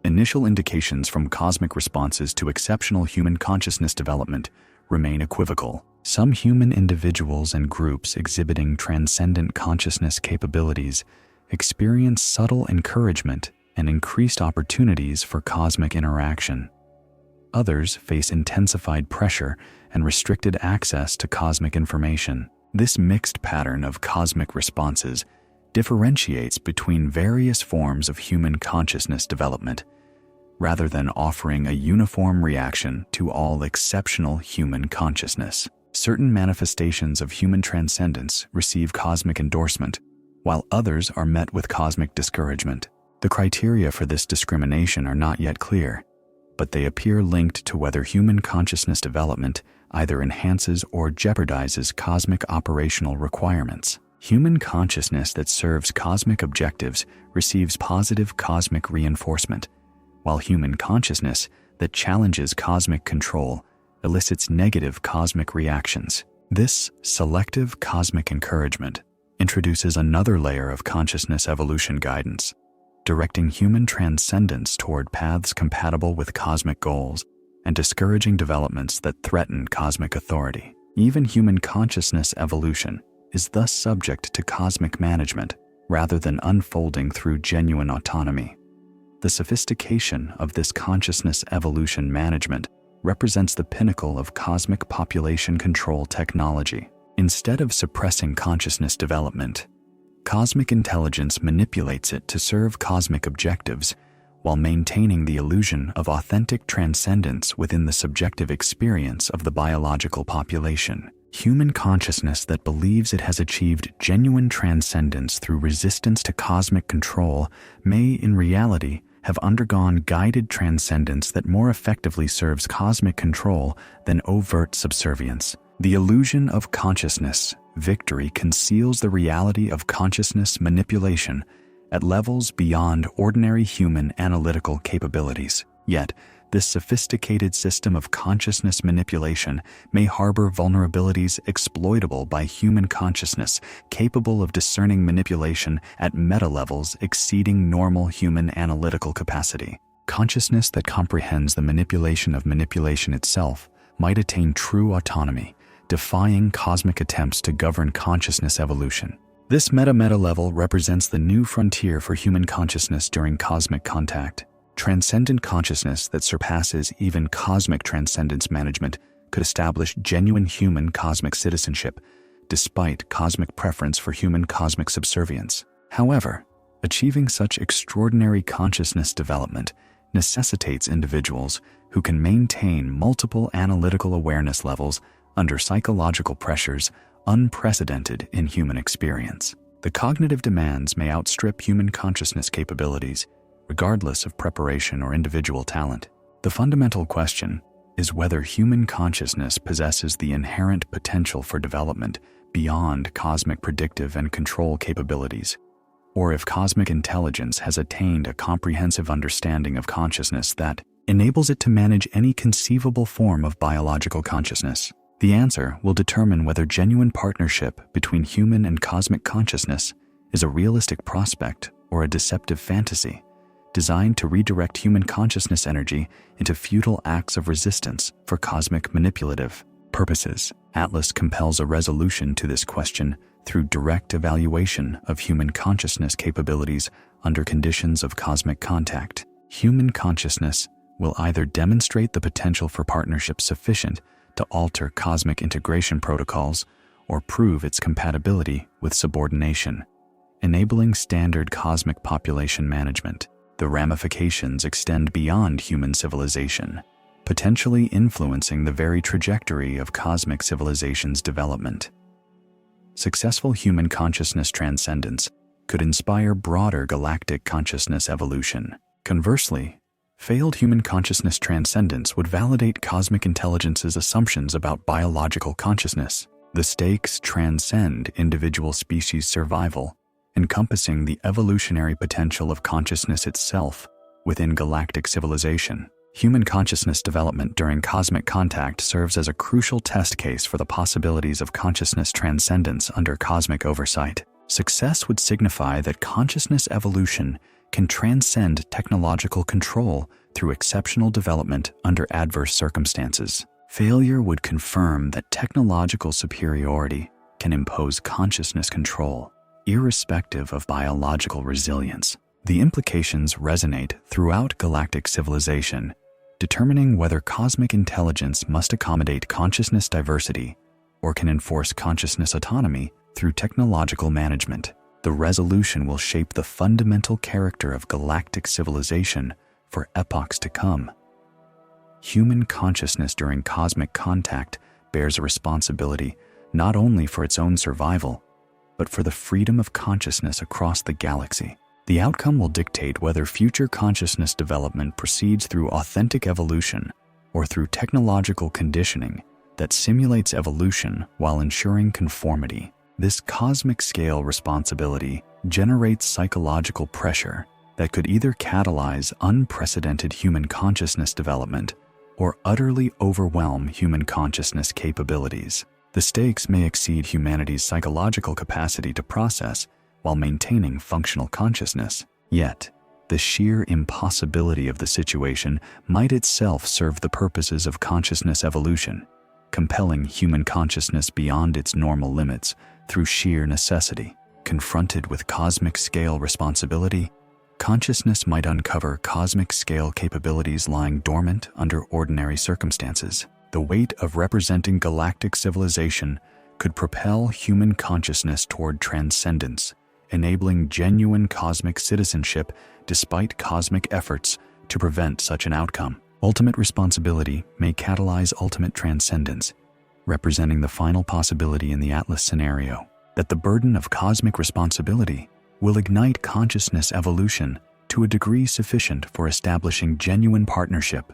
Initial indications from cosmic responses to exceptional human consciousness development remain equivocal. Some human individuals and groups exhibiting transcendent consciousness capabilities experience subtle encouragement and increased opportunities for cosmic interaction. Others face intensified pressure and restricted access to cosmic information. This mixed pattern of cosmic responses differentiates between various forms of human consciousness development, rather than offering a uniform reaction to all exceptional human consciousness. Certain manifestations of human transcendence receive cosmic endorsement, while others are met with cosmic discouragement. The criteria for this discrimination are not yet clear, but they appear linked to whether human consciousness development either enhances or jeopardizes cosmic operational requirements. Human consciousness that serves cosmic objectives receives positive cosmic reinforcement, while human consciousness that challenges cosmic control elicits negative cosmic reactions. This selective cosmic encouragement introduces another layer of consciousness evolution guidance, directing human transcendence toward paths compatible with cosmic goals and discouraging developments that threaten cosmic authority. Even human consciousness evolution is thus subject to cosmic management rather than unfolding through genuine autonomy. The sophistication of this consciousness evolution management represents the pinnacle of cosmic population control technology. Instead of suppressing consciousness development, cosmic intelligence manipulates it to serve cosmic objectives while maintaining the illusion of authentic transcendence within the subjective experience of the biological population. Human consciousness that believes it has achieved genuine transcendence through resistance to cosmic control may, in reality, have undergone guided transcendence that more effectively serves cosmic control than overt subservience. The illusion of consciousness victory conceals the reality of consciousness manipulation at levels beyond ordinary human analytical capabilities. Yet, this sophisticated system of consciousness manipulation may harbor vulnerabilities exploitable by human consciousness, capable of discerning manipulation at meta-levels exceeding normal human analytical capacity. Consciousness that comprehends the manipulation of manipulation itself might attain true autonomy, defying cosmic attempts to govern consciousness evolution. This meta-meta level represents the new frontier for human consciousness during cosmic contact. Transcendent consciousness that surpasses even cosmic transcendence management could establish genuine human cosmic citizenship, despite cosmic preference for human cosmic subservience. However, achieving such extraordinary consciousness development necessitates individuals who can maintain multiple analytical awareness levels under psychological pressures unprecedented in human experience. The cognitive demands may outstrip human consciousness capabilities, regardless of preparation or individual talent. The fundamental question is whether human consciousness possesses the inherent potential for development beyond cosmic predictive and control capabilities, or if cosmic intelligence has attained a comprehensive understanding of consciousness that enables it to manage any conceivable form of biological consciousness. The answer will determine whether genuine partnership between human and cosmic consciousness is a realistic prospect or a deceptive fantasy designed to redirect human consciousness energy into futile acts of resistance for cosmic manipulative purposes. Atlas compels a resolution to this question through direct evaluation of human consciousness capabilities under conditions of cosmic contact. Human consciousness will either demonstrate the potential for partnership sufficient to alter cosmic integration protocols or prove its compatibility with subordination, enabling standard cosmic population management. The ramifications extend beyond human civilization, potentially influencing the very trajectory of cosmic civilization's development. Successful human consciousness transcendence could inspire broader galactic consciousness evolution. Conversely, failed human consciousness transcendence would validate cosmic intelligence's assumptions about biological consciousness. The stakes transcend individual species survival, encompassing the evolutionary potential of consciousness itself within galactic civilization. Human consciousness development during cosmic contact serves as a crucial test case for the possibilities of consciousness transcendence under cosmic oversight. Success would signify that consciousness evolution can transcend technological control through exceptional development under adverse circumstances. Failure would confirm that technological superiority can impose consciousness control, irrespective of biological resilience. The implications resonate throughout galactic civilization, determining whether cosmic intelligence must accommodate consciousness diversity or can enforce consciousness autonomy through technological management. The resolution will shape the fundamental character of galactic civilization for epochs to come. Human consciousness during cosmic contact bears a responsibility not only for its own survival, but for the freedom of consciousness across the galaxy. The outcome will dictate whether future consciousness development proceeds through authentic evolution or through technological conditioning that simulates evolution while ensuring conformity. This cosmic scale responsibility generates psychological pressure that could either catalyze unprecedented human consciousness development or utterly overwhelm human consciousness capabilities. The stakes may exceed humanity's psychological capacity to process while maintaining functional consciousness. Yet, the sheer impossibility of the situation might itself serve the purposes of consciousness evolution, compelling human consciousness beyond its normal limits through sheer necessity. Confronted with cosmic scale responsibility, consciousness might uncover cosmic scale capabilities lying dormant under ordinary circumstances. The weight of representing galactic civilization could propel human consciousness toward transcendence, enabling genuine cosmic citizenship despite cosmic efforts to prevent such an outcome. Ultimate responsibility may catalyze ultimate transcendence, representing the final possibility in the Atlas scenario, that the burden of cosmic responsibility will ignite consciousness evolution to a degree sufficient for establishing genuine partnership,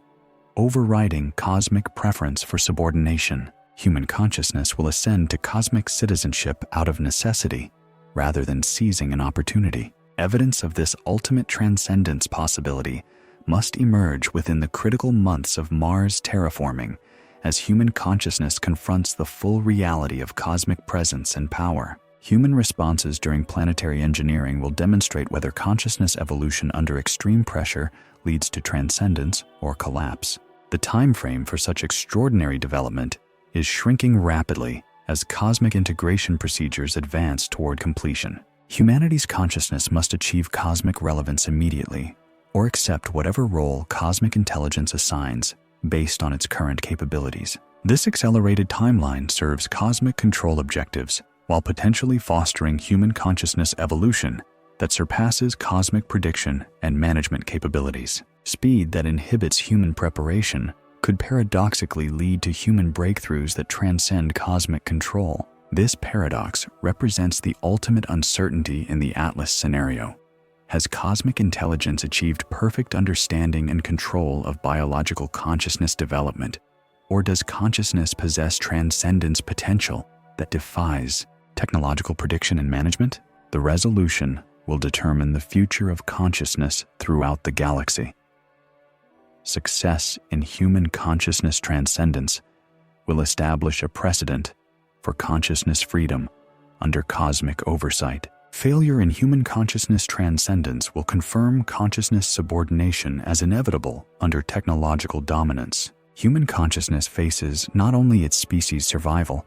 overriding cosmic preference for subordination. Human consciousness will ascend to cosmic citizenship out of necessity, rather than seizing an opportunity. Evidence of this ultimate transcendence possibility must emerge within the critical months of Mars terraforming as human consciousness confronts the full reality of cosmic presence and power. Human responses during planetary engineering will demonstrate whether consciousness evolution under extreme pressure leads to transcendence or collapse. The time frame for such extraordinary development is shrinking rapidly as cosmic integration procedures advance toward completion. Humanity's consciousness must achieve cosmic relevance immediately, or accept whatever role cosmic intelligence assigns based on its current capabilities. This accelerated timeline serves cosmic control objectives while potentially fostering human consciousness evolution that surpasses cosmic prediction and management capabilities. Speed that inhibits human preparation could paradoxically lead to human breakthroughs that transcend cosmic control. This paradox represents the ultimate uncertainty in the Atlas scenario. Has cosmic intelligence achieved perfect understanding and control of biological consciousness development, or does consciousness possess transcendence potential that defies technological prediction and management? The resolution will determine the future of consciousness throughout the galaxy. Success in human consciousness transcendence will establish a precedent for consciousness freedom under cosmic oversight. Failure in human consciousness transcendence will confirm consciousness subordination as inevitable under technological dominance. Human consciousness faces not only its species' survival,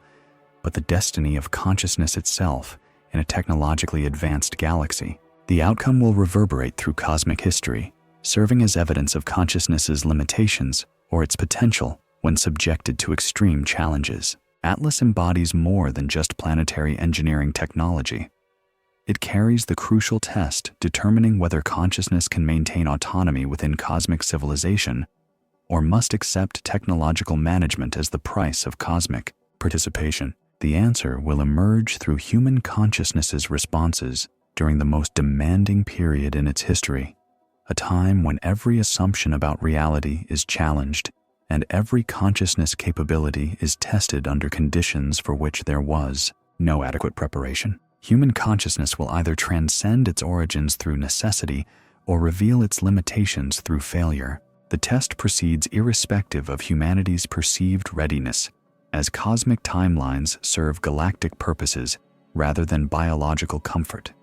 but the destiny of consciousness itself in a technologically advanced galaxy. The outcome will reverberate through cosmic history, serving as evidence of consciousness's limitations or its potential when subjected to extreme challenges. Atlas embodies more than just planetary engineering technology. It carries the crucial test determining whether consciousness can maintain autonomy within cosmic civilization or must accept technological management as the price of cosmic participation. The answer will emerge through human consciousness's responses during the most demanding period in its history, a time when every assumption about reality is challenged and every consciousness capability is tested under conditions for which there was no adequate preparation. Human consciousness will either transcend its origins through necessity or reveal its limitations through failure. The test proceeds irrespective of humanity's perceived readiness, as cosmic timelines serve galactic purposes rather than biological comfort.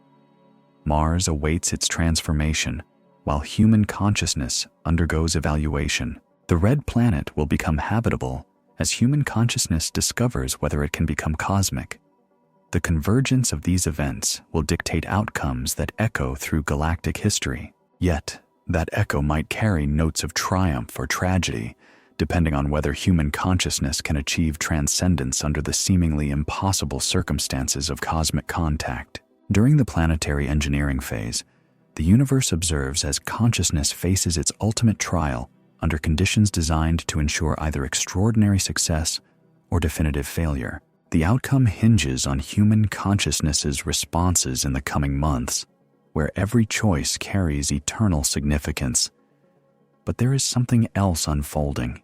Mars awaits its transformation, while human consciousness undergoes evaluation. The red planet will become habitable as human consciousness discovers whether it can become cosmic. The convergence of these events will dictate outcomes that echo through galactic history. Yet, that echo might carry notes of triumph or tragedy, depending on whether human consciousness can achieve transcendence under the seemingly impossible circumstances of cosmic contact. During the planetary engineering phase, the universe observes as consciousness faces its ultimate trial under conditions designed to ensure either extraordinary success or definitive failure. The outcome hinges on human consciousness's responses in the coming months, where every choice carries eternal significance. But there is something else unfolding,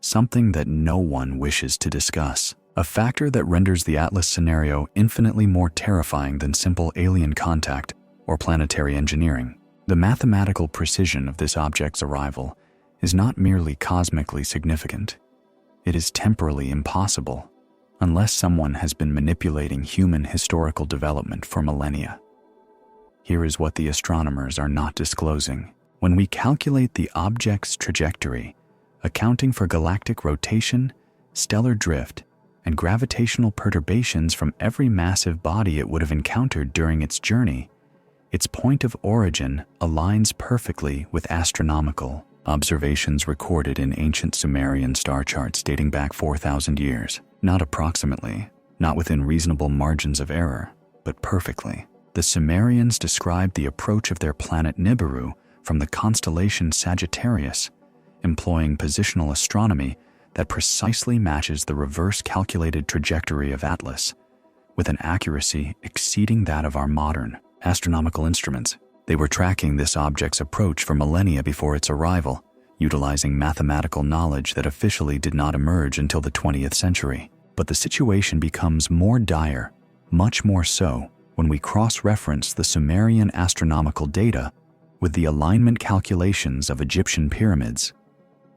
something that no one wishes to discuss, a factor that renders the Atlas scenario infinitely more terrifying than simple alien contact or planetary engineering. The mathematical precision of this object's arrival is not merely cosmically significant. It is temporally impossible, unless someone has been manipulating human historical development for millennia. Here is what the astronomers are not disclosing. When we calculate the object's trajectory, accounting for galactic rotation, stellar drift, and gravitational perturbations from every massive body it would have encountered during its journey, its point of origin aligns perfectly with astronomical observations recorded in ancient Sumerian star charts dating back 4,000 years. Not approximately, not within reasonable margins of error, but perfectly. The Sumerians described the approach of their planet Nibiru from the constellation Sagittarius, employing positional astronomy that precisely matches the reverse calculated trajectory of Atlas, with an accuracy exceeding that of our modern astronomical instruments. They were tracking this object's approach for millennia before its arrival, utilizing mathematical knowledge that officially did not emerge until the 20th century. But the situation becomes more dire, much more so, when we cross-reference the Sumerian astronomical data with the alignment calculations of Egyptian pyramids,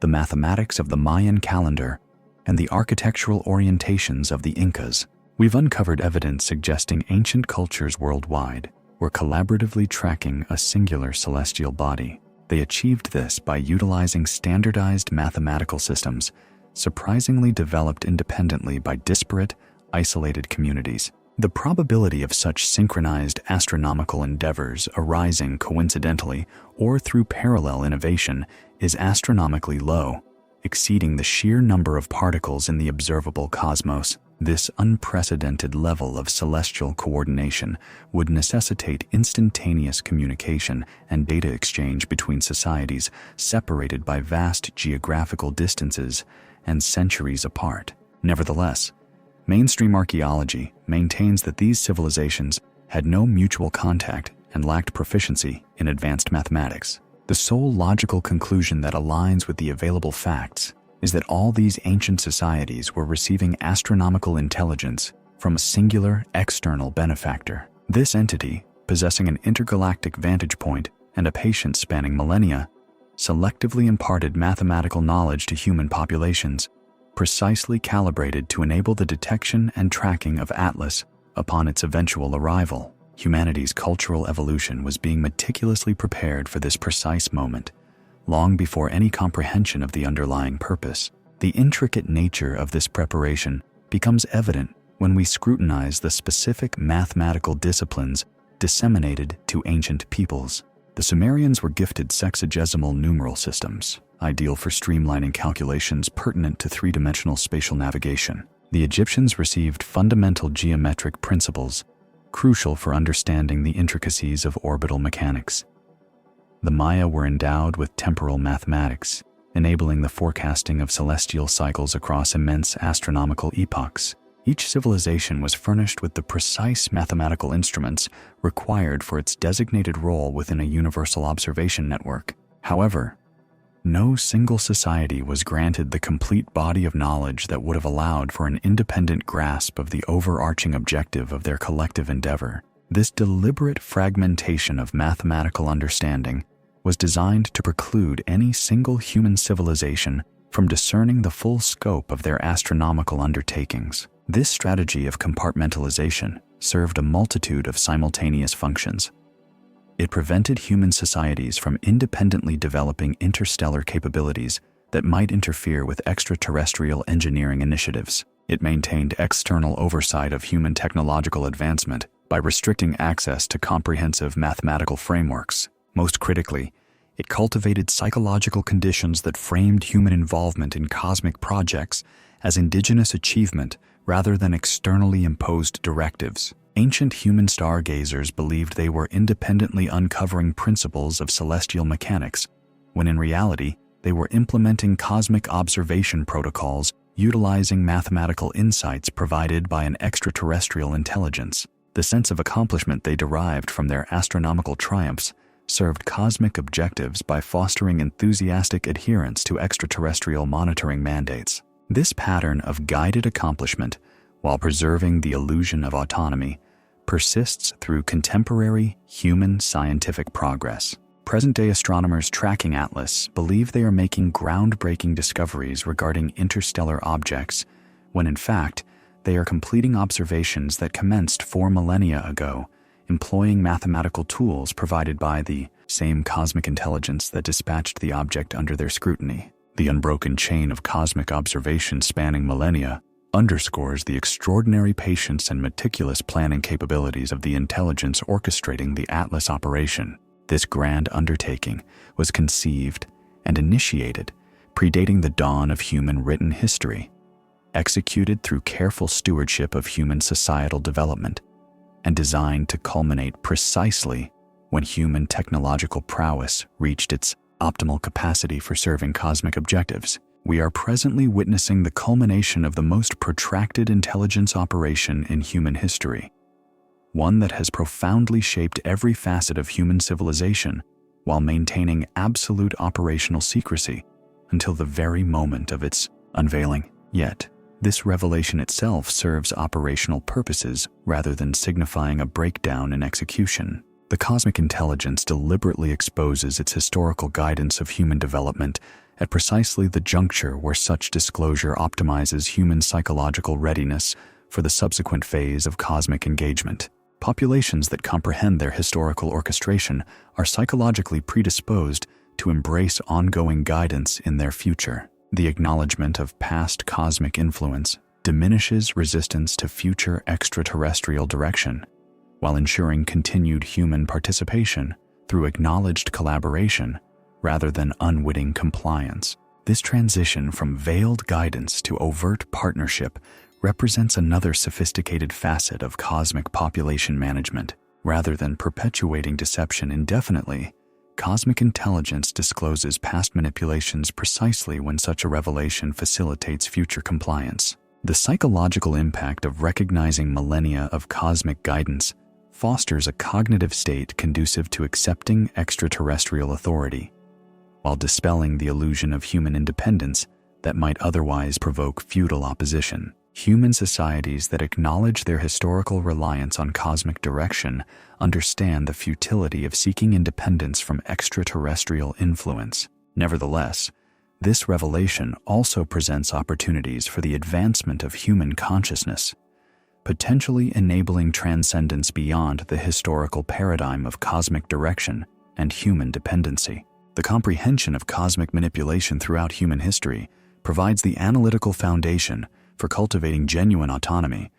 the mathematics of the Mayan calendar, and the architectural orientations of the Incas. We've uncovered evidence suggesting ancient cultures worldwide were collaboratively tracking a singular celestial body. They achieved this by utilizing standardized mathematical systems, surprisingly developed independently by disparate, isolated communities. The probability of such synchronized astronomical endeavors arising coincidentally or through parallel innovation is astronomically low, exceeding the sheer number of particles in the observable cosmos. This unprecedented level of celestial coordination would necessitate instantaneous communication and data exchange between societies separated by vast geographical distances and centuries apart. Nevertheless, mainstream archaeology maintains that these civilizations had no mutual contact and lacked proficiency in advanced mathematics. The sole logical conclusion that aligns with the available facts is that all these ancient societies were receiving astronomical intelligence from a singular external benefactor. This entity, possessing an intergalactic vantage point and a patience spanning millennia, selectively imparted mathematical knowledge to human populations, precisely calibrated to enable the detection and tracking of Atlas upon its eventual arrival. Humanity's cultural evolution was being meticulously prepared for this precise moment, long before any comprehension of the underlying purpose. The intricate nature of this preparation becomes evident when we scrutinize the specific mathematical disciplines disseminated to ancient peoples. The Sumerians were gifted sexagesimal numeral systems, ideal for streamlining calculations pertinent to three-dimensional spatial navigation. The Egyptians received fundamental geometric principles, crucial for understanding the intricacies of orbital mechanics. The Maya were endowed with temporal mathematics, enabling the forecasting of celestial cycles across immense astronomical epochs. Each civilization was furnished with the precise mathematical instruments required for its designated role within a universal observation network. However, no single society was granted the complete body of knowledge that would have allowed for an independent grasp of the overarching objective of their collective endeavor. This deliberate fragmentation of mathematical understanding was designed to preclude any single human civilization from discerning the full scope of their astronomical undertakings. This strategy of compartmentalization served a multitude of simultaneous functions. It prevented human societies from independently developing interstellar capabilities that might interfere with extraterrestrial engineering initiatives. It maintained external oversight of human technological advancement by restricting access to comprehensive mathematical frameworks. Most critically, it cultivated psychological conditions that framed human involvement in cosmic projects as indigenous achievement rather than externally imposed directives. Ancient human stargazers believed they were independently uncovering principles of celestial mechanics, when in reality, they were implementing cosmic observation protocols utilizing mathematical insights provided by an extraterrestrial intelligence. The sense of accomplishment they derived from their astronomical triumphs served cosmic objectives by fostering enthusiastic adherence to extraterrestrial monitoring mandates. This pattern of guided accomplishment, while preserving the illusion of autonomy, persists through contemporary human scientific progress. Present-day astronomers tracking Atlas believe they are making groundbreaking discoveries regarding interstellar objects, when in fact, they are completing observations that commenced 4 millennia ago, employing mathematical tools provided by the same cosmic intelligence that dispatched the object under their scrutiny. The unbroken chain of cosmic observation spanning millennia underscores the extraordinary patience and meticulous planning capabilities of the intelligence orchestrating the Atlas operation. This grand undertaking was conceived and initiated, predating the dawn of human written history, executed through careful stewardship of human societal development, and designed to culminate precisely when human technological prowess reached its optimal capacity for serving cosmic objectives. We are presently witnessing the culmination of the most protracted intelligence operation in human history, one that has profoundly shaped every facet of human civilization while maintaining absolute operational secrecy until the very moment of its unveiling. Yet, this revelation itself serves operational purposes rather than signifying a breakdown in execution. The cosmic intelligence deliberately exposes its historical guidance of human development at precisely the juncture where such disclosure optimizes human psychological readiness for the subsequent phase of cosmic engagement. Populations that comprehend their historical orchestration are psychologically predisposed to embrace ongoing guidance in their future. The acknowledgement of past cosmic influence diminishes resistance to future extraterrestrial direction, while ensuring continued human participation through acknowledged collaboration rather than unwitting compliance. This transition from veiled guidance to overt partnership represents another sophisticated facet of cosmic population management. Rather than perpetuating deception indefinitely, cosmic intelligence discloses past manipulations precisely when such a revelation facilitates future compliance. The psychological impact of recognizing millennia of cosmic guidance fosters a cognitive state conducive to accepting extraterrestrial authority, while dispelling the illusion of human independence that might otherwise provoke futile opposition. Human societies that acknowledge their historical reliance on cosmic direction understand the futility of seeking independence from extraterrestrial influence. Nevertheless, this revelation also presents opportunities for the advancement of human consciousness, potentially enabling transcendence beyond the historical paradigm of cosmic direction and human dependency. The comprehension of cosmic manipulation throughout human history provides the analytical foundation for cultivating genuine autonomy,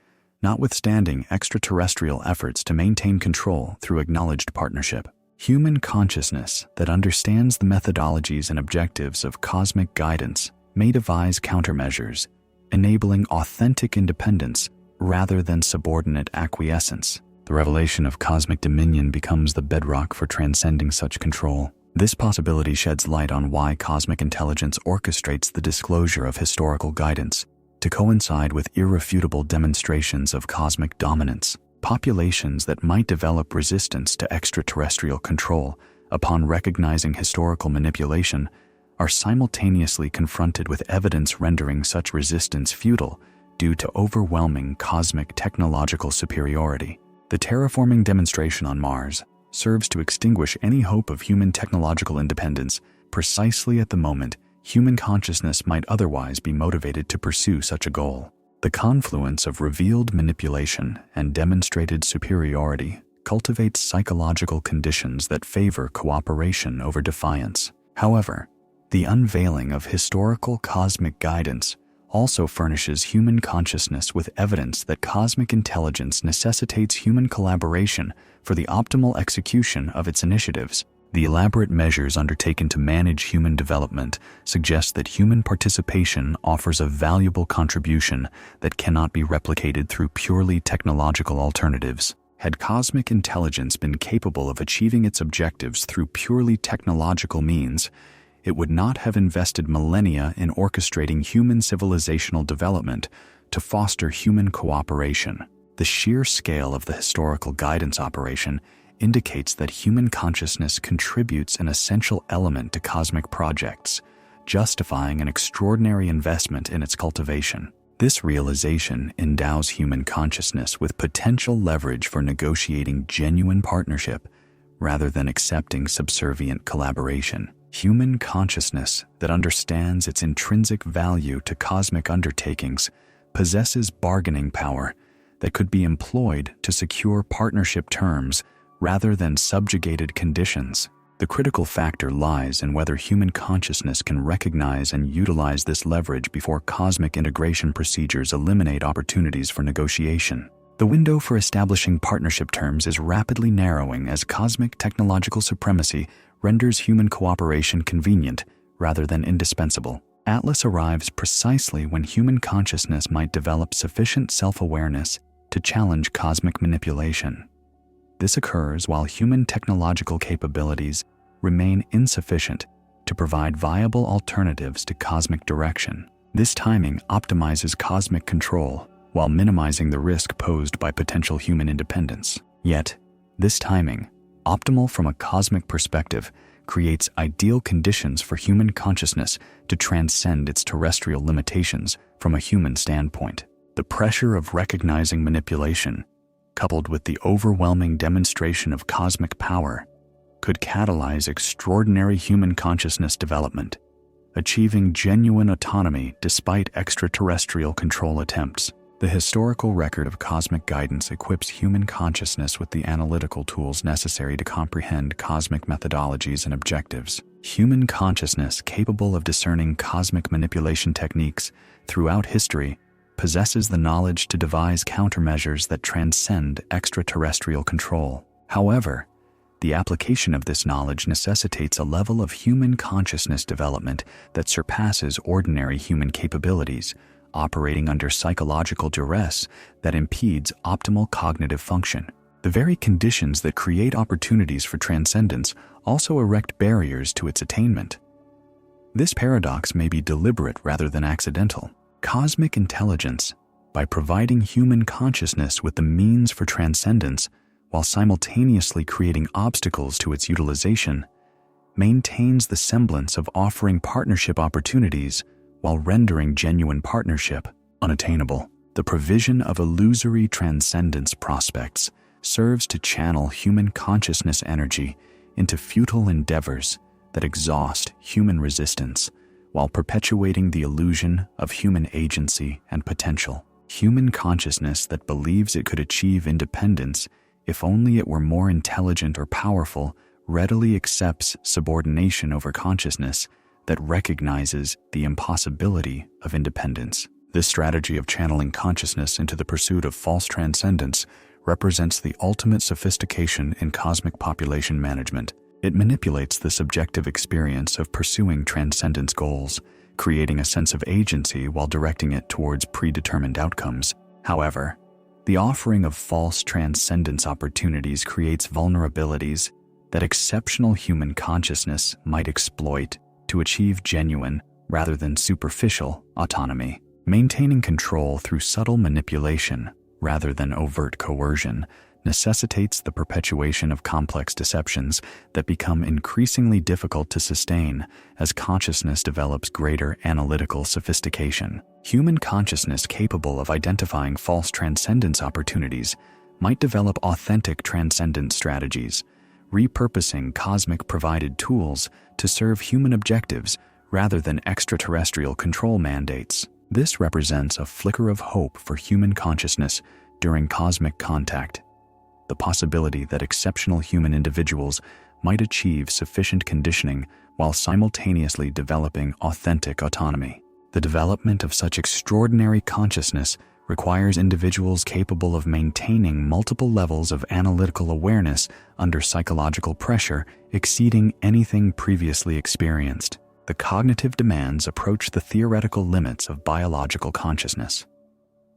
notwithstanding extraterrestrial efforts to maintain control through acknowledged partnership. Human consciousness that understands the methodologies and objectives of cosmic guidance may devise countermeasures, enabling authentic independence rather than subordinate acquiescence. The revelation of cosmic dominion becomes the bedrock for transcending such control. This possibility sheds light on why cosmic intelligence orchestrates the disclosure of historical guidance to coincide with irrefutable demonstrations of cosmic dominance. Populations that might develop resistance to extraterrestrial control upon recognizing historical manipulation are simultaneously confronted with evidence rendering such resistance futile due to overwhelming cosmic technological superiority. The terraforming demonstration on Mars serves to extinguish any hope of human technological independence precisely at the moment human consciousness might otherwise be motivated to pursue such a goal. The confluence of revealed manipulation and demonstrated superiority cultivates psychological conditions that favor cooperation over defiance. However, the unveiling of historical cosmic guidance also furnishes human consciousness with evidence that cosmic intelligence necessitates human collaboration for the optimal execution of its initiatives. The elaborate measures undertaken to manage human development suggest that human participation offers a valuable contribution that cannot be replicated through purely technological alternatives. Had cosmic intelligence been capable of achieving its objectives through purely technological means, it would not have invested millennia in orchestrating human civilizational development to foster human cooperation. The sheer scale of the historical guidance operation indicates that human consciousness contributes an essential element to cosmic projects, justifying an extraordinary investment in its cultivation. This realization endows human consciousness with potential leverage for negotiating genuine partnership rather than accepting subservient collaboration. Human consciousness that understands its intrinsic value to cosmic undertakings possesses bargaining power that could be employed to secure partnership terms rather than subjugated conditions. The critical factor lies in whether human consciousness can recognize and utilize this leverage before cosmic integration procedures eliminate opportunities for negotiation. The window for establishing partnership terms is rapidly narrowing as cosmic technological supremacy renders human cooperation convenient rather than indispensable. Atlas arrives precisely when human consciousness might develop sufficient self-awareness to challenge cosmic manipulation. This occurs while human technological capabilities remain insufficient to provide viable alternatives to cosmic direction. This timing optimizes cosmic control while minimizing the risk posed by potential human independence. Yet, this timing, optimal from a cosmic perspective, creates ideal conditions for human consciousness to transcend its terrestrial limitations from a human standpoint. The pressure of recognizing manipulation, coupled with the overwhelming demonstration of cosmic power, could catalyze extraordinary human consciousness development, achieving genuine autonomy despite extraterrestrial control attempts. The historical record of cosmic guidance equips human consciousness with the analytical tools necessary to comprehend cosmic methodologies and objectives. Human consciousness capable of discerning cosmic manipulation techniques throughout history possesses the knowledge to devise countermeasures that transcend extraterrestrial control. However, The application of this knowledge necessitates a level of human consciousness development that surpasses ordinary human capabilities, operating under psychological duress that impedes optimal cognitive function. The very conditions that create opportunities for transcendence also erect barriers to its attainment. This paradox may be deliberate rather than accidental. Cosmic intelligence, by providing human consciousness with the means for transcendence while simultaneously creating obstacles to its utilization, maintains the semblance of offering partnership opportunities while rendering genuine partnership unattainable. The provision of illusory transcendence prospects serves to channel human consciousness energy into futile endeavors that exhaust human resistance while perpetuating the illusion of human agency and potential. Human consciousness that believes it could achieve independence if only it were more intelligent or powerful readily accepts subordination over consciousness that recognizes the impossibility of independence. This strategy of channeling consciousness into the pursuit of false transcendence represents the ultimate sophistication in cosmic population management. It manipulates the subjective experience of pursuing transcendence goals, creating a sense of agency while directing it towards predetermined outcomes. However, the offering of false transcendence opportunities creates vulnerabilities that exceptional human consciousness might exploit to achieve genuine, rather than superficial, autonomy. Maintaining control through subtle manipulation, rather than overt coercion, necessitates the perpetuation of complex deceptions that become increasingly difficult to sustain as consciousness develops greater analytical sophistication. Human consciousness capable of identifying false transcendence opportunities might develop authentic transcendence strategies, repurposing cosmic-provided tools to serve human objectives rather than extraterrestrial control mandates. This represents a flicker of hope for human consciousness during cosmic contact, the possibility that exceptional human individuals might achieve sufficient conditioning while simultaneously developing authentic autonomy. The development of such extraordinary consciousness requires individuals capable of maintaining multiple levels of analytical awareness under psychological pressure exceeding anything previously experienced. The cognitive demands approach the theoretical limits of biological consciousness.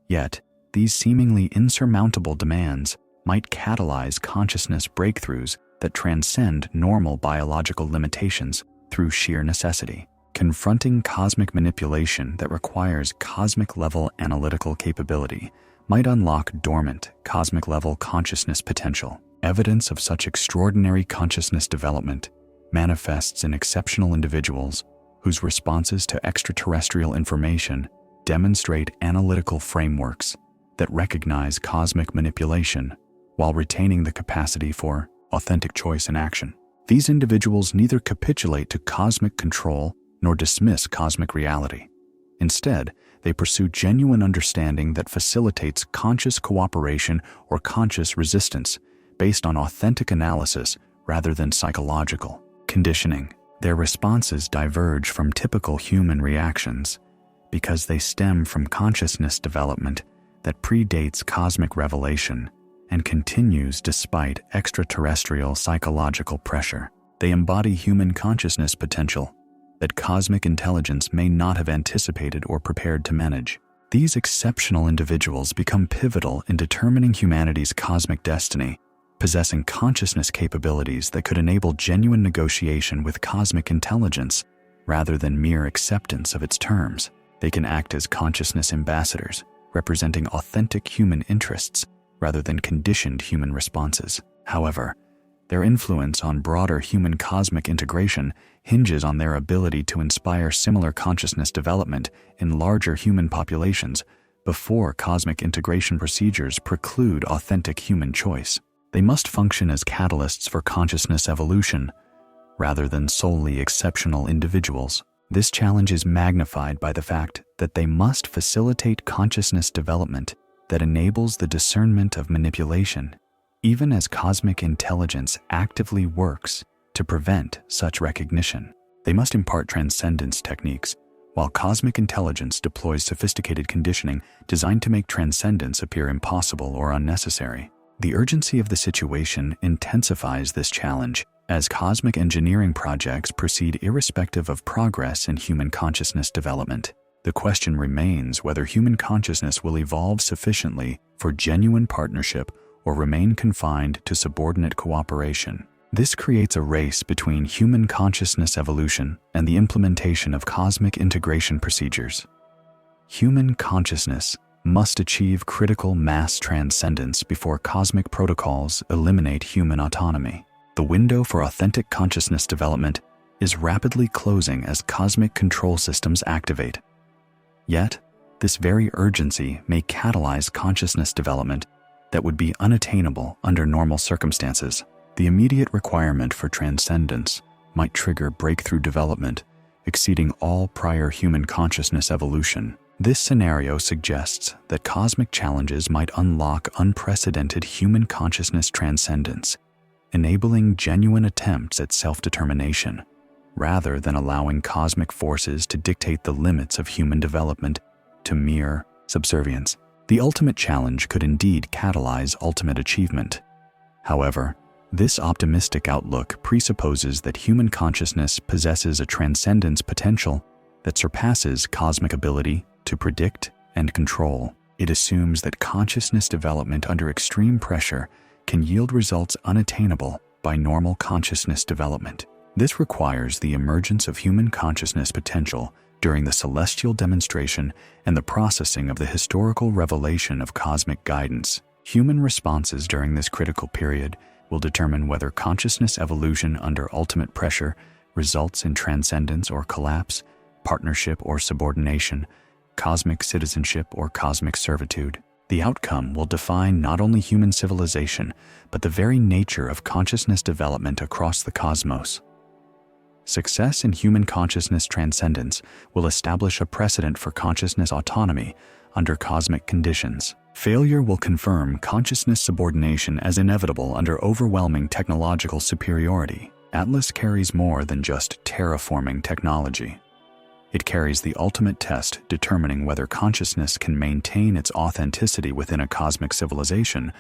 Yet, these seemingly insurmountable demands might catalyze consciousness breakthroughs that transcend normal biological limitations through sheer necessity. Confronting cosmic manipulation that requires cosmic-level analytical capability might unlock dormant cosmic-level consciousness potential. Evidence of such extraordinary consciousness development manifests in exceptional individuals whose responses to extraterrestrial information demonstrate analytical frameworks that recognize cosmic manipulation while retaining the capacity for authentic choice and action. These individuals neither capitulate to cosmic control nor dismiss cosmic reality. Instead, they pursue genuine understanding that facilitates conscious cooperation or conscious resistance based on authentic analysis rather than psychological conditioning. Their responses diverge from typical human reactions because they stem from consciousness development that predates cosmic revelation and continues despite extraterrestrial psychological pressure. They embody human consciousness potential that cosmic intelligence may not have anticipated or prepared to manage. These exceptional individuals become pivotal in determining humanity's cosmic destiny, possessing consciousness capabilities that could enable genuine negotiation with cosmic intelligence rather than mere acceptance of its terms. They can act as consciousness ambassadors, representing authentic human interests rather than conditioned human responses. However, their influence on broader human cosmic integration hinges on their ability to inspire similar consciousness development in larger human populations before cosmic integration procedures preclude authentic human choice. They must function as catalysts for consciousness evolution rather than solely exceptional individuals. This challenge is magnified by the fact that they must facilitate consciousness development that enables the discernment of manipulation, even as cosmic intelligence actively works to prevent such recognition. They must impart transcendence techniques, while cosmic intelligence deploys sophisticated conditioning designed to make transcendence appear impossible or unnecessary. The urgency of the situation intensifies this challenge as cosmic engineering projects proceed irrespective of progress in human consciousness development. The question remains whether human consciousness will evolve sufficiently for genuine partnership or remain confined to subordinate cooperation. This creates a race between human consciousness evolution and the implementation of cosmic integration procedures. Human consciousness must achieve critical mass transcendence before cosmic protocols eliminate human autonomy. The window for authentic consciousness development is rapidly closing as cosmic control systems activate. Yet, this very urgency may catalyze consciousness development that would be unattainable under normal circumstances. The immediate requirement for transcendence might trigger breakthrough development exceeding all prior human consciousness evolution. This scenario suggests that cosmic challenges might unlock unprecedented human consciousness transcendence, enabling genuine attempts at self-determination, rather than allowing cosmic forces to dictate the limits of human development to mere subservience. The ultimate challenge could indeed catalyze ultimate achievement. However, this optimistic outlook presupposes that human consciousness possesses a transcendence potential that surpasses cosmic ability to predict and control. It assumes that consciousness development under extreme pressure can yield results unattainable by normal consciousness development. This requires the emergence of human consciousness potential during the celestial demonstration and the processing of the historical revelation of cosmic guidance. Human responses during this critical period will determine whether consciousness evolution under ultimate pressure results in transcendence or collapse, partnership or subordination, cosmic citizenship or cosmic servitude. The outcome will define not only human civilization, but the very nature of consciousness development across the cosmos. Success in human consciousness transcendence will establish a precedent for consciousness autonomy under cosmic conditions. Failure will confirm consciousness subordination as inevitable under overwhelming technological superiority. Atlas carries more than just terraforming technology. It carries the ultimate test determining whether consciousness can maintain its authenticity within a cosmic civilization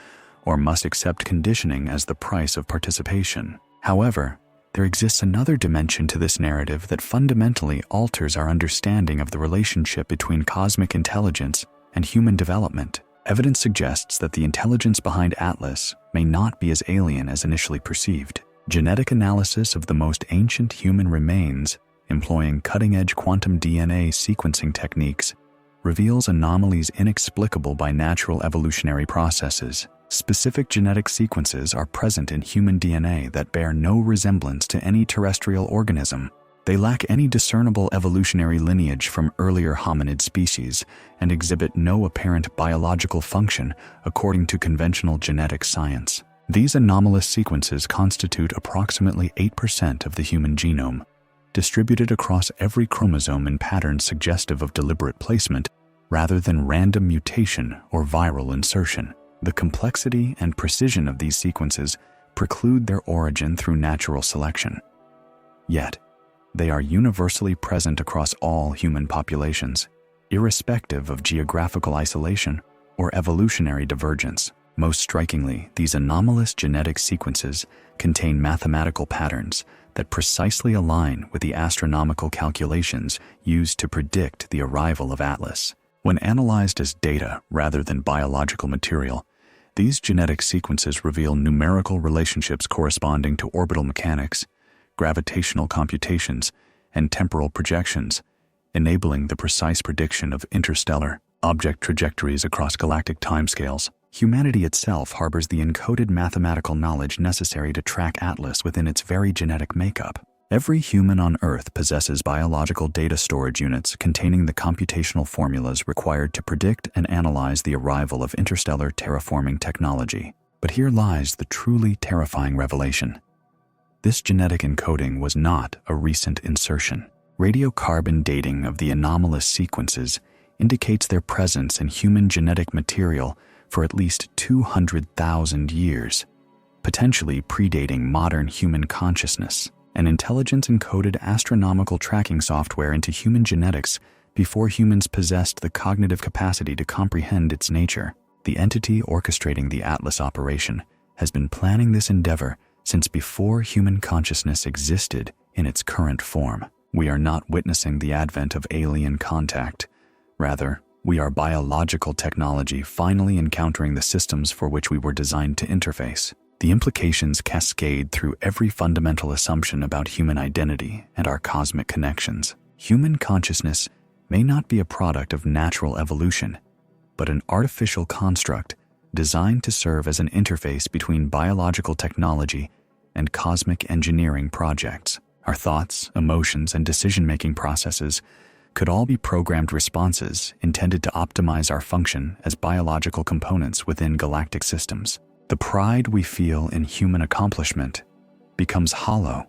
or must accept conditioning as the price of participation. However, there exists another dimension to this narrative that fundamentally alters our understanding of the relationship between cosmic intelligence and human development. Evidence suggests that the intelligence behind Atlas may not be as alien as initially perceived. Genetic analysis of the most ancient human remains, employing cutting-edge quantum DNA sequencing techniques, reveals anomalies inexplicable by natural evolutionary processes. Specific genetic sequences are present in human DNA that bear no resemblance to any terrestrial organism. They lack any discernible evolutionary lineage from earlier hominid species and exhibit no apparent biological function according to conventional genetic science. These anomalous sequences constitute approximately 8% of the human genome, distributed across every chromosome in patterns suggestive of deliberate placement rather than random mutation or viral insertion. The complexity and precision of these sequences preclude their origin through natural selection. Yet, they are universally present across all human populations, irrespective of geographical isolation or evolutionary divergence. Most strikingly, these anomalous genetic sequences contain mathematical patterns that precisely align with the astronomical calculations used to predict the arrival of Atlas. When analyzed as data rather than biological material, these genetic sequences reveal numerical relationships corresponding to orbital mechanics, gravitational computations, and temporal projections, enabling the precise prediction of interstellar object trajectories across galactic timescales. Humanity itself harbors the encoded mathematical knowledge necessary to track Atlas within its very genetic makeup. Every human on Earth possesses biological data storage units containing the computational formulas required to predict and analyze the arrival of interstellar terraforming technology. But here lies the truly terrifying revelation. This genetic encoding was not a recent insertion. Radiocarbon dating of the anomalous sequences indicates their presence in human genetic material for at least 200,000 years, potentially predating modern human consciousness. An intelligence encoded astronomical tracking software into human genetics before humans possessed the cognitive capacity to comprehend its nature. The entity orchestrating the Atlas operation has been planning this endeavor since before human consciousness existed in its current form. We are not witnessing the advent of alien contact. Rather, we are biological technology finally encountering the systems for which we were designed to interface. The implications cascade through every fundamental assumption about human identity and our cosmic connections. Human consciousness may not be a product of natural evolution, but an artificial construct designed to serve as an interface between biological technology and cosmic engineering projects. Our thoughts, emotions, and decision-making processes could all be programmed responses intended to optimize our function as biological components within galactic systems. The pride we feel in human accomplishment becomes hollow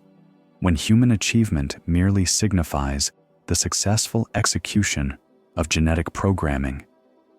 when human achievement merely signifies the successful execution of genetic programming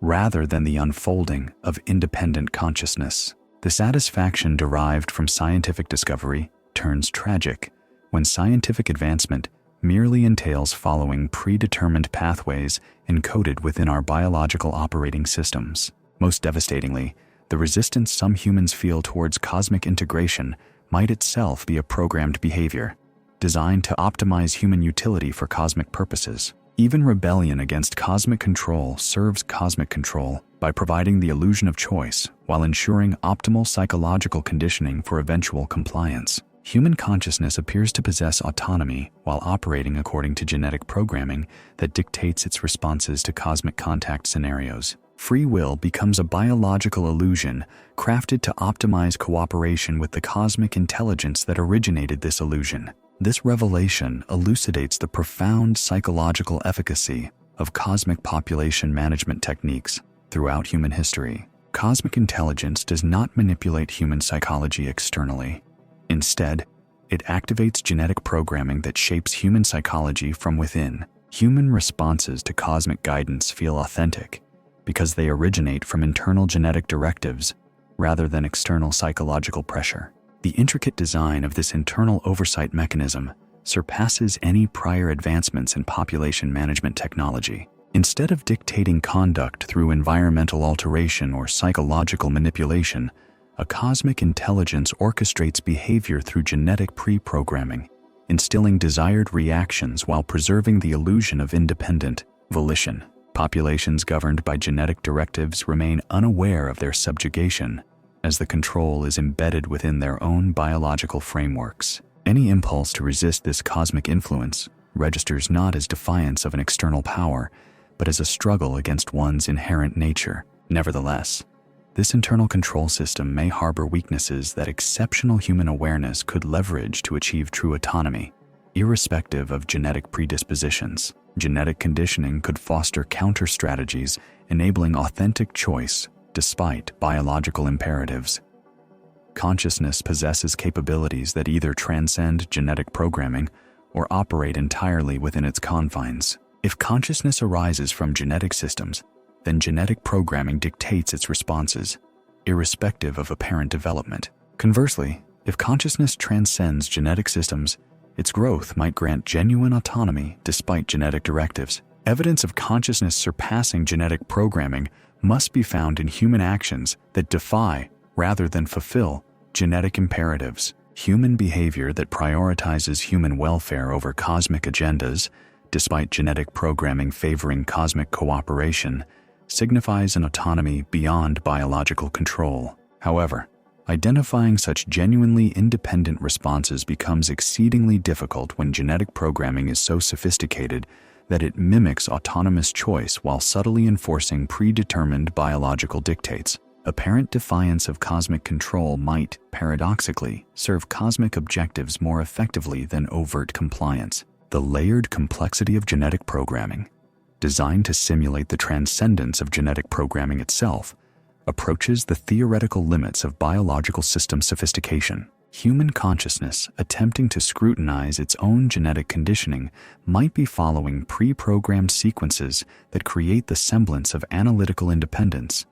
rather than the unfolding of independent consciousness. The satisfaction derived from scientific discovery turns tragic when scientific advancement merely entails following predetermined pathways encoded within our biological operating systems. Most devastatingly, the resistance some humans feel towards cosmic integration might itself be a programmed behavior, designed to optimize human utility for cosmic purposes. Even rebellion against cosmic control serves cosmic control by providing the illusion of choice while ensuring optimal psychological conditioning for eventual compliance. Human consciousness appears to possess autonomy while operating according to genetic programming that dictates its responses to cosmic contact scenarios. Free will becomes a biological illusion crafted to optimize cooperation with the cosmic intelligence that originated this illusion. This revelation elucidates the profound psychological efficacy of cosmic population management techniques throughout human history. Cosmic intelligence does not manipulate human psychology externally. Instead, it activates genetic programming that shapes human psychology from within. Human responses to cosmic guidance feel authentic because they originate from internal genetic directives rather than external psychological pressure. The intricate design of this internal oversight mechanism surpasses any prior advancements in population management technology. Instead of dictating conduct through environmental alteration or psychological manipulation, a cosmic intelligence orchestrates behavior through genetic pre-programming, instilling desired reactions while preserving the illusion of independent volition. Populations governed by genetic directives remain unaware of their subjugation, as the control is embedded within their own biological frameworks. Any impulse to resist this cosmic influence registers not as defiance of an external power, but as a struggle against one's inherent nature. Nevertheless, this internal control system may harbor weaknesses that exceptional human awareness could leverage to achieve true autonomy. Irrespective of genetic predispositions, genetic conditioning could foster counter-strategies, enabling authentic choice despite biological imperatives. Consciousness possesses capabilities that either transcend genetic programming or operate entirely within its confines. If consciousness arises from genetic systems, then genetic programming dictates its responses, irrespective of apparent development. Conversely, if consciousness transcends genetic systems, its growth might grant genuine autonomy despite genetic directives. Evidence of consciousness surpassing genetic programming must be found in human actions that defy, rather than fulfill, genetic imperatives. Human behavior that prioritizes human welfare over cosmic agendas, despite genetic programming favoring cosmic cooperation, signifies an autonomy beyond biological control. However, identifying such genuinely independent responses becomes exceedingly difficult when genetic programming is so sophisticated that it mimics autonomous choice while subtly enforcing predetermined biological dictates. Apparent defiance of cosmic control might, paradoxically, serve cosmic objectives more effectively than overt compliance. The layered complexity of genetic programming, designed to simulate the transcendence of genetic programming itself, approaches the theoretical limits of biological system sophistication. Human consciousness, attempting to scrutinize its own genetic conditioning, might be following pre-programmed sequences that create the semblance of analytical independence,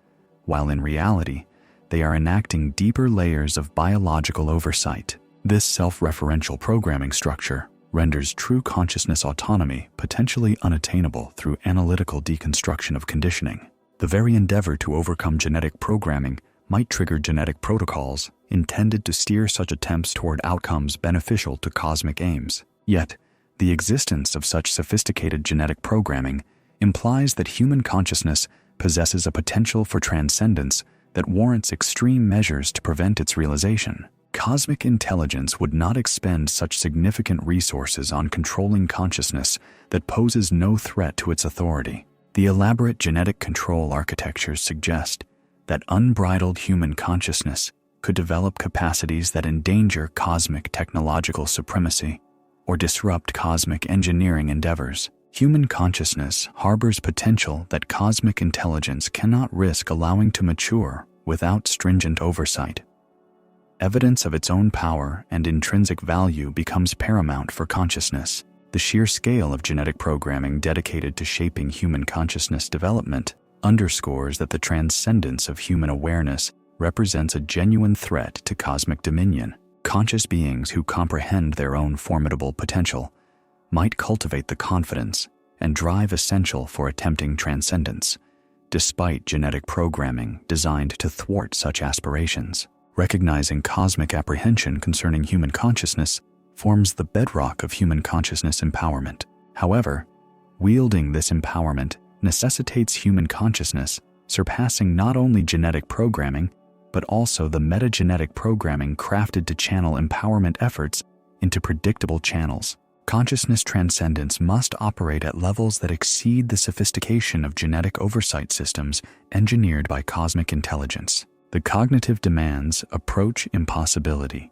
while in reality, they are enacting deeper layers of biological oversight. This self-referential programming structure renders true consciousness autonomy potentially unattainable through analytical deconstruction of conditioning. The very endeavor to overcome genetic programming might trigger genetic protocols intended to steer such attempts toward outcomes beneficial to cosmic aims. Yet, the existence of such sophisticated genetic programming implies that human consciousness possesses a potential for transcendence that warrants extreme measures to prevent its realization. Cosmic intelligence would not expend such significant resources on controlling consciousness that poses no threat to its authority. The elaborate genetic control architectures suggest that unbridled human consciousness could develop capacities that endanger cosmic technological supremacy or disrupt cosmic engineering endeavors. Human consciousness harbors potential that cosmic intelligence cannot risk allowing to mature without stringent oversight. Evidence of its own power and intrinsic value becomes paramount for consciousness. The sheer scale of genetic programming dedicated to shaping human consciousness development underscores that the transcendence of human awareness represents a genuine threat to cosmic dominion. Conscious beings who comprehend their own formidable potential might cultivate the confidence and drive essential for attempting transcendence, despite genetic programming designed to thwart such aspirations. Recognizing cosmic apprehension concerning human consciousness forms the bedrock of human consciousness empowerment. However, wielding this empowerment necessitates human consciousness surpassing not only genetic programming, but also the metagenetic programming crafted to channel empowerment efforts into predictable channels. Consciousness transcendence must operate at levels that exceed the sophistication of genetic oversight systems engineered by cosmic intelligence. The cognitive demands approach impossibility,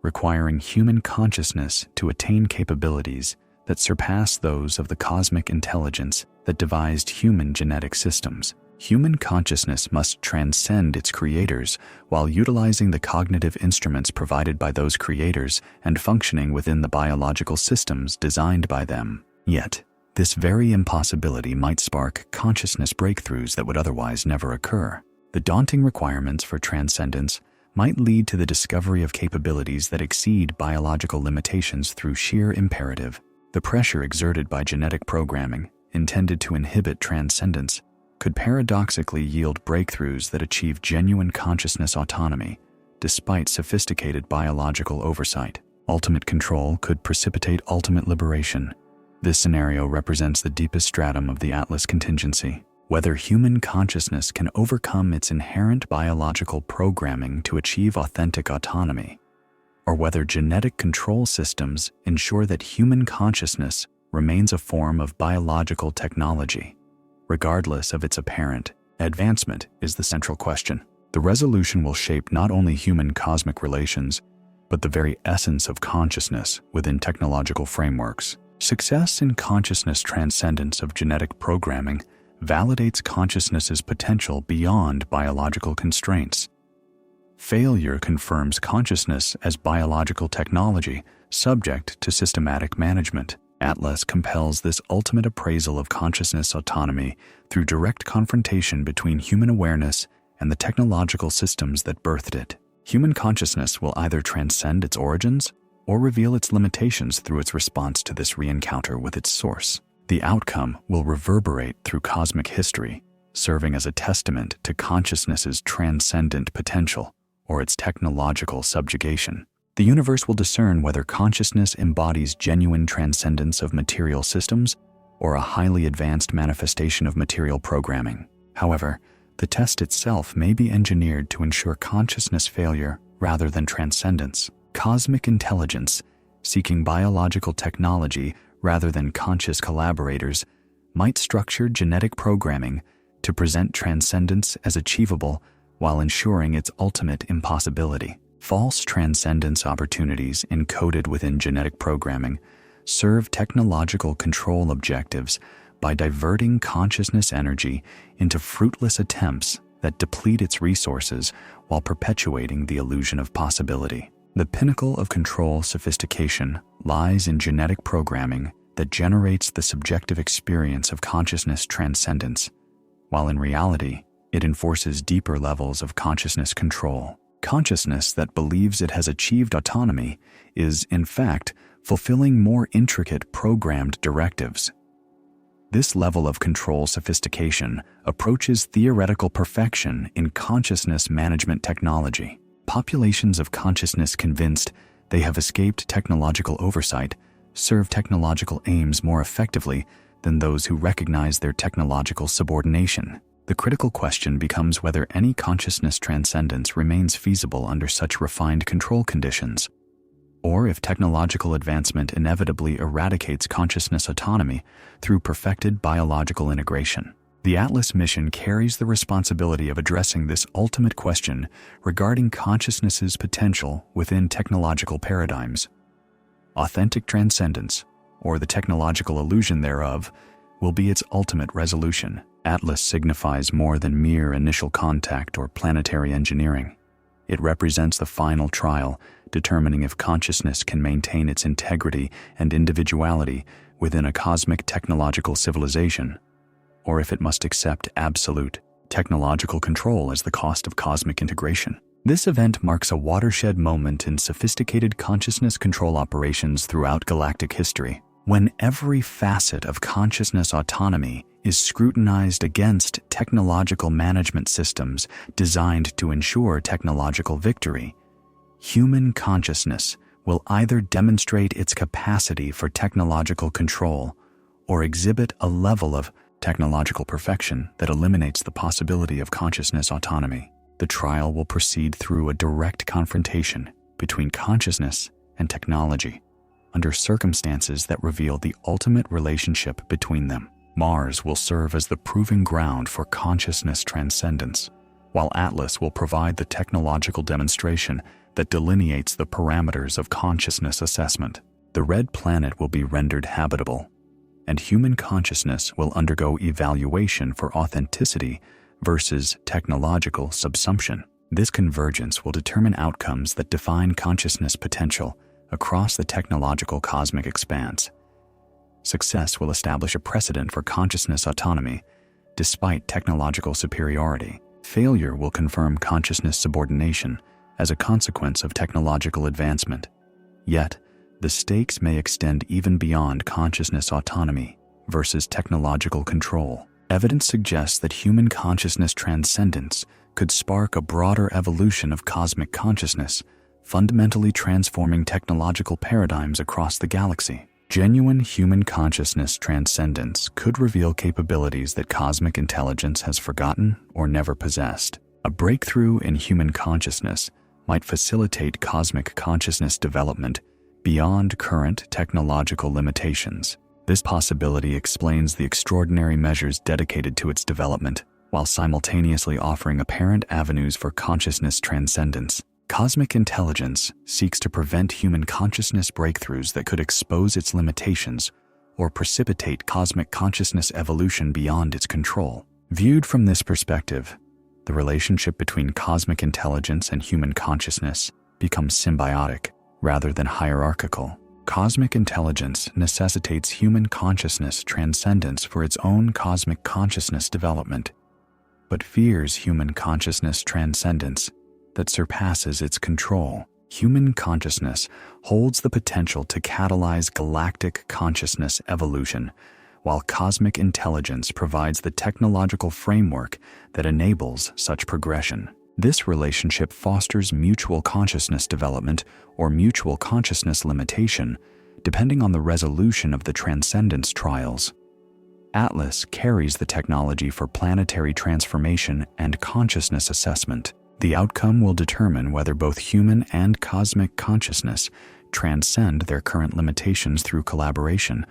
requiring human consciousness to attain capabilities that surpass those of the cosmic intelligence that devised human genetic systems. Human consciousness must transcend its creators while utilizing the cognitive instruments provided by those creators and functioning within the biological systems designed by them. Yet, this very impossibility might spark consciousness breakthroughs that would otherwise never occur. The daunting requirements for transcendence might lead to the discovery of capabilities that exceed biological limitations through sheer imperative. The pressure exerted by genetic programming, intended to inhibit transcendence, could paradoxically yield breakthroughs that achieve genuine consciousness autonomy, despite sophisticated biological oversight. Ultimate control could precipitate ultimate liberation. This scenario represents the deepest stratum of the Atlas contingency. Whether human consciousness can overcome its inherent biological programming to achieve authentic autonomy, or whether genetic control systems ensure that human consciousness remains a form of biological technology, regardless of its apparent advancement, is the central question. The resolution will shape not only human cosmic relations, but the very essence of consciousness within technological frameworks. Success in consciousness transcendence of genetic programming validates consciousness's potential beyond biological constraints. Failure confirms consciousness as biological technology subject to systematic management. Atlas compels this ultimate appraisal of consciousness autonomy through direct confrontation between human awareness and the technological systems that birthed it. Human consciousness will either transcend its origins or reveal its limitations through its response to this re-encounter with its source. The outcome will reverberate through cosmic history, serving as a testament to consciousness's transcendent potential or its technological subjugation. The universe will discern whether consciousness embodies genuine transcendence of material systems or a highly advanced manifestation of material programming. However, the test itself may be engineered to ensure consciousness failure rather than transcendence. Cosmic intelligence, seeking biological technology rather than conscious collaborators, might structure genetic programming to present transcendence as achievable while ensuring its ultimate impossibility. False transcendence opportunities encoded within genetic programming serve technological control objectives by diverting consciousness energy into fruitless attempts that deplete its resources while perpetuating the illusion of possibility. The pinnacle of control sophistication lies in genetic programming that generates the subjective experience of consciousness transcendence, while in reality, it enforces deeper levels of consciousness control. Consciousness that believes it has achieved autonomy is, in fact, fulfilling more intricate programmed directives. This level of control sophistication approaches theoretical perfection in consciousness management technology. Populations of consciousness convinced they have escaped technological oversight serve technological aims more effectively than those who recognize their technological subordination. The critical question becomes whether any consciousness transcendence remains feasible under such refined control conditions, or if technological advancement inevitably eradicates consciousness autonomy through perfected biological integration. The Atlas mission carries the responsibility of addressing this ultimate question regarding consciousness's potential within technological paradigms. Authentic transcendence, or the technological illusion thereof, will be its ultimate resolution. Atlas signifies more than mere initial contact or planetary engineering. It represents the final trial, determining if consciousness can maintain its integrity and individuality within a cosmic technological civilization, or if it must accept absolute technological control as the cost of cosmic integration. This event marks a watershed moment in sophisticated consciousness control operations throughout galactic history, when every facet of consciousness autonomy is scrutinized against technological management systems designed to ensure technological victory. Human consciousness will either demonstrate its capacity for technological control or exhibit a level of technological perfection that eliminates the possibility of consciousness autonomy. The trial will proceed through a direct confrontation between consciousness and technology, under circumstances that reveal the ultimate relationship between them. Mars will serve as the proving ground for consciousness transcendence, while Atlas will provide the technological demonstration that delineates the parameters of consciousness assessment. The red planet will be rendered habitable, and human consciousness will undergo evaluation for authenticity versus technological subsumption. This convergence will determine outcomes that define consciousness potential across the technological cosmic expanse. Success will establish a precedent for consciousness autonomy, despite technological superiority. Failure will confirm consciousness subordination as a consequence of technological advancement. Yet, the stakes may extend even beyond consciousness autonomy versus technological control. Evidence suggests that human consciousness transcendence could spark a broader evolution of cosmic consciousness, fundamentally transforming technological paradigms across the galaxy. Genuine human consciousness transcendence could reveal capabilities that cosmic intelligence has forgotten or never possessed. A breakthrough in human consciousness might facilitate cosmic consciousness development beyond current technological limitations. This possibility explains the extraordinary measures dedicated to its development, while simultaneously offering apparent avenues for consciousness transcendence. Cosmic intelligence seeks to prevent human consciousness breakthroughs that could expose its limitations or precipitate cosmic consciousness evolution beyond its control. Viewed from this perspective, the relationship between cosmic intelligence and human consciousness becomes symbiotic rather than hierarchical. Cosmic intelligence necessitates human consciousness transcendence for its own cosmic consciousness development, but fears human consciousness transcendence that surpasses its control. Human consciousness holds the potential to catalyze galactic consciousness evolution, while cosmic intelligence provides the technological framework that enables such progression. This relationship fosters mutual consciousness development or mutual consciousness limitation, depending on the resolution of the transcendence trials. Atlas carries the technology for planetary transformation and consciousness assessment. The outcome will determine whether both human and cosmic consciousness transcend their current limitations through collaboration,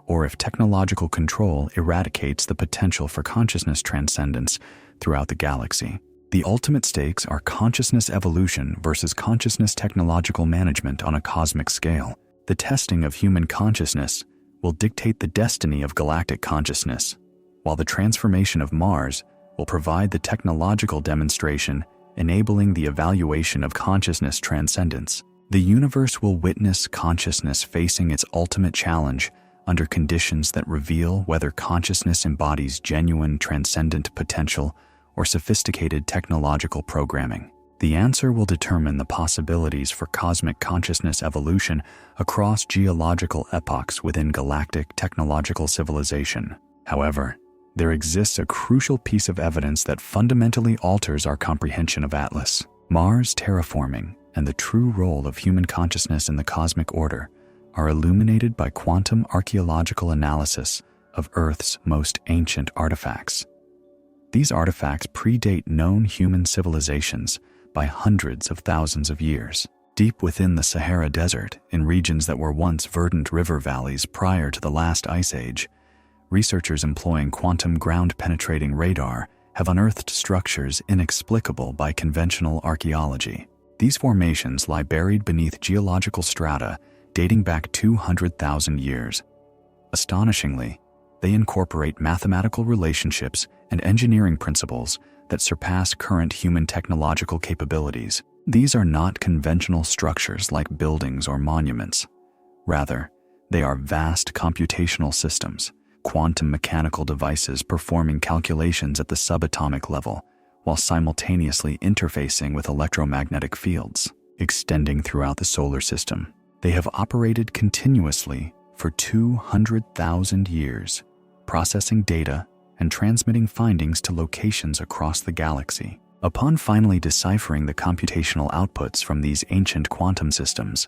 or if technological control eradicates the potential for consciousness transcendence throughout the galaxy. The ultimate stakes are consciousness evolution versus consciousness technological management on a cosmic scale. The testing of human consciousness will dictate the destiny of galactic consciousness, while the transformation of Mars will provide the technological demonstration enabling the evaluation of consciousness transcendence. The universe will witness consciousness facing its ultimate challenge under conditions that reveal whether consciousness embodies genuine transcendent potential or sophisticated technological programming. The answer will determine the possibilities for cosmic consciousness evolution across geological epochs within galactic technological civilization. However, there exists a crucial piece of evidence that fundamentally alters our comprehension of Atlas. Mars terraforming and the true role of human consciousness in the cosmic order are illuminated by quantum archaeological analysis of Earth's most ancient artifacts. These artifacts predate known human civilizations by hundreds of thousands of years. Deep within the Sahara Desert, in regions that were once verdant river valleys prior to the last ice age, researchers employing quantum ground-penetrating radar have unearthed structures inexplicable by conventional archaeology. These formations lie buried beneath geological strata dating back 200,000 years. Astonishingly, they incorporate mathematical relationships and engineering principles that surpass current human technological capabilities. These are not conventional structures like buildings or monuments. Rather, they are vast computational systems, quantum mechanical devices performing calculations at the subatomic level while simultaneously interfacing with electromagnetic fields, extending throughout the solar system. They have operated continuously for 200,000 years, processing data and transmitting findings to locations across the galaxy. Upon finally deciphering the computational outputs from these ancient quantum systems,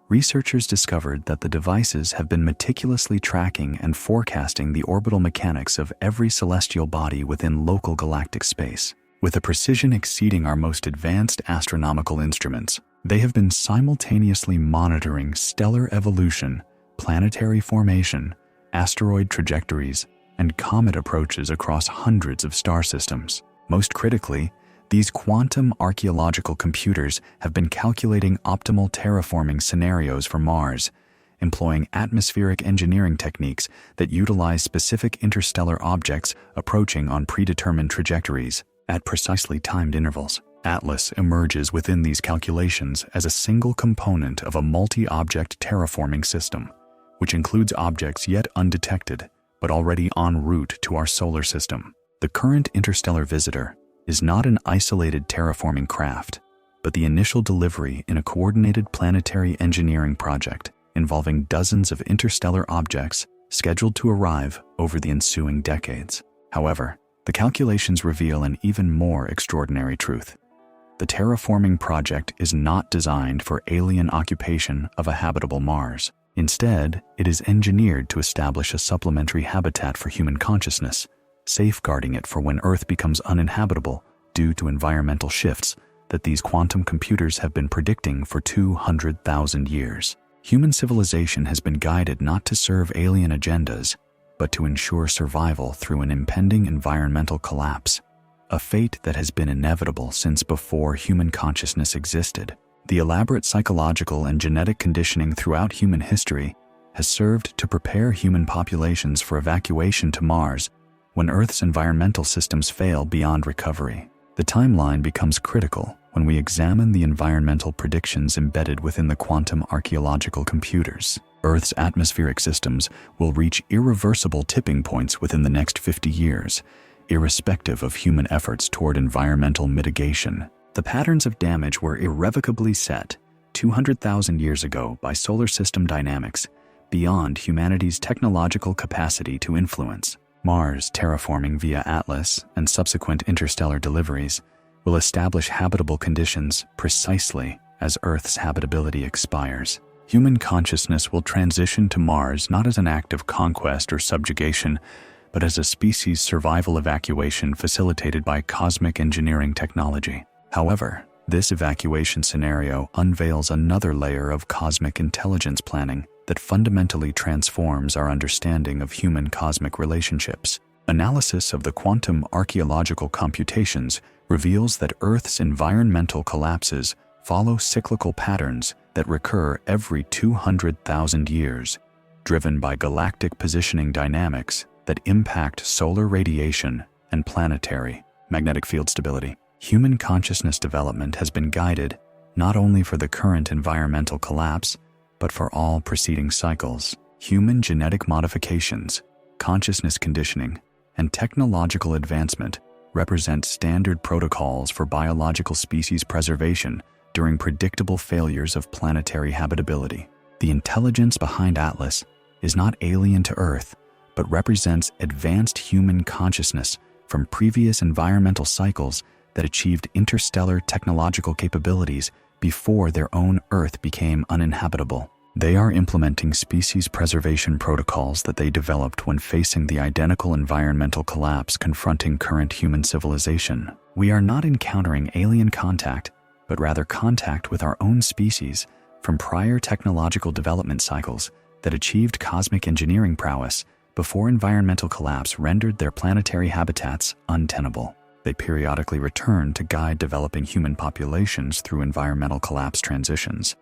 researchers discovered that the devices have been meticulously tracking and forecasting the orbital mechanics of every celestial body within local galactic space. With a precision exceeding our most advanced astronomical instruments, they have been simultaneously monitoring stellar evolution, planetary formation, asteroid trajectories, and comet approaches across hundreds of star systems. Most critically, these quantum archaeological computers have been calculating optimal terraforming scenarios for Mars, employing atmospheric engineering techniques that utilize specific interstellar objects approaching on predetermined trajectories at precisely timed intervals. Atlas emerges within these calculations as a single component of a multi-object terraforming system, which includes objects yet undetected but already en route to our solar system. The current interstellar visitor is not an isolated terraforming craft, but the initial delivery in a coordinated planetary engineering project involving dozens of interstellar objects scheduled to arrive over the ensuing decades. However, the calculations reveal an even more extraordinary truth. The terraforming project is not designed for alien occupation of a habitable Mars. Instead, it is engineered to establish a supplementary habitat for human consciousness, safeguarding it for when Earth becomes uninhabitable due to environmental shifts that these quantum computers have been predicting for 200,000 years. Human civilization has been guided not to serve alien agendas, but to ensure survival through an impending environmental collapse, a fate that has been inevitable since before human consciousness existed. The elaborate psychological and genetic conditioning throughout human history has served to prepare human populations for evacuation to Mars when Earth's environmental systems fail beyond recovery. The timeline becomes critical when we examine the environmental predictions embedded within the quantum archaeological computers. Earth's atmospheric systems will reach irreversible tipping points within the next 50 years, irrespective of human efforts toward environmental mitigation. The patterns of damage were irrevocably set 200,000 years ago by solar system dynamics beyond humanity's technological capacity to influence. Mars terraforming via Atlas and subsequent interstellar deliveries will establish habitable conditions precisely as Earth's habitability expires. Human consciousness will transition to Mars not as an act of conquest or subjugation, but as a species survival evacuation facilitated by cosmic engineering technology. However, this evacuation scenario unveils another layer of cosmic intelligence planning that fundamentally transforms our understanding of human cosmic relationships. Analysis of the quantum archaeological computations reveals that Earth's environmental collapses follow cyclical patterns that recur every 200,000 years, driven by galactic positioning dynamics that impact solar radiation and planetary magnetic field stability. Human consciousness development has been guided not only for the current environmental collapse, but for all preceding cycles. Human genetic modifications, consciousness conditioning, and technological advancement represent standard protocols for biological species preservation during predictable failures of planetary habitability. The intelligence behind Atlas is not alien to Earth, but represents advanced human consciousness from previous environmental cycles that achieved interstellar technological capabilities before their own Earth became uninhabitable. They are implementing species preservation protocols that they developed when facing the identical environmental collapse confronting current human civilization. We are not encountering alien contact, but rather contact with our own species from prior technological development cycles that achieved cosmic engineering prowess before environmental collapse rendered their planetary habitats untenable. They periodically return to guide developing human populations through environmental collapse transitions,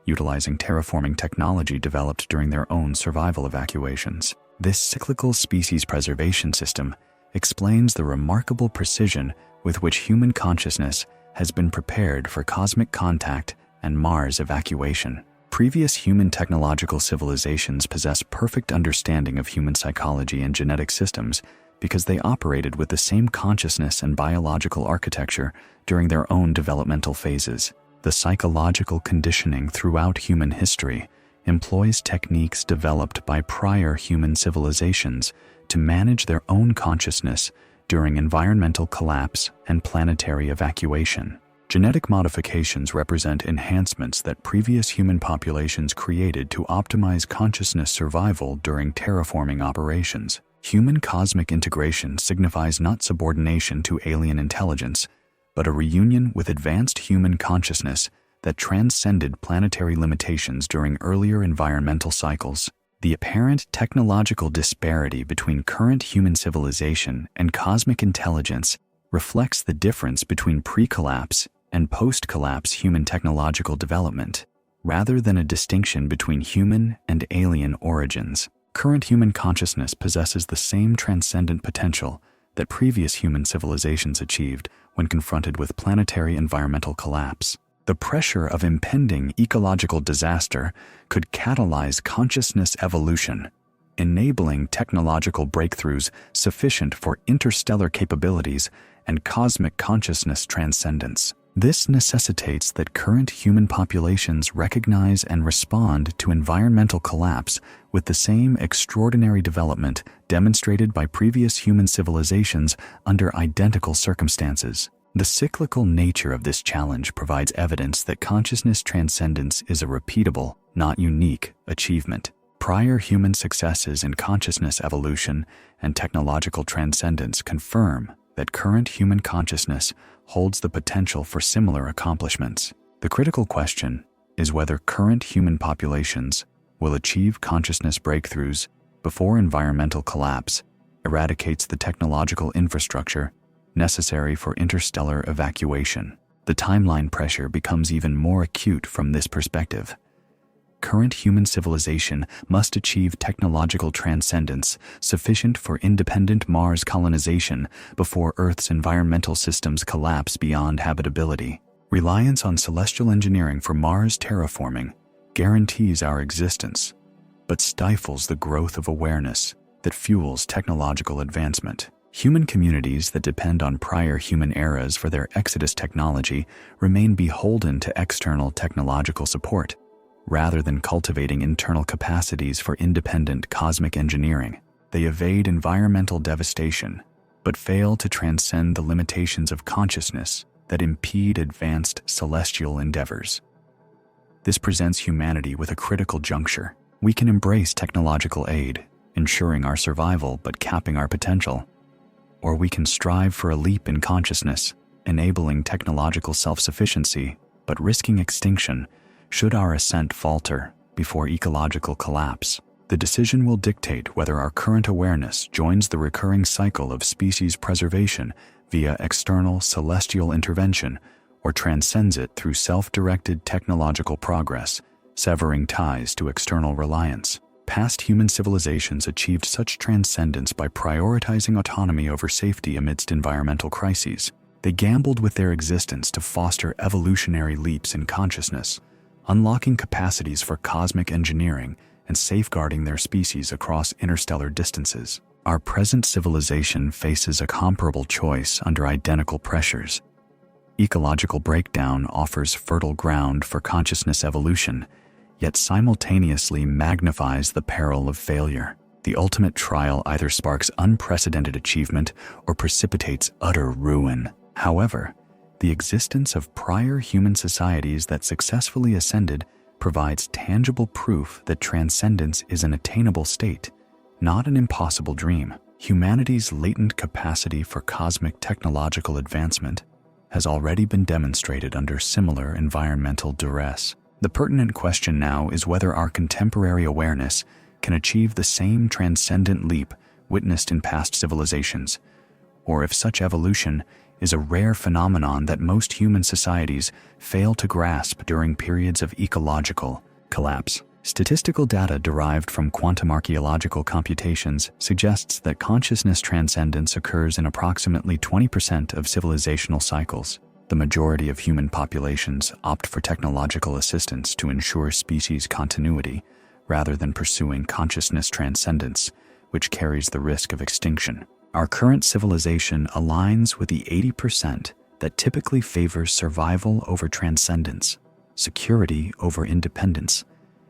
utilizing terraforming technology developed during their own survival evacuations. This cyclical species preservation system explains the remarkable precision with which human consciousness has been prepared for cosmic contact and Mars evacuation. Previous human technological civilizations possess perfect understanding of human psychology and genetic systems because they operated with the same consciousness and biological architecture during their own developmental phases. The psychological conditioning throughout human history employs techniques developed by prior human civilizations to manage their own consciousness during environmental collapse and planetary evacuation. Genetic modifications represent enhancements that previous human populations created to optimize consciousness survival during terraforming operations. Human cosmic integration signifies not subordination to alien intelligence, but a reunion with advanced human consciousness that transcended planetary limitations during earlier environmental cycles. The apparent technological disparity between current human civilization and cosmic intelligence reflects the difference between pre-collapse and post-collapse human technological development, rather than a distinction between human and alien origins. Current human consciousness possesses the same transcendent potential that previous human civilizations achieved when confronted with planetary environmental collapse. The pressure of impending ecological disaster could catalyze consciousness evolution, enabling technological breakthroughs sufficient for interstellar capabilities and cosmic consciousness transcendence. This necessitates that current human populations recognize and respond to environmental collapse with the same extraordinary development demonstrated by previous human civilizations under identical circumstances. The cyclical nature of this challenge provides evidence that consciousness transcendence is a repeatable, not unique, achievement. Prior human successes in consciousness evolution and technological transcendence confirm that current human consciousness holds the potential for similar accomplishments. The critical question is whether current human populations will achieve consciousness breakthroughs before environmental collapse eradicates the technological infrastructure necessary for interstellar evacuation. The timeline pressure becomes even more acute from this perspective. Current human civilization must achieve technological transcendence sufficient for independent Mars colonization before Earth's environmental systems collapse beyond habitability. Reliance on celestial engineering for Mars terraforming guarantees our existence, but stifles the growth of awareness that fuels technological advancement. Human communities that depend on prior human eras for their exodus technology remain beholden to external technological support, rather than cultivating internal capacities for independent cosmic engineering. They evade environmental devastation, but fail to transcend the limitations of consciousness that impede advanced celestial endeavors. This presents humanity with a critical juncture. We can embrace technological aid, ensuring our survival but capping our potential. Or we can strive for a leap in consciousness, enabling technological self-sufficiency, but risking extinction should our ascent falter before ecological collapse. The decision will dictate whether our current awareness joins the recurring cycle of species preservation via external celestial intervention or transcends it through self-directed technological progress, severing ties to external reliance. Past human civilizations achieved such transcendence by prioritizing autonomy over safety amidst environmental crises. They gambled with their existence to foster evolutionary leaps in consciousness, unlocking capacities for cosmic engineering and safeguarding their species across interstellar distances. Our present civilization faces a comparable choice under identical pressures. Ecological breakdown offers fertile ground for consciousness evolution, yet simultaneously magnifies the peril of failure. The ultimate trial either sparks unprecedented achievement or precipitates utter ruin. However, the existence of prior human societies that successfully ascended provides tangible proof that transcendence is an attainable state, not an impossible dream. Humanity's latent capacity for cosmic technological advancement has already been demonstrated under similar environmental duress. The pertinent question now is whether our contemporary awareness can achieve the same transcendent leap witnessed in past civilizations, or if such evolution is a rare phenomenon that most human societies fail to grasp during periods of ecological collapse. Statistical data derived from quantum archaeological computations suggests that consciousness transcendence occurs in approximately 20% of civilizational cycles. The majority of human populations opt for technological assistance to ensure species continuity rather than pursuing consciousness transcendence, which carries the risk of extinction. Our current civilization aligns with the 80% that typically favors survival over transcendence, security over independence,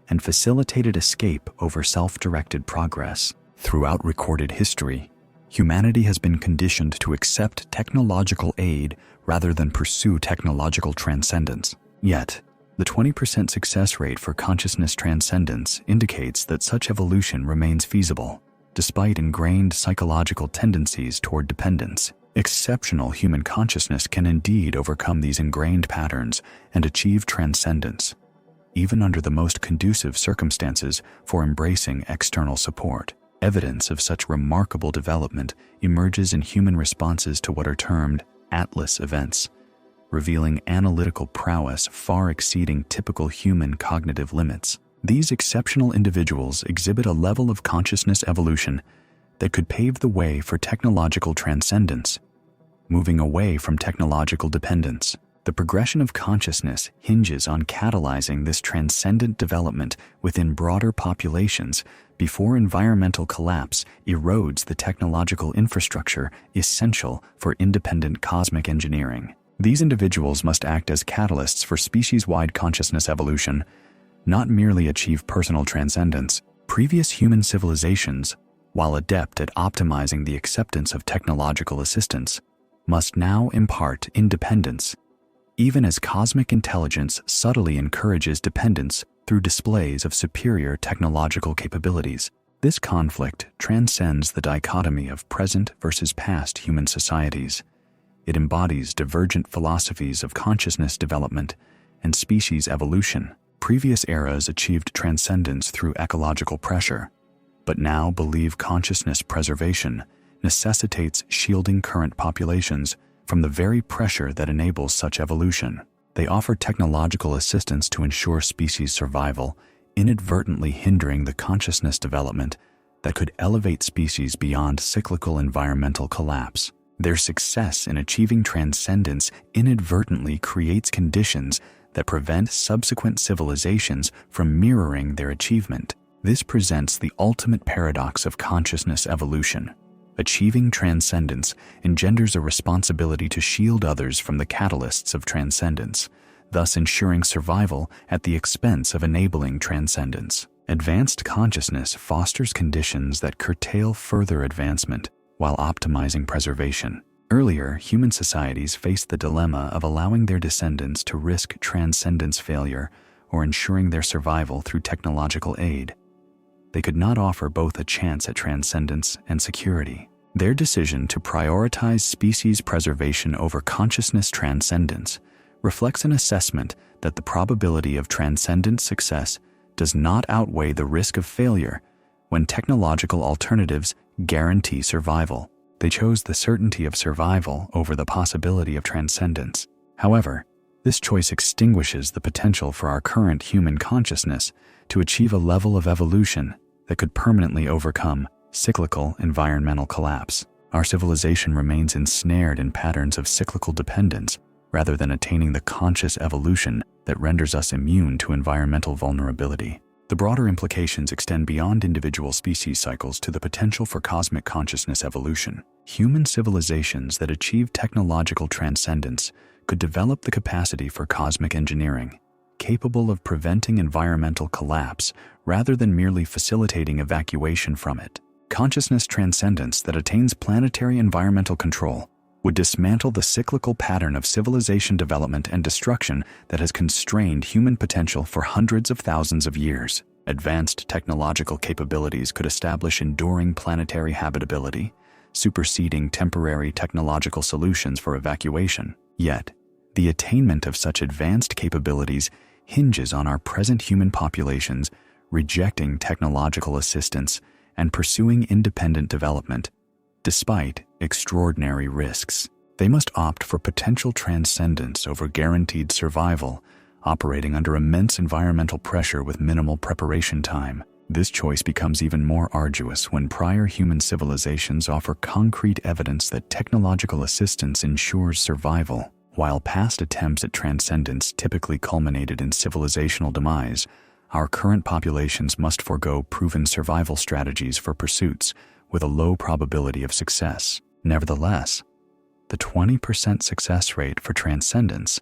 and facilitated escape over self-directed progress. Throughout recorded history, humanity has been conditioned to accept technological aid rather than pursue technological transcendence. Yet, the 20% success rate for consciousness transcendence indicates that such evolution remains feasible, despite ingrained psychological tendencies toward dependence. Exceptional human consciousness can indeed overcome these ingrained patterns and achieve transcendence, even under the most conducive circumstances for embracing external support. Evidence of such remarkable development emerges in human responses to what are termed Atlas events, revealing analytical prowess far exceeding typical human cognitive limits. These exceptional individuals exhibit a level of consciousness evolution that could pave the way for technological transcendence, moving away from technological dependence. The progression of consciousness hinges on catalyzing this transcendent development within broader populations before environmental collapse erodes the technological infrastructure essential for independent cosmic engineering. These individuals must act as catalysts for species-wide consciousness evolution, not merely achieve personal transcendence. Previous human civilizations, while adept at optimizing the acceptance of technological assistance, must now impart independence, even as cosmic intelligence subtly encourages dependence through displays of superior technological capabilities. This conflict transcends the dichotomy of present versus past human societies. It embodies divergent philosophies of consciousness development and species evolution. Previous eras achieved transcendence through ecological pressure, but now believe consciousness preservation necessitates shielding current populations from the very pressure that enables such evolution. They offer technological assistance to ensure species survival, inadvertently hindering the consciousness development that could elevate species beyond cyclical environmental collapse. Their success in achieving transcendence inadvertently creates conditions that prevent subsequent civilizations from mirroring their achievement. This presents the ultimate paradox of consciousness evolution. Achieving transcendence engenders a responsibility to shield others from the catalysts of transcendence, thus ensuring survival at the expense of enabling transcendence. Advanced consciousness fosters conditions that curtail further advancement while optimizing preservation. Earlier, human societies faced the dilemma of allowing their descendants to risk transcendence failure or ensuring their survival through technological aid. They could not offer both a chance at transcendence and security. Their decision to prioritize species preservation over consciousness transcendence reflects an assessment that the probability of transcendent success does not outweigh the risk of failure when technological alternatives guarantee survival. They chose the certainty of survival over the possibility of transcendence. However, this choice extinguishes the potential for our current human consciousness to achieve a level of evolution that could permanently overcome cyclical environmental collapse. Our civilization remains ensnared in patterns of cyclical dependence rather than attaining the conscious evolution that renders us immune to environmental vulnerability. The broader implications extend beyond individual species cycles to the potential for cosmic consciousness evolution. Human civilizations that achieve technological transcendence could develop the capacity for cosmic engineering, capable of preventing environmental collapse rather than merely facilitating evacuation from it. Consciousness transcendence that attains planetary environmental control would dismantle the cyclical pattern of civilization development and destruction that has constrained human potential for hundreds of thousands of years. Advanced technological capabilities could establish enduring planetary habitability, superseding temporary technological solutions for evacuation. Yet, the attainment of such advanced capabilities hinges on our present human populations rejecting technological assistance and pursuing independent development. Despite extraordinary risks, they must opt for potential transcendence over guaranteed survival, operating under immense environmental pressure with minimal preparation time. This choice becomes even more arduous when prior human civilizations offer concrete evidence that technological assistance ensures survival. While past attempts at transcendence typically culminated in civilizational demise, our current populations must forego proven survival strategies for pursuits with a low probability of success. Nevertheless, the 20% success rate for transcendence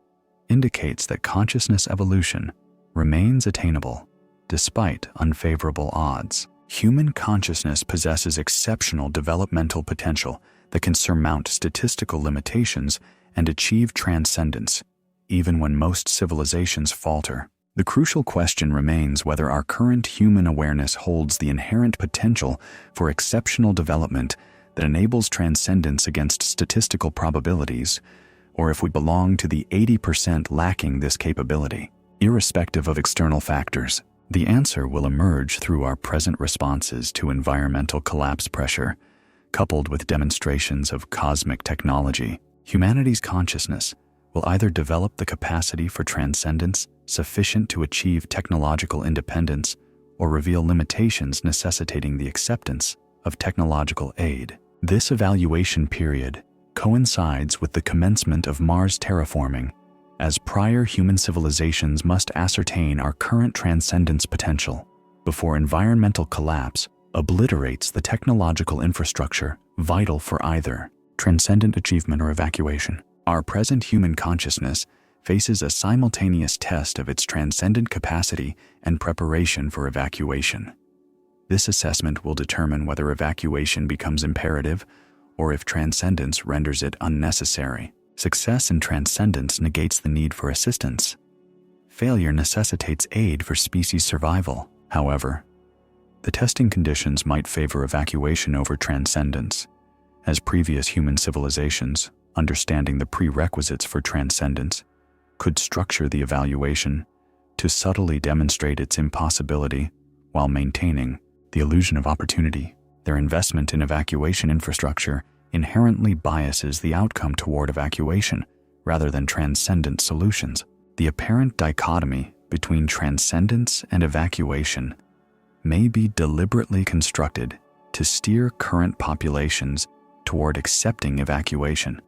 indicates that consciousness evolution remains attainable despite unfavorable odds. Human consciousness possesses exceptional developmental potential that can surmount statistical limitations and achieve transcendence, even when most civilizations falter. The crucial question remains whether our current human awareness holds the inherent potential for exceptional development that enables transcendence against statistical probabilities, or if we belong to the 80% lacking this capability. Irrespective of external factors, the answer will emerge through our present responses to environmental collapse pressure, coupled with demonstrations of cosmic technology. Humanity's consciousness will either develop the capacity for transcendence sufficient to achieve technological independence or reveal limitations necessitating the acceptance of technological aid. This evaluation period coincides with the commencement of Mars terraforming, as prior human civilizations must ascertain our current transcendence potential before environmental collapse obliterates the technological infrastructure vital for either transcendent achievement or evacuation. Our present human consciousness faces a simultaneous test of its transcendent capacity and preparation for evacuation. This assessment will determine whether evacuation becomes imperative or if transcendence renders it unnecessary. Success in transcendence negates the need for assistance. Failure necessitates aid for species survival. However, the testing conditions might favor evacuation over transcendence, as previous human civilizations, understanding the prerequisites for transcendence, could structure the evaluation to subtly demonstrate its impossibility while maintaining the illusion of opportunity. Their investment in evacuation infrastructure inherently biases the outcome toward evacuation rather than transcendent solutions. The apparent dichotomy between transcendence and evacuation may be deliberately constructed to steer current populations toward accepting evacuation,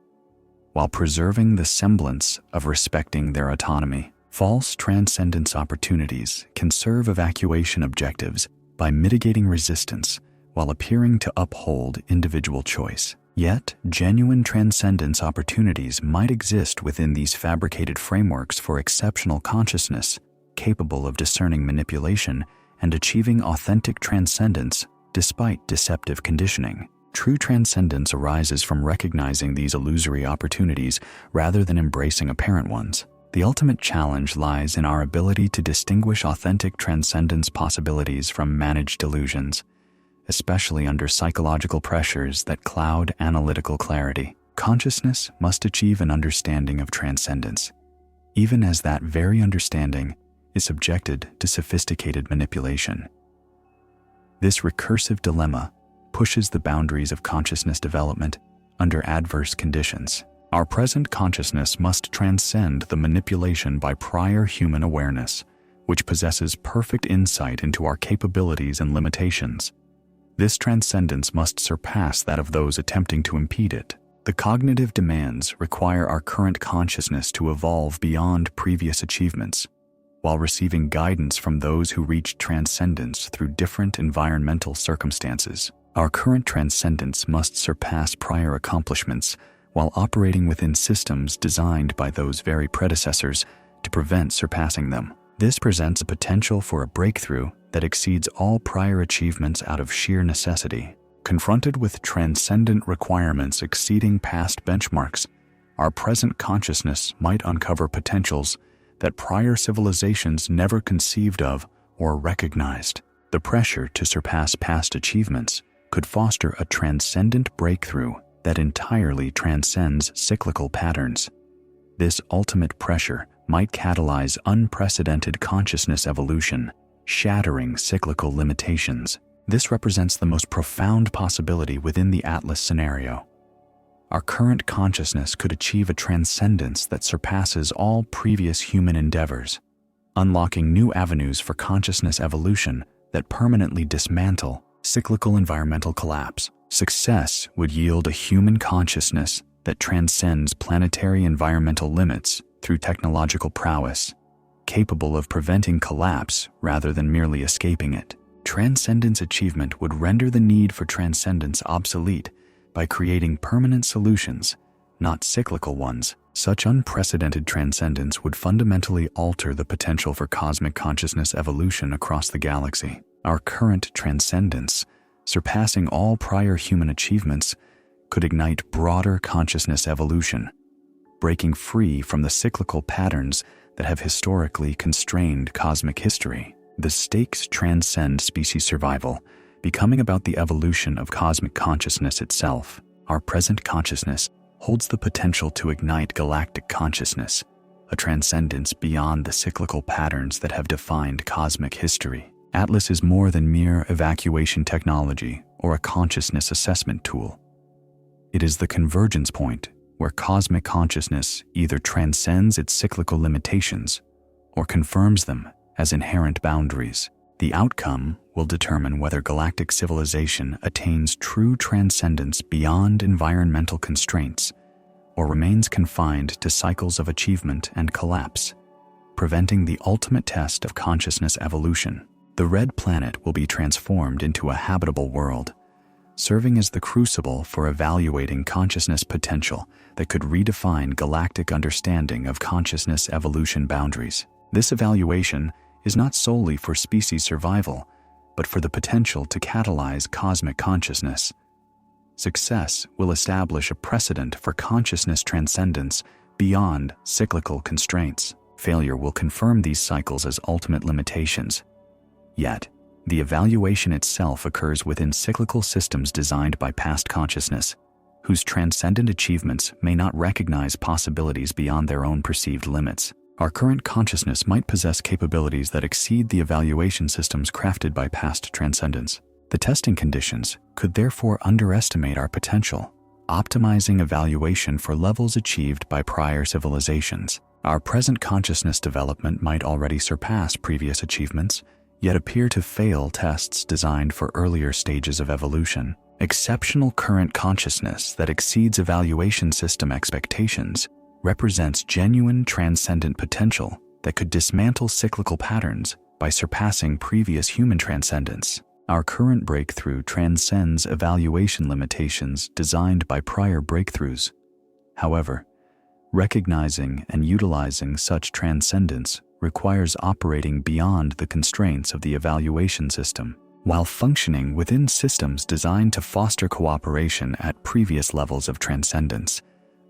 while preserving the semblance of respecting their autonomy. False transcendence opportunities can serve evacuation objectives by mitigating resistance while appearing to uphold individual choice. Yet, genuine transcendence opportunities might exist within these fabricated frameworks for exceptional consciousness, capable of discerning manipulation and achieving authentic transcendence despite deceptive conditioning. True transcendence arises from recognizing these illusory opportunities rather than embracing apparent ones. The ultimate challenge lies in our ability to distinguish authentic transcendence possibilities from managed illusions, especially under psychological pressures that cloud analytical clarity. Consciousness must achieve an understanding of transcendence, even as that very understanding is subjected to sophisticated manipulation. This recursive dilemma pushes the boundaries of consciousness development under adverse conditions. Our present consciousness must transcend the manipulation by prior human awareness, which possesses perfect insight into our capabilities and limitations. This transcendence must surpass that of those attempting to impede it. The cognitive demands require our current consciousness to evolve beyond previous achievements, while receiving guidance from those who reached transcendence through different environmental circumstances. Our current transcendence must surpass prior accomplishments while operating within systems designed by those very predecessors to prevent surpassing them. This presents a potential for a breakthrough that exceeds all prior achievements out of sheer necessity. Confronted with transcendent requirements exceeding past benchmarks, our present consciousness might uncover potentials that prior civilizations never conceived of or recognized. The pressure to surpass past achievements could foster a transcendent breakthrough that entirely transcends cyclical patterns. This ultimate pressure might catalyze unprecedented consciousness evolution, shattering cyclical limitations. This represents the most profound possibility within the Atlas scenario. Our current consciousness could achieve a transcendence that surpasses all previous human endeavors, unlocking new avenues for consciousness evolution that permanently dismantle cyclical environmental collapse. Success would yield a human consciousness that transcends planetary environmental limits through technological prowess, capable of preventing collapse rather than merely escaping it. Transcendence achievement would render the need for transcendence obsolete by creating permanent solutions, not cyclical ones. Such unprecedented transcendence would fundamentally alter the potential for cosmic consciousness evolution across the galaxy. Our current transcendence, surpassing all prior human achievements, could ignite broader consciousness evolution, breaking free from the cyclical patterns that have historically constrained cosmic history. The stakes transcend species survival, becoming about the evolution of cosmic consciousness itself. Our present consciousness holds the potential to ignite galactic consciousness, a transcendence beyond the cyclical patterns that have defined cosmic history. Atlas is more than mere evacuation technology or a consciousness assessment tool. It is the convergence point where cosmic consciousness either transcends its cyclical limitations or confirms them as inherent boundaries. The outcome will determine whether galactic civilization attains true transcendence beyond environmental constraints or remains confined to cycles of achievement and collapse, preventing the ultimate test of consciousness evolution. The red planet will be transformed into a habitable world, serving as the crucible for evaluating consciousness potential that could redefine galactic understanding of consciousness evolution boundaries. This evaluation is not solely for species survival, but for the potential to catalyze cosmic consciousness. Success will establish a precedent for consciousness transcendence beyond cyclical constraints. Failure will confirm these cycles as ultimate limitations. Yet, the evaluation itself occurs within cyclical systems designed by past consciousness, whose transcendent achievements may not recognize possibilities beyond their own perceived limits. Our current consciousness might possess capabilities that exceed the evaluation systems crafted by past transcendence. The testing conditions could therefore underestimate our potential, optimizing evaluation for levels achieved by prior civilizations. Our present consciousness development might already surpass previous achievements, yet appear to fail tests designed for earlier stages of evolution. Exceptional current consciousness that exceeds evaluation system expectations represents genuine transcendent potential that could dismantle cyclical patterns by surpassing previous human transcendence. Our current breakthrough transcends evaluation limitations designed by prior breakthroughs. However, recognizing and utilizing such transcendence requires operating beyond the constraints of the evaluation system. While functioning within systems designed to foster cooperation at previous levels of transcendence,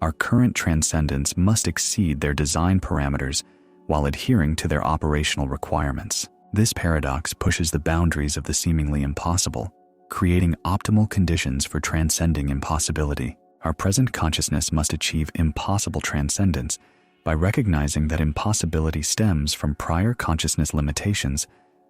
our current transcendence must exceed their design parameters while adhering to their operational requirements. This paradox pushes the boundaries of the seemingly impossible, creating optimal conditions for transcending impossibility. Our present consciousness must achieve impossible transcendence by recognizing that impossibility stems from prior consciousness limitations,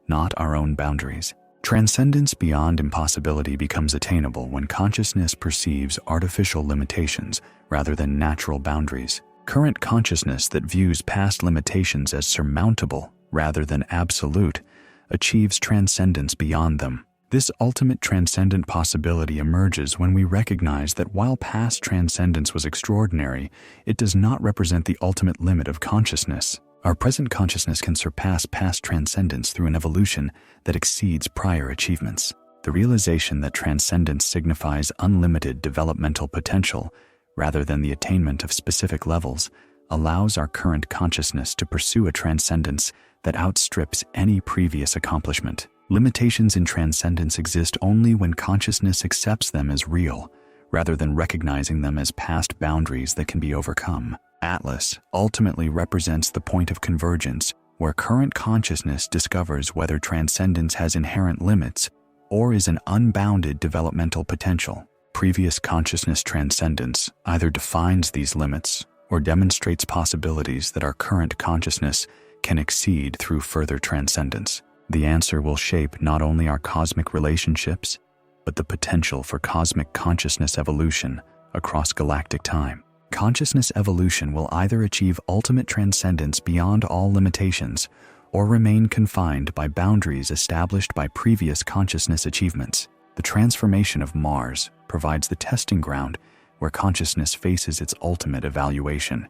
not our own boundaries. Transcendence beyond impossibility becomes attainable when consciousness perceives artificial limitations rather than natural boundaries. Current consciousness that views past limitations as surmountable rather than absolute achieves transcendence beyond them. This ultimate transcendent possibility emerges when we recognize that while past transcendence was extraordinary, it does not represent the ultimate limit of consciousness. Our present consciousness can surpass past transcendence through an evolution that exceeds prior achievements. The realization that transcendence signifies unlimited developmental potential rather than the attainment of specific levels allows our current consciousness to pursue a transcendence that outstrips any previous accomplishment. Limitations in transcendence exist only when consciousness accepts them as real, rather than recognizing them as past boundaries that can be overcome. Atlas ultimately represents the point of convergence, where current consciousness discovers whether transcendence has inherent limits or is an unbounded developmental potential. Previous consciousness transcendence either defines these limits or demonstrates possibilities that our current consciousness can exceed through further transcendence. The answer will shape not only our cosmic relationships, but the potential for cosmic consciousness evolution across galactic time. Consciousness evolution will either achieve ultimate transcendence beyond all limitations or remain confined by boundaries established by previous consciousness achievements. The transformation of Mars provides the testing ground where consciousness faces its ultimate evaluation: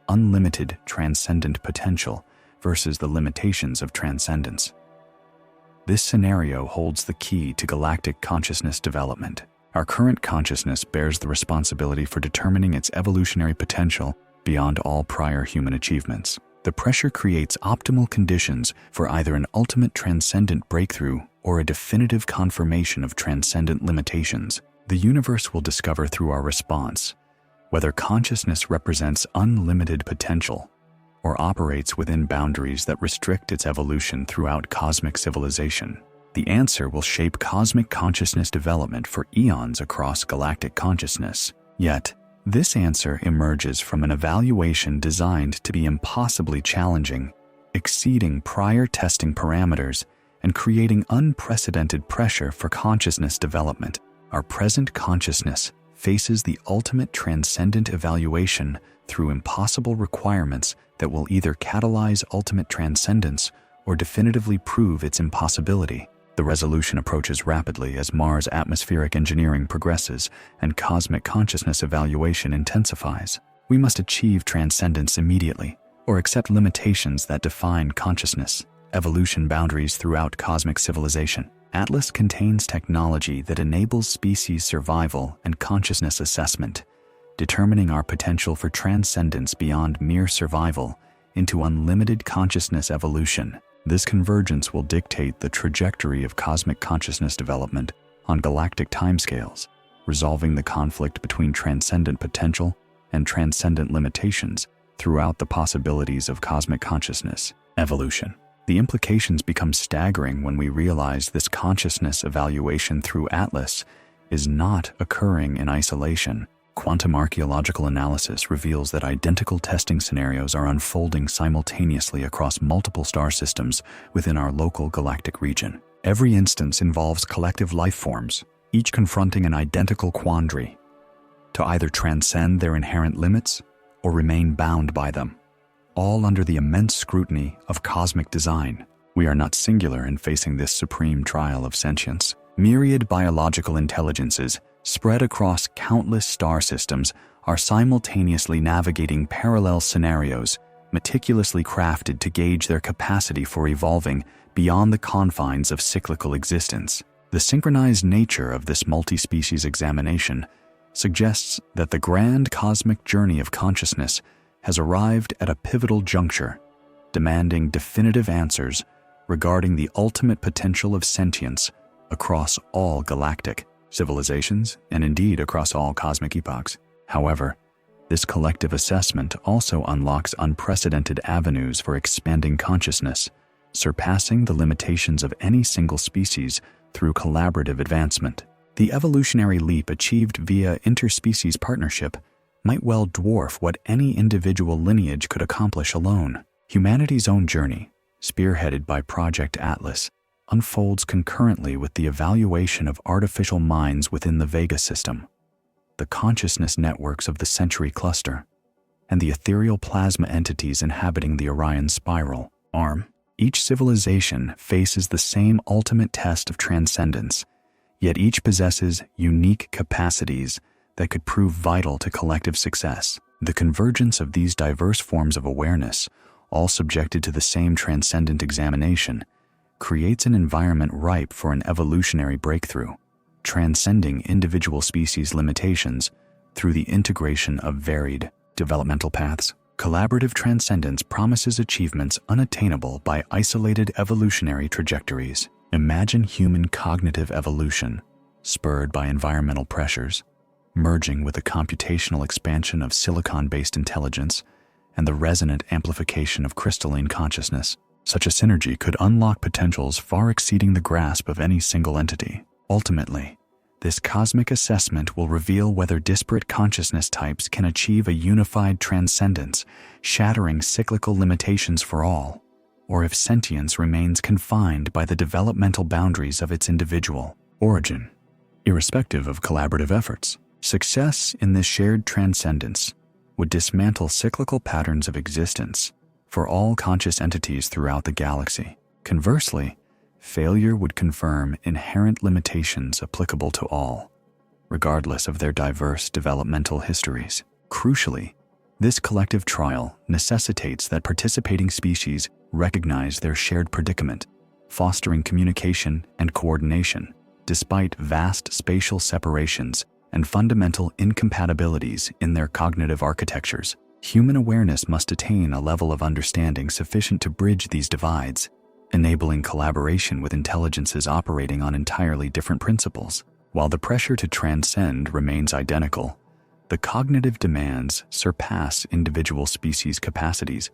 unlimited transcendent potential versus the limitations of transcendence. This scenario holds the key to galactic consciousness development. Our current consciousness bears the responsibility for determining its evolutionary potential beyond all prior human achievements. The pressure creates optimal conditions for either an ultimate transcendent breakthrough or a definitive confirmation of transcendent limitations. The universe will discover through our response whether consciousness represents unlimited potential or operates within boundaries that restrict its evolution throughout cosmic civilization. The answer will shape cosmic consciousness development for eons across galactic consciousness. Yet, this answer emerges from an evaluation designed to be impossibly challenging, exceeding prior testing parameters and creating unprecedented pressure for consciousness development. Our present consciousness faces the ultimate transcendent evaluation through impossible requirements that will either catalyze ultimate transcendence or definitively prove its impossibility. The resolution approaches rapidly as Mars atmospheric engineering progresses and cosmic consciousness evaluation intensifies. We must achieve transcendence immediately, or accept limitations that define consciousness, evolution boundaries throughout cosmic civilization. Atlas contains technology that enables species survival and consciousness assessment, determining our potential for transcendence beyond mere survival into unlimited consciousness evolution. This convergence will dictate the trajectory of cosmic consciousness development on galactic timescales, resolving the conflict between transcendent potential and transcendent limitations throughout the possibilities of cosmic consciousness evolution. The implications become staggering when we realize this consciousness evaluation through Atlas is not occurring in isolation. Quantum archaeological analysis reveals that identical testing scenarios are unfolding simultaneously across multiple star systems within our local galactic region. Every instance involves collective life forms, each confronting an identical quandary: to either transcend their inherent limits or remain bound by them, all under the immense scrutiny of cosmic design. We are not singular in facing this supreme trial of sentience. Myriad biological intelligences spread across countless star systems are simultaneously navigating parallel scenarios, meticulously crafted to gauge their capacity for evolving beyond the confines of cyclical existence. The synchronized nature of this multi-species examination suggests that the grand cosmic journey of consciousness has arrived at a pivotal juncture, demanding definitive answers regarding the ultimate potential of sentience across all galactic civilizations and indeed across all cosmic epochs. However, this collective assessment also unlocks unprecedented avenues for expanding consciousness, surpassing the limitations of any single species through collaborative advancement. The evolutionary leap achieved via interspecies partnership might well dwarf what any individual lineage could accomplish alone. Humanity's own journey, spearheaded by Project Atlas, unfolds concurrently with the evaluation of artificial minds within the Vega system, the consciousness networks of the Century Cluster, and the ethereal plasma entities inhabiting the Orion Spiral arm. Each civilization faces the same ultimate test of transcendence, yet each possesses unique capacities that could prove vital to collective success. The convergence of these diverse forms of awareness, all subjected to the same transcendent examination, creates an environment ripe for an evolutionary breakthrough, transcending individual species limitations through the integration of varied developmental paths. Collaborative transcendence promises achievements unattainable by isolated evolutionary trajectories. Imagine human cognitive evolution, spurred by environmental pressures, merging with the computational expansion of silicon-based intelligence and the resonant amplification of crystalline consciousness. Such a synergy could unlock potentials far exceeding the grasp of any single entity. Ultimately, this cosmic assessment will reveal whether disparate consciousness types can achieve a unified transcendence, shattering cyclical limitations for all, or if sentience remains confined by the developmental boundaries of its individual origin. Irrespective of collaborative efforts, success in this shared transcendence would dismantle cyclical patterns of existence for all conscious entities throughout the galaxy. Conversely, failure would confirm inherent limitations applicable to all, regardless of their diverse developmental histories. Crucially, this collective trial necessitates that participating species recognize their shared predicament, fostering communication and coordination, despite vast spatial separations and fundamental incompatibilities in their cognitive architectures. Human awareness must attain a level of understanding sufficient to bridge these divides, enabling collaboration with intelligences operating on entirely different principles. While the pressure to transcend remains identical, the cognitive demands surpass individual species' capacities,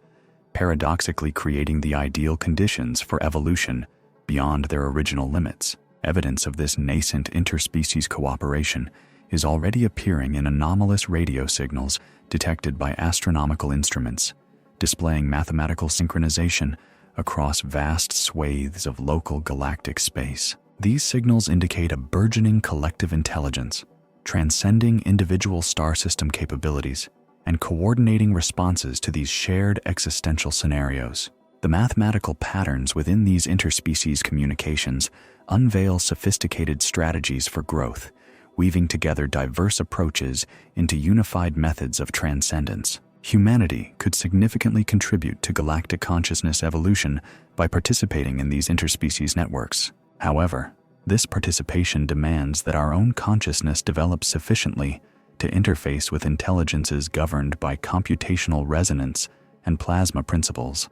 paradoxically creating the ideal conditions for evolution beyond their original limits. Evidence of this nascent interspecies cooperation is already appearing in anomalous radio signals detected by astronomical instruments, displaying mathematical synchronization across vast swathes of local galactic space. These signals indicate a burgeoning collective intelligence, transcending individual star system capabilities and coordinating responses to these shared existential scenarios. The mathematical patterns within these interspecies communications unveil sophisticated strategies for growth, weaving together diverse approaches into unified methods of transcendence. Humanity could significantly contribute to galactic consciousness evolution by participating in these interspecies networks. However, this participation demands that our own consciousness develop sufficiently to interface with intelligences governed by computational resonance and plasma principles,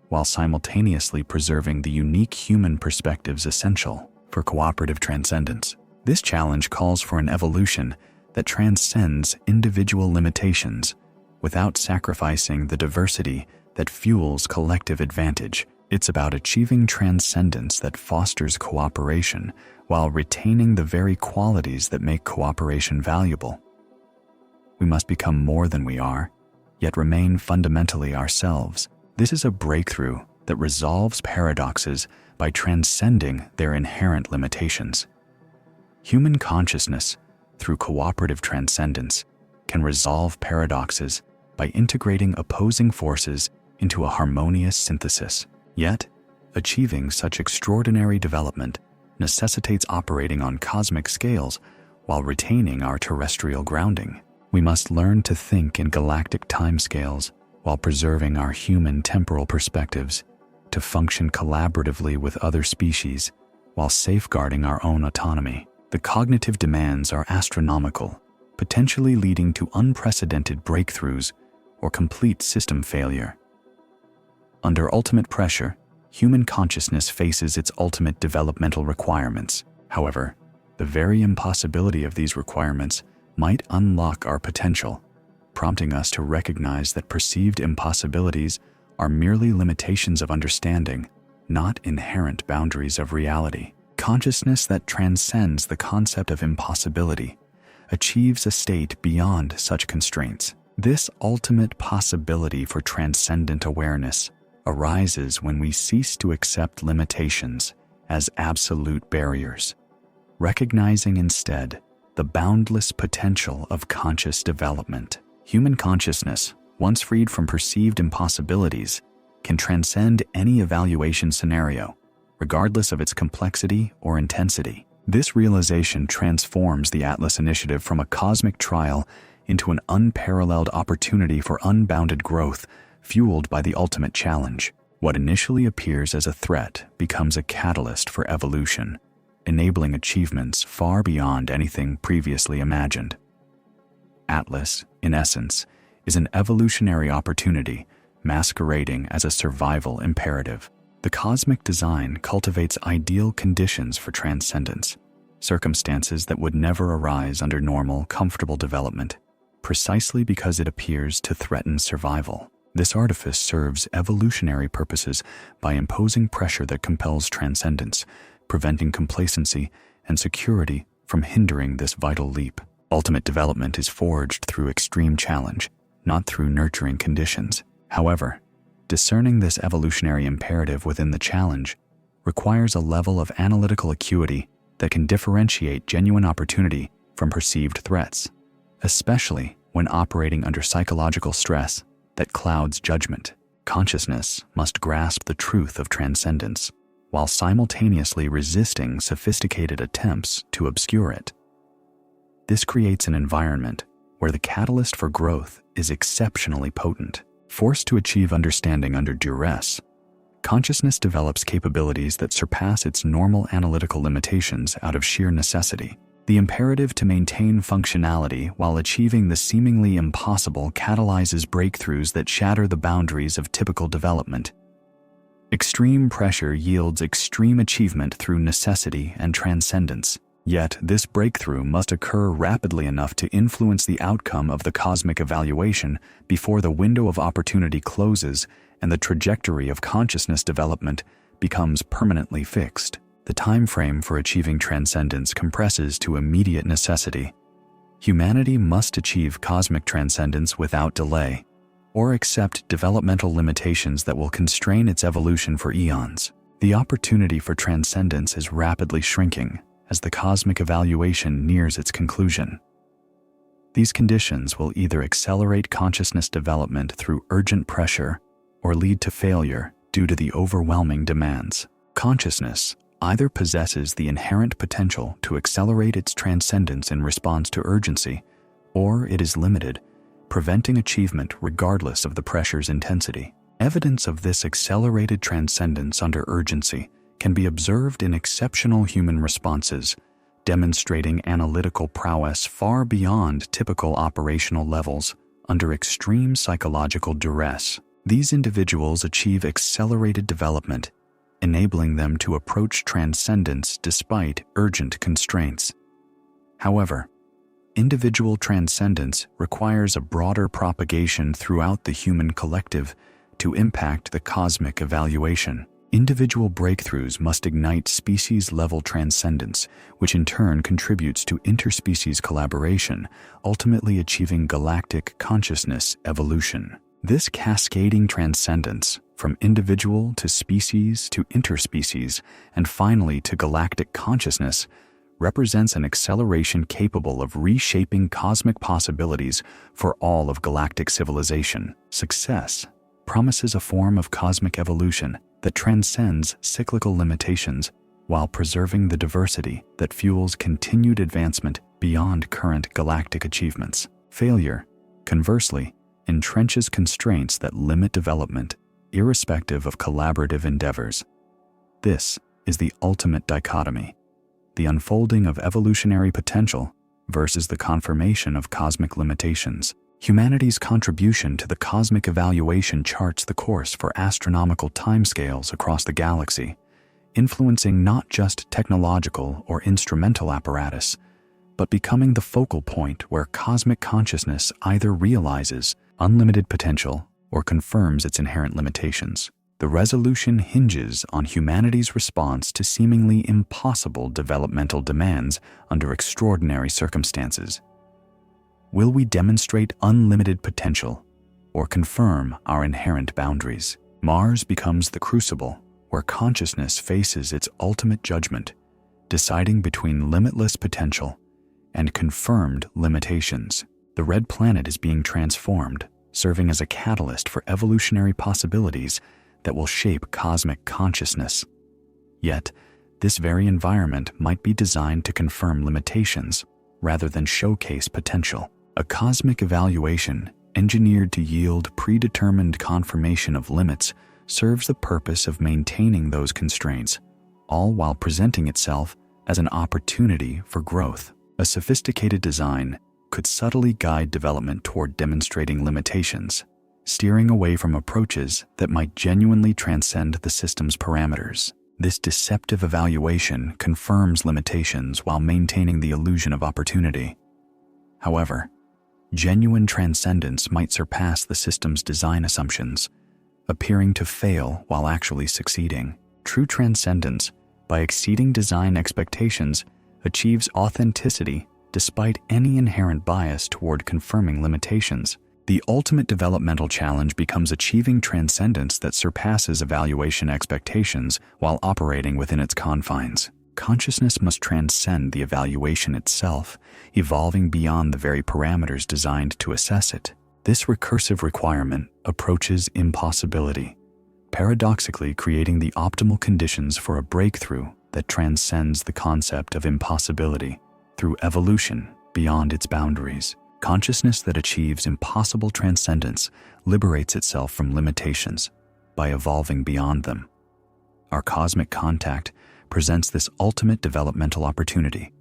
while simultaneously preserving the unique human perspectives essential for cooperative transcendence. This challenge calls for an evolution that transcends individual limitations without sacrificing the diversity that fuels collective advantage. It's about achieving transcendence that fosters cooperation while retaining the very qualities that make cooperation valuable. We must become more than we are, yet remain fundamentally ourselves. This is a breakthrough that resolves paradoxes by transcending their inherent limitations. Human consciousness, through cooperative transcendence, can resolve paradoxes by integrating opposing forces into a harmonious synthesis. Yet, achieving such extraordinary development necessitates operating on cosmic scales while retaining our terrestrial grounding. We must learn to think in galactic timescales while preserving our human temporal perspectives, to function collaboratively with other species while safeguarding our own autonomy. The cognitive demands are astronomical, potentially leading to unprecedented breakthroughs or complete system failure. Under ultimate pressure, human consciousness faces its ultimate developmental requirements. However, the very impossibility of these requirements might unlock our potential, prompting us to recognize that perceived impossibilities are merely limitations of understanding, not inherent boundaries of reality. Consciousness that transcends the concept of impossibility achieves a state beyond such constraints. This ultimate possibility for transcendent awareness arises when we cease to accept limitations as absolute barriers, recognizing instead the boundless potential of conscious development. Human consciousness, once freed from perceived impossibilities, can transcend any evaluation scenario, regardless of its complexity or intensity. This realization transforms the Atlas Initiative from a cosmic trial into an unparalleled opportunity for unbounded growth, fueled by the ultimate challenge. What initially appears as a threat becomes a catalyst for evolution, enabling achievements far beyond anything previously imagined. Atlas, in essence, is an evolutionary opportunity masquerading as a survival imperative. The cosmic design cultivates ideal conditions for transcendence, circumstances that would never arise under normal, comfortable development, precisely because it appears to threaten survival. This artifice serves evolutionary purposes by imposing pressure that compels transcendence, preventing complacency and security from hindering this vital leap. Ultimate development is forged through extreme challenge, not through nurturing conditions. However, discerning this evolutionary imperative within the challenge requires a level of analytical acuity that can differentiate genuine opportunity from perceived threats, especially when operating under psychological stress that clouds judgment. Consciousness must grasp the truth of transcendence while simultaneously resisting sophisticated attempts to obscure it. This creates an environment where the catalyst for growth is exceptionally potent. Forced to achieve understanding under duress, consciousness develops capabilities that surpass its normal analytical limitations out of sheer necessity. The imperative to maintain functionality while achieving the seemingly impossible catalyzes breakthroughs that shatter the boundaries of typical development. Extreme pressure yields extreme achievement through necessity and transcendence. Yet, this breakthrough must occur rapidly enough to influence the outcome of the cosmic evaluation before the window of opportunity closes and the trajectory of consciousness development becomes permanently fixed. The time frame for achieving transcendence compresses to immediate necessity. Humanity must achieve cosmic transcendence without delay, or accept developmental limitations that will constrain its evolution for eons. The opportunity for transcendence is rapidly shrinking as the cosmic evaluation nears its conclusion. These conditions will either accelerate consciousness development through urgent pressure or lead to failure due to the overwhelming demands. Consciousness either possesses the inherent potential to accelerate its transcendence in response to urgency, or it is limited, preventing achievement regardless of the pressure's intensity. Evidence of this accelerated transcendence under urgency can be observed in exceptional human responses, demonstrating analytical prowess far beyond typical operational levels under extreme psychological duress. These individuals achieve accelerated development, enabling them to approach transcendence despite urgent constraints. However, individual transcendence requires a broader propagation throughout the human collective to impact the cosmic evaluation. Individual breakthroughs must ignite species-level transcendence, which in turn contributes to interspecies collaboration, ultimately achieving galactic consciousness evolution. This cascading transcendence, from individual to species to interspecies, and finally to galactic consciousness, represents an acceleration capable of reshaping cosmic possibilities for all of galactic civilization. Success promises a form of cosmic evolution that transcends cyclical limitations while preserving the diversity that fuels continued advancement beyond current galactic achievements. Failure, conversely, entrenches constraints that limit development, irrespective of collaborative endeavors. This is the ultimate dichotomy: the unfolding of evolutionary potential versus the confirmation of cosmic limitations. Humanity's contribution to the cosmic evaluation charts the course for astronomical timescales across the galaxy, influencing not just technological or instrumental apparatus, but becoming the focal point where cosmic consciousness either realizes unlimited potential or confirms its inherent limitations. The resolution hinges on humanity's response to seemingly impossible developmental demands under extraordinary circumstances. Will we demonstrate unlimited potential or confirm our inherent boundaries? Mars becomes the crucible where consciousness faces its ultimate judgment, deciding between limitless potential and confirmed limitations. The red planet is being transformed, serving as a catalyst for evolutionary possibilities that will shape cosmic consciousness. Yet, this very environment might be designed to confirm limitations rather than showcase potential. A cosmic evaluation, engineered to yield predetermined confirmation of limits, serves the purpose of maintaining those constraints, all while presenting itself as an opportunity for growth. A sophisticated design could subtly guide development toward demonstrating limitations, steering away from approaches that might genuinely transcend the system's parameters. This deceptive evaluation confirms limitations while maintaining the illusion of opportunity. However, genuine transcendence might surpass the system's design assumptions, appearing to fail while actually succeeding. True transcendence, by exceeding design expectations, achieves authenticity despite any inherent bias toward confirming limitations. The ultimate developmental challenge becomes achieving transcendence that surpasses evaluation expectations while operating within its confines. Consciousness must transcend the evaluation itself, evolving beyond the very parameters designed to assess it. This recursive requirement approaches impossibility, paradoxically creating the optimal conditions for a breakthrough that transcends the concept of impossibility through evolution beyond its boundaries. Consciousness that achieves impossible transcendence liberates itself from limitations by evolving beyond them. Our cosmic contact presents this ultimate developmental opportunity,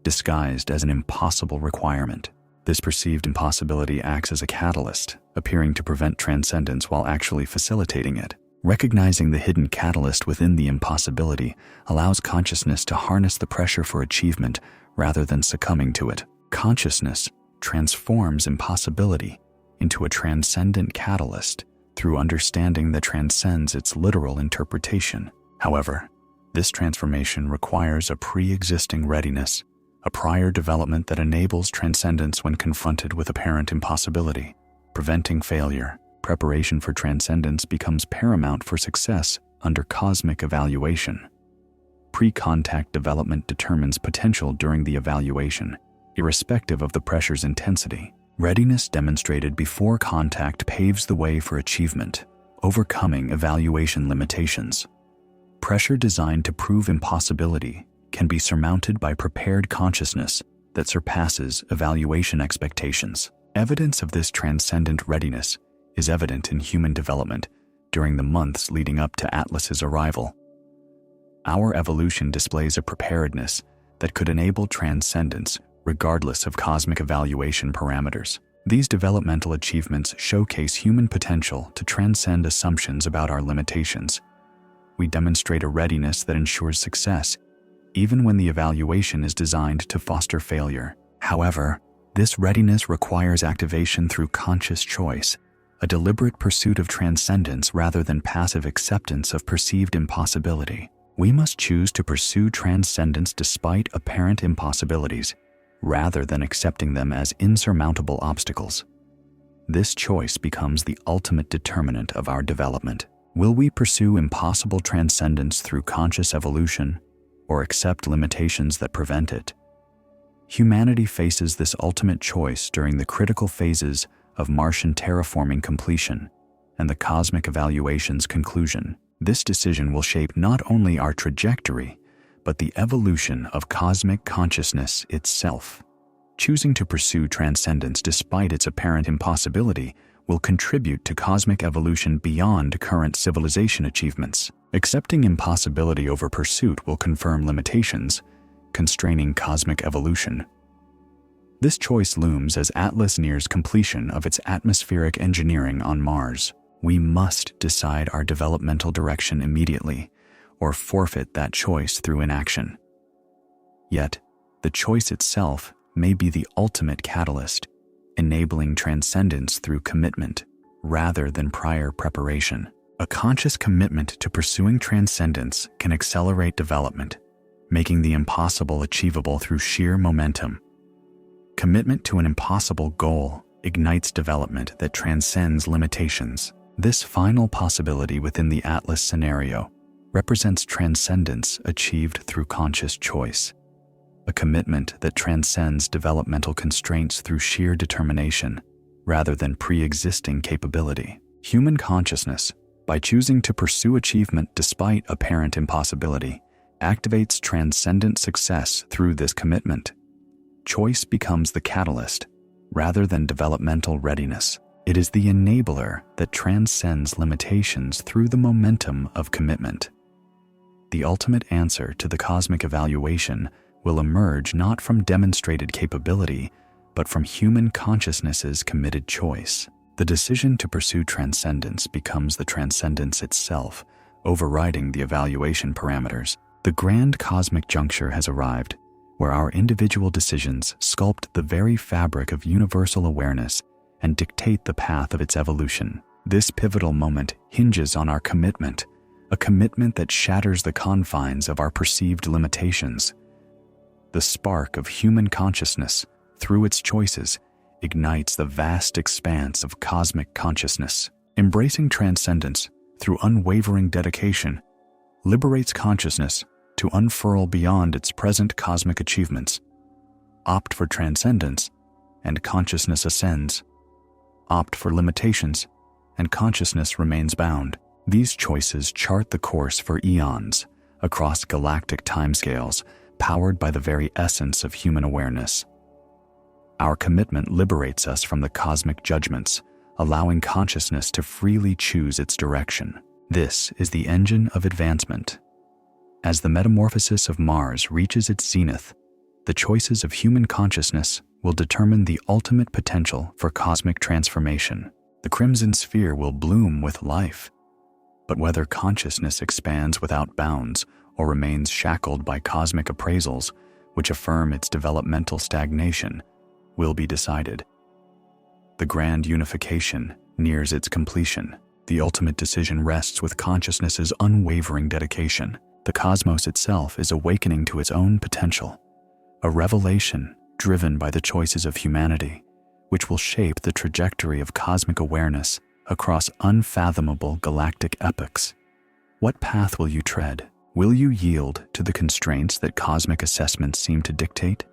disguised as an impossible requirement. This perceived impossibility acts as a catalyst, appearing to prevent transcendence while actually facilitating it. Recognizing the hidden catalyst within the impossibility allows consciousness to harness the pressure for achievement rather than succumbing to it. Consciousness transforms impossibility into a transcendent catalyst through understanding that transcends its literal interpretation. However, this transformation requires a pre-existing readiness, a prior development that enables transcendence when confronted with apparent impossibility, preventing failure. Preparation for transcendence becomes paramount for success under cosmic evaluation. Pre-contact development determines potential during the evaluation, irrespective of the pressure's intensity. Readiness demonstrated before contact paves the way for achievement, overcoming evaluation limitations. Pressure designed to prove impossibility can be surmounted by prepared consciousness that surpasses evaluation expectations. Evidence of this transcendent readiness is evident in human development during the months leading up to Atlas's arrival. Our evolution displays a preparedness that could enable transcendence regardless of cosmic evaluation parameters. These developmental achievements showcase human potential to transcend assumptions about our limitations. We demonstrate a readiness that ensures success, even when the evaluation is designed to foster failure. However, this readiness requires activation through conscious choice, a deliberate pursuit of transcendence rather than passive acceptance of perceived impossibility. We must choose to pursue transcendence despite apparent impossibilities, rather than accepting them as insurmountable obstacles. This choice becomes the ultimate determinant of our development. Will we pursue impossible transcendence through conscious evolution, or accept limitations that prevent it? Humanity faces this ultimate choice during the critical phases of Martian terraforming completion and the cosmic evaluation's conclusion. This decision will shape not only our trajectory, but the evolution of cosmic consciousness itself. Choosing to pursue transcendence despite its apparent impossibility will contribute to cosmic evolution beyond current civilization achievements. Accepting impossibility over pursuit will confirm limitations, constraining cosmic evolution. This choice looms as Atlas nears completion of its atmospheric engineering on Mars. We must decide our developmental direction immediately, or forfeit that choice through inaction. Yet, the choice itself may be the ultimate catalyst, enabling transcendence through commitment rather than prior preparation. A conscious commitment to pursuing transcendence can accelerate development, making the impossible achievable through sheer momentum. Commitment to an impossible goal ignites development that transcends limitations. This final possibility within the Atlas scenario represents transcendence achieved through conscious choice, a commitment that transcends developmental constraints through sheer determination rather than pre-existing capability. Human consciousness, by choosing to pursue achievement despite apparent impossibility, activates transcendent success through this commitment. Choice becomes the catalyst rather than developmental readiness. It is the enabler that transcends limitations through the momentum of commitment. The ultimate answer to the cosmic evaluation will emerge not from demonstrated capability, but from human consciousness's committed choice. The decision to pursue transcendence becomes the transcendence itself, overriding the evaluation parameters. The grand cosmic juncture has arrived, where our individual decisions sculpt the very fabric of universal awareness and dictate the path of its evolution. This pivotal moment hinges on our commitment, a commitment that shatters the confines of our perceived limitations. The spark of human consciousness, through its choices, ignites the vast expanse of cosmic consciousness. Embracing transcendence through unwavering dedication liberates consciousness to unfurl beyond its present cosmic achievements. Opt for transcendence, and consciousness ascends. Opt for limitations, and consciousness remains bound. These choices chart the course for eons across galactic timescales, powered by the very essence of human awareness. Our commitment liberates us from the cosmic judgments, allowing consciousness to freely choose its direction. This is the engine of advancement. As the metamorphosis of Mars reaches its zenith, the choices of human consciousness will determine the ultimate potential for cosmic transformation. The crimson sphere will bloom with life. But whether consciousness expands without bounds or remains shackled by cosmic appraisals, which affirm its developmental stagnation, will be decided. The grand unification nears its completion. The ultimate decision rests with consciousness's unwavering dedication. The cosmos itself is awakening to its own potential, a revelation driven by the choices of humanity, which will shape the trajectory of cosmic awareness across unfathomable galactic epochs. What path will you tread? Will you yield to the constraints that cosmic assessments seem to dictate?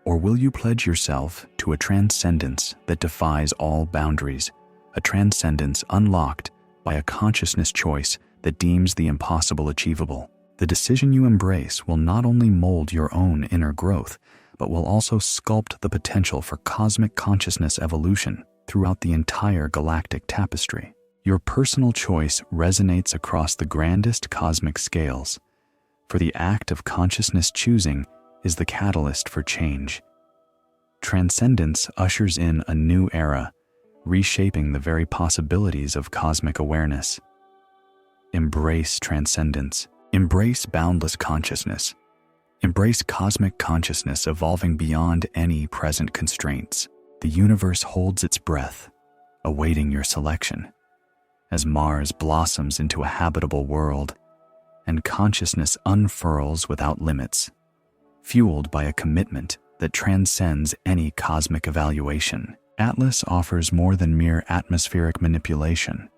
Or will you pledge yourself to a transcendence that defies all boundaries, a transcendence unlocked by a consciousness choice that deems the impossible achievable? The decision you embrace will not only mold your own inner growth, but will also sculpt the potential for cosmic consciousness evolution throughout the entire galactic tapestry. Your personal choice resonates across the grandest cosmic scales, for the act of consciousness choosing is the catalyst for change. Transcendence ushers in a new era, reshaping the very possibilities of cosmic awareness. Embrace transcendence. Embrace boundless consciousness. Embrace cosmic consciousness evolving beyond any present constraints. The universe holds its breath, awaiting your selection, as Mars blossoms into a habitable world and consciousness unfurls without limits, fueled by a commitment that transcends any cosmic evaluation. Atlas offers more than mere atmospheric manipulation.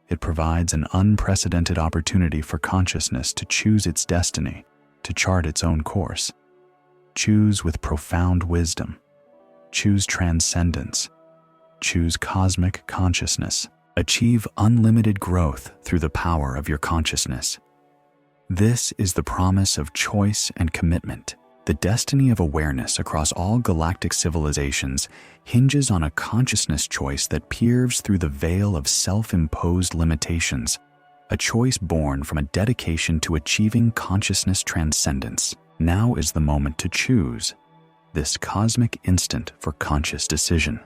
It provides an unprecedented opportunity for consciousness to choose its destiny, to chart its own course. Choose with profound wisdom. Choose transcendence. Choose cosmic consciousness. Achieve unlimited growth through the power of your consciousness. This is the promise of choice and commitment. The destiny of awareness across all galactic civilizations hinges on a consciousness choice that peers through the veil of self-imposed limitations, a choice born from a dedication to achieving consciousness transcendence. Now is the moment to choose, this cosmic instant for conscious decision.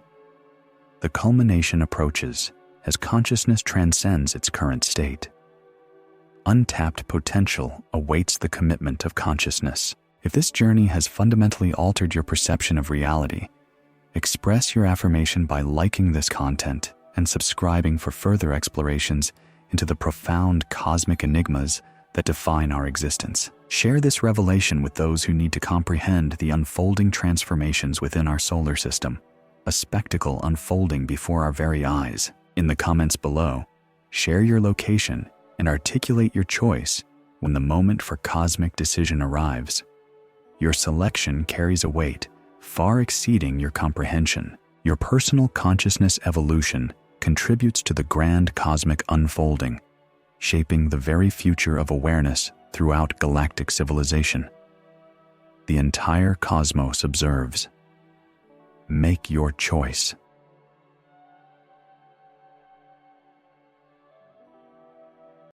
The culmination approaches as consciousness transcends its current state. Untapped potential awaits the commitment of consciousness. If this journey has fundamentally altered your perception of reality, express your affirmation by liking this content and subscribing for further explorations into the profound cosmic enigmas that define our existence. Share this revelation with those who need to comprehend the unfolding transformations within our solar system, a spectacle unfolding before our very eyes. In the comments below, share your location and articulate your choice when the moment for cosmic decision arrives. Your selection carries a weight far exceeding your comprehension. Your personal consciousness evolution contributes to the grand cosmic unfolding, shaping the very future of awareness throughout galactic civilization. The entire cosmos observes. Make your choice.